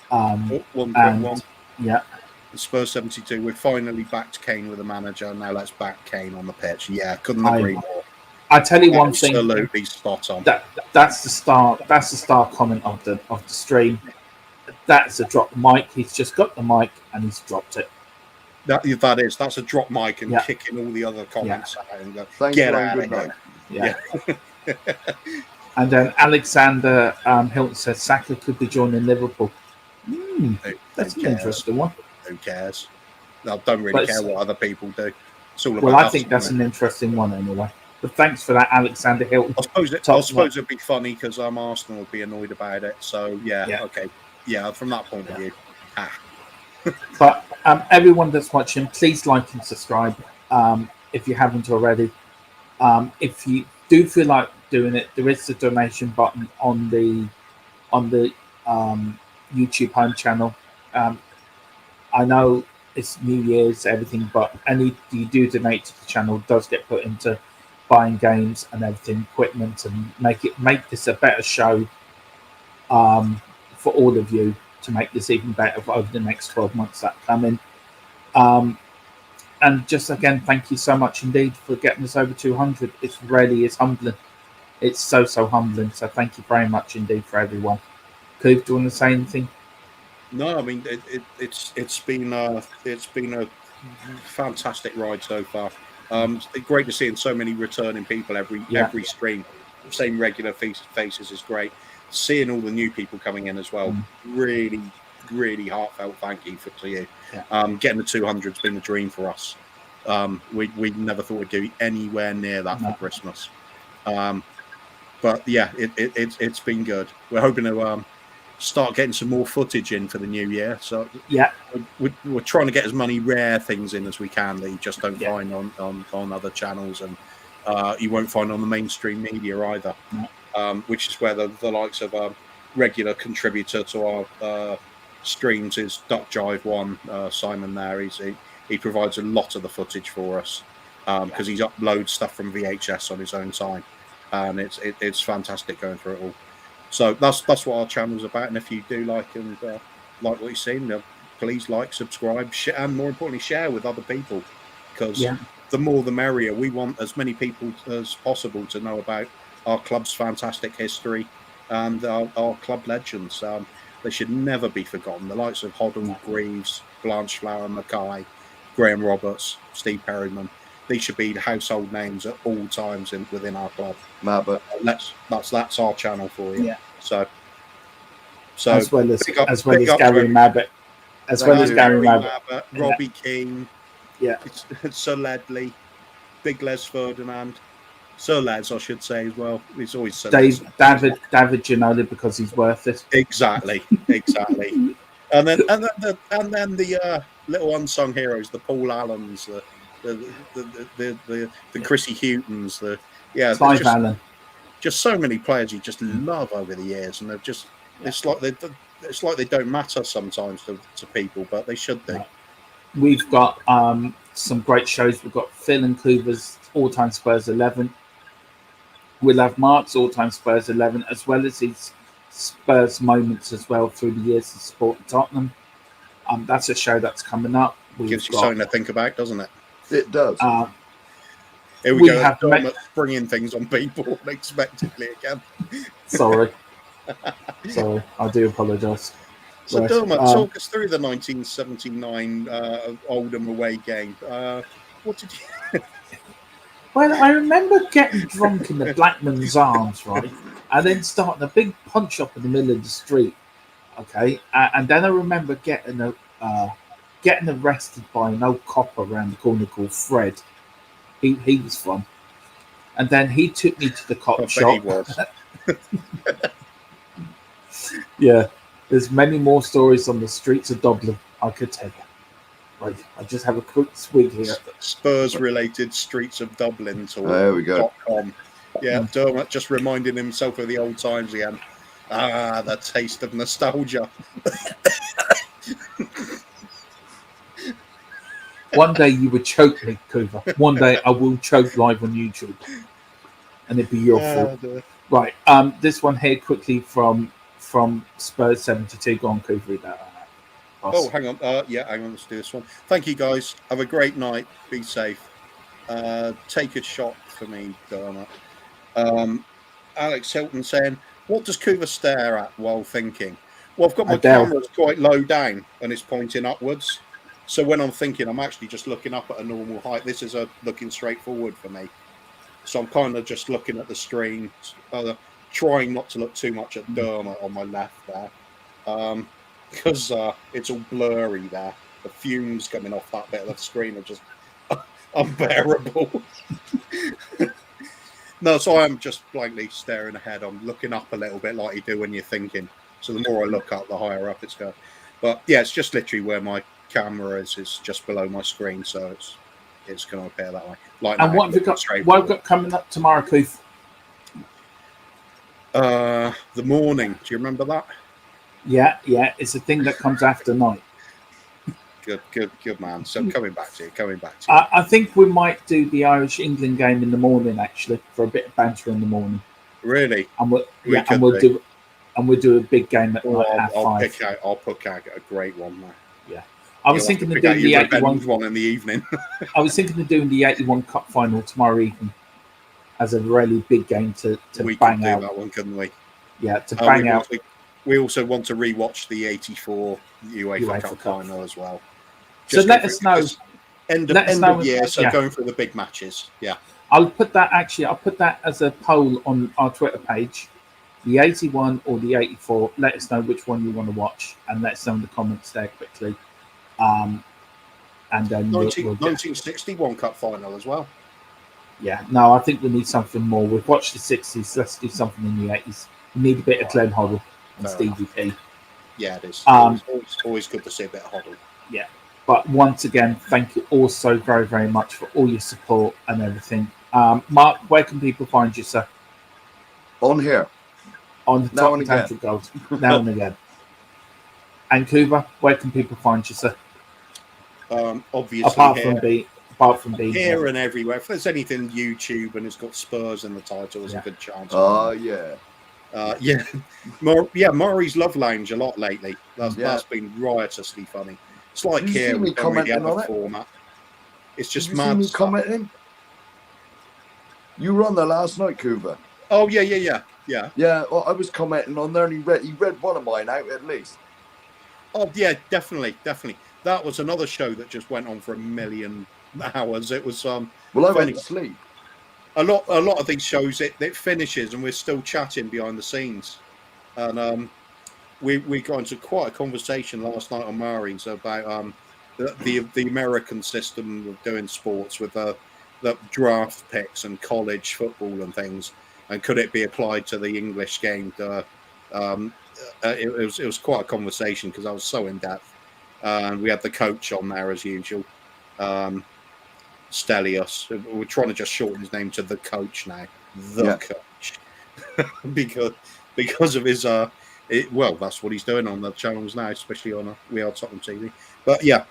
One. Yeah. Spurs 72. We're finally backed Kane with a manager. Now let's back Kane on the pitch. Yeah, couldn't agree more. I tell you one thing. Absolutely spot on. That's the star. That's the star comment of the stream. That's a drop mic. He's just got the mic and he's dropped it. That's a drop mic and kicking all the other comments out and go, get out of here. Yeah. And then Alexander Hilton says Saka could be joining Liverpool. That's an interesting one. Who cares? I don't really care what other people do. It's all about well, I think that's an interesting one anyway. But thanks for that, Alexander Hilton. I suppose it'd be funny because Arsenal would be annoyed about it. So okay, from that point of view. But everyone that's watching, please like and subscribe if you haven't already. If you do feel like doing it, there is the donation button on the YouTube home channel. I know it's New Year's, everything, but any you do donate to the channel does get put into buying games and everything, equipment, and make this a better show for all of you to make this even better over the next 12 months that come in. And just again, thank you so much indeed for getting us over 200. It really is humbling. It's so humbling. So thank you very much indeed for everyone. Coop, do you want to say anything? No, I mean it's been a fantastic ride so far. It's great to see so many returning people every stream. Same regular faces is great. Seeing all the new people coming in as well, really, really heartfelt thank you to you. Getting the 200's been a dream for us. We never thought we'd do anywhere near that for Christmas. But yeah, it's been good. We're hoping to start getting some more footage in for the new year. So Yeah, we're trying to get as many rare things in as we can that you just don't Yeah. find on other channels, and you won't find on the mainstream media either. Which is where the likes of a regular contributor to our streams is Duck Jive One, Simon. He provides a lot of the footage for us because he uploads stuff from VHS on his own time, and it's fantastic going through it all. So that's what our channel's about. And if you do like what you've seen, please like, subscribe, and more importantly, share with other people, because the more the merrier. We want as many people as possible to know about our club's fantastic history and our club legends. They should never be forgotten. The likes of Hoddle, Greaves, Blanchflower, Mackay, Graham Roberts, Steve Perryman. These should be household names at all times within our club. Mabbott. That's our channel for you. Yeah. So as well as big up Gary Mabbott, Mabbott, Robbie Keane, Sir Ledley, Big Les Ferdinand, Sir Les, I should say as well. He's always David Ginoldi, because he's worth it. Exactly. and then the little unsung heroes, the Paul Allens, the Chrissy Hutons, Clive Allen. Just so many players you just love over the years, and they've just it's like they don't matter sometimes to people, but they should do. We've got some great shows. We've got Phil and Kluver's all-time Spurs 11. We'll have Mark's all-time Spurs 11, as well as his Spurs moments as well through the years of supporting Tottenham. That's a show that's coming up. Gives you something to think about, doesn't it? It does. Here we go. Bringing things on people unexpectedly again. Sorry, I do apologise. So, right. Dermot, talk us through the 1979 Oldham away game. What did you... Well, I remember getting drunk in the Blackman's Arms, right? And then starting a big punch up in the middle of the street, okay? And then I remember getting arrested by an old cop around the corner called Fred. He was fun. And then he took me to the cop shop. He was. Yeah. There's many more stories on the streets of Dublin I could tell you. Right, I just have a quick swig here. Spurs-related streets of Dublin. There we go. Yeah, Dermot just reminding himself of the old times again. The taste of nostalgia. One day you would choke me, Cooper. One day I will choke live on YouTube, and it'd be your fault. Right. This one here quickly from Spurs 72. Go on, Cooper. Oh, hang on. Hang on. Let's do this one. Thank you, guys. Have a great night. Be safe. Take a shot for me, Dermot. Alex Hilton saying, what does Cooper stare at while thinking? Well, I've got my camera quite low down and it's pointing upwards. So when I'm thinking, I'm actually just looking up at a normal height. This is looking straight forward for me. So I'm kind of just looking at the screen, trying not to look too much at Dermot on my left there. Because it's all blurry there. The fumes coming off that bit of the screen are just unbearable. No, so I'm just blankly staring ahead. I'm looking up a little bit like you do when you're thinking. So the more I look up, the higher up it's going. But yeah, it's just literally where my camera is just below my screen, so it's going to appear that way. Like, and what have you got coming up tomorrow, Keith? The morning. Do you remember that? Yeah. It's a thing that comes after night. Good man. So coming back to you. I think we might do the Irish-England game in the morning, actually, for a bit of banter in the morning. Really? And we'll do a big game at night at 5. I'll pick out a great one there. Yeah. I was thinking of doing the 81 one in the evening. I was thinking of doing the 81 Cup final tomorrow evening as a really big game to bang out. That one, couldn't we? Yeah, to bang out. We also want to rewatch the 84 UEFA Cup final as well. So let us know. End of year, so going through the big matches. Yeah. I'll put that as a poll on our Twitter page. The 81 or the 84. Let us know which one you want to watch, and let us know in the comments there quickly. And then 1961 Cup final as well. Yeah, no, I think we need something more. We've watched the 60s. Let's do something in the 80s. We need a bit of Glenn Hoddle. and Fair Stevie P. Yeah, it is. Always good to see a bit of Hoddle. Yeah. But once again, thank you all so very, very much for all your support and everything. Mark, where can people find you, sir? On here. On the Now top and of again. Tantric Gold. Now and again. And Kuba, where can people find you, sir? Obviously, Apart here, from being here and everywhere. If there's anything YouTube and it's got Spurs in the title, there's a good chance. Oh, yeah. Yeah, Murray's Love Lounge a lot lately. That's been riotously funny. It's like Did you see here me we don't really have commenting a on it? format. It's just Did you see mad me stuff. commenting? You were on there last night, Kuba. Oh yeah. Yeah, well, I was commenting on there, and he read one of mine out at least. Oh yeah, definitely. That was another show that just went on for 1 million hours. It was Well, I funny. went to sleep. A lot of these shows it finishes and we're still chatting behind the scenes. And we got into quite a conversation last night on Marines about the American system of doing sports with the draft picks and college football and things, and could it be applied to the English game? It was quite a conversation because I was so in depth, and we had the coach on there as usual, Stelios. We're trying to just shorten his name to the coach now, coach, because of his well, that's what he's doing on the channels now, especially on We Are Tottenham TV. But yeah,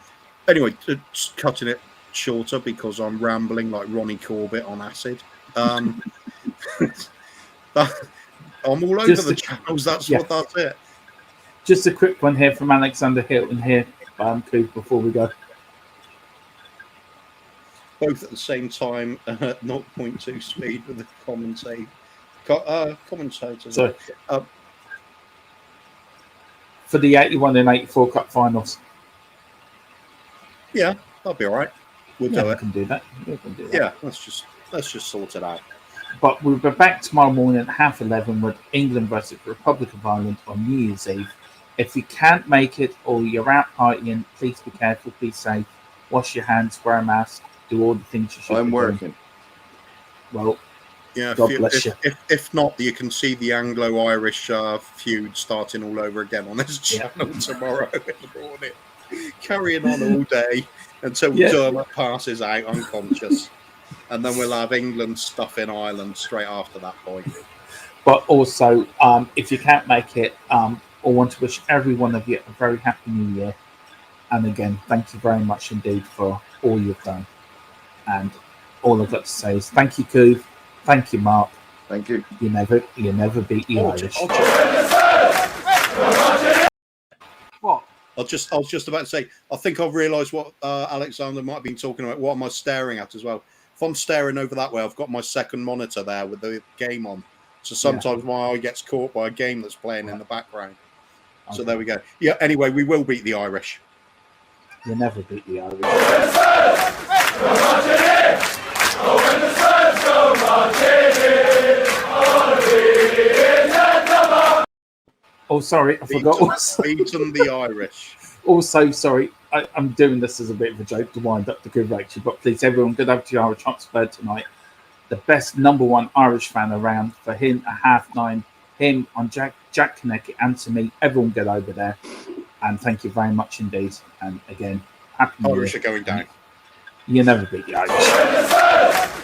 anyway, just cutting it shorter because I'm rambling like Ronnie Corbett on acid. I'm all over the channels. That's it. Just a quick one here from Alexander Hilton here, Coop, before we go. Both at the same time, 0.2 speed with the commentators. So, for the 81 and 84 Cup finals. Yeah, that'll be all right. We'll do it. We can do that. Yeah, let's just sort it out. But we'll be back tomorrow morning at 11:30 with England versus the Republic of Ireland on New Year's Eve. If you can't make it or you're out partying, please be careful, be safe, wash your hands, wear a mask, do all the things you should I'm be working. doing. Well, yeah, God bless you. If not, you can see the Anglo-Irish feud starting all over again on this channel tomorrow in the morning. Carrying on all day until Dermot passes out unconscious. And then we'll have England stuff in Ireland straight after that point. But also, if you can't make it, I want to wish every one of you a very happy New Year. And again, thank you very much indeed for all you've done. And all I've got to say is thank you, Coop. Thank you, Mark. Thank you. You never beat the Irish. What? I was just about to say, I think I've realised what Alexander might have been talking about. What am I staring at as well? If I'm staring over that way, I've got my second monitor there with the game on. So sometimes my eye gets caught by a game that's playing in the background. Okay. So there we go. Yeah, anyway, we will beat the Irish. You never beat the Irish. Oh, sorry, I forgot. Beaten the Irish. Also, sorry, I'm doing this as a bit of a joke to wind up the good lecture, but please, everyone, go over to your Irish Hotspur tonight. The best #1 Irish fan around for him at 9:30. Him on Jack Konecki and to me. Everyone get over there. And thank you very much indeed. And again, happy New Year. Irish are going down. You never beat the Irish.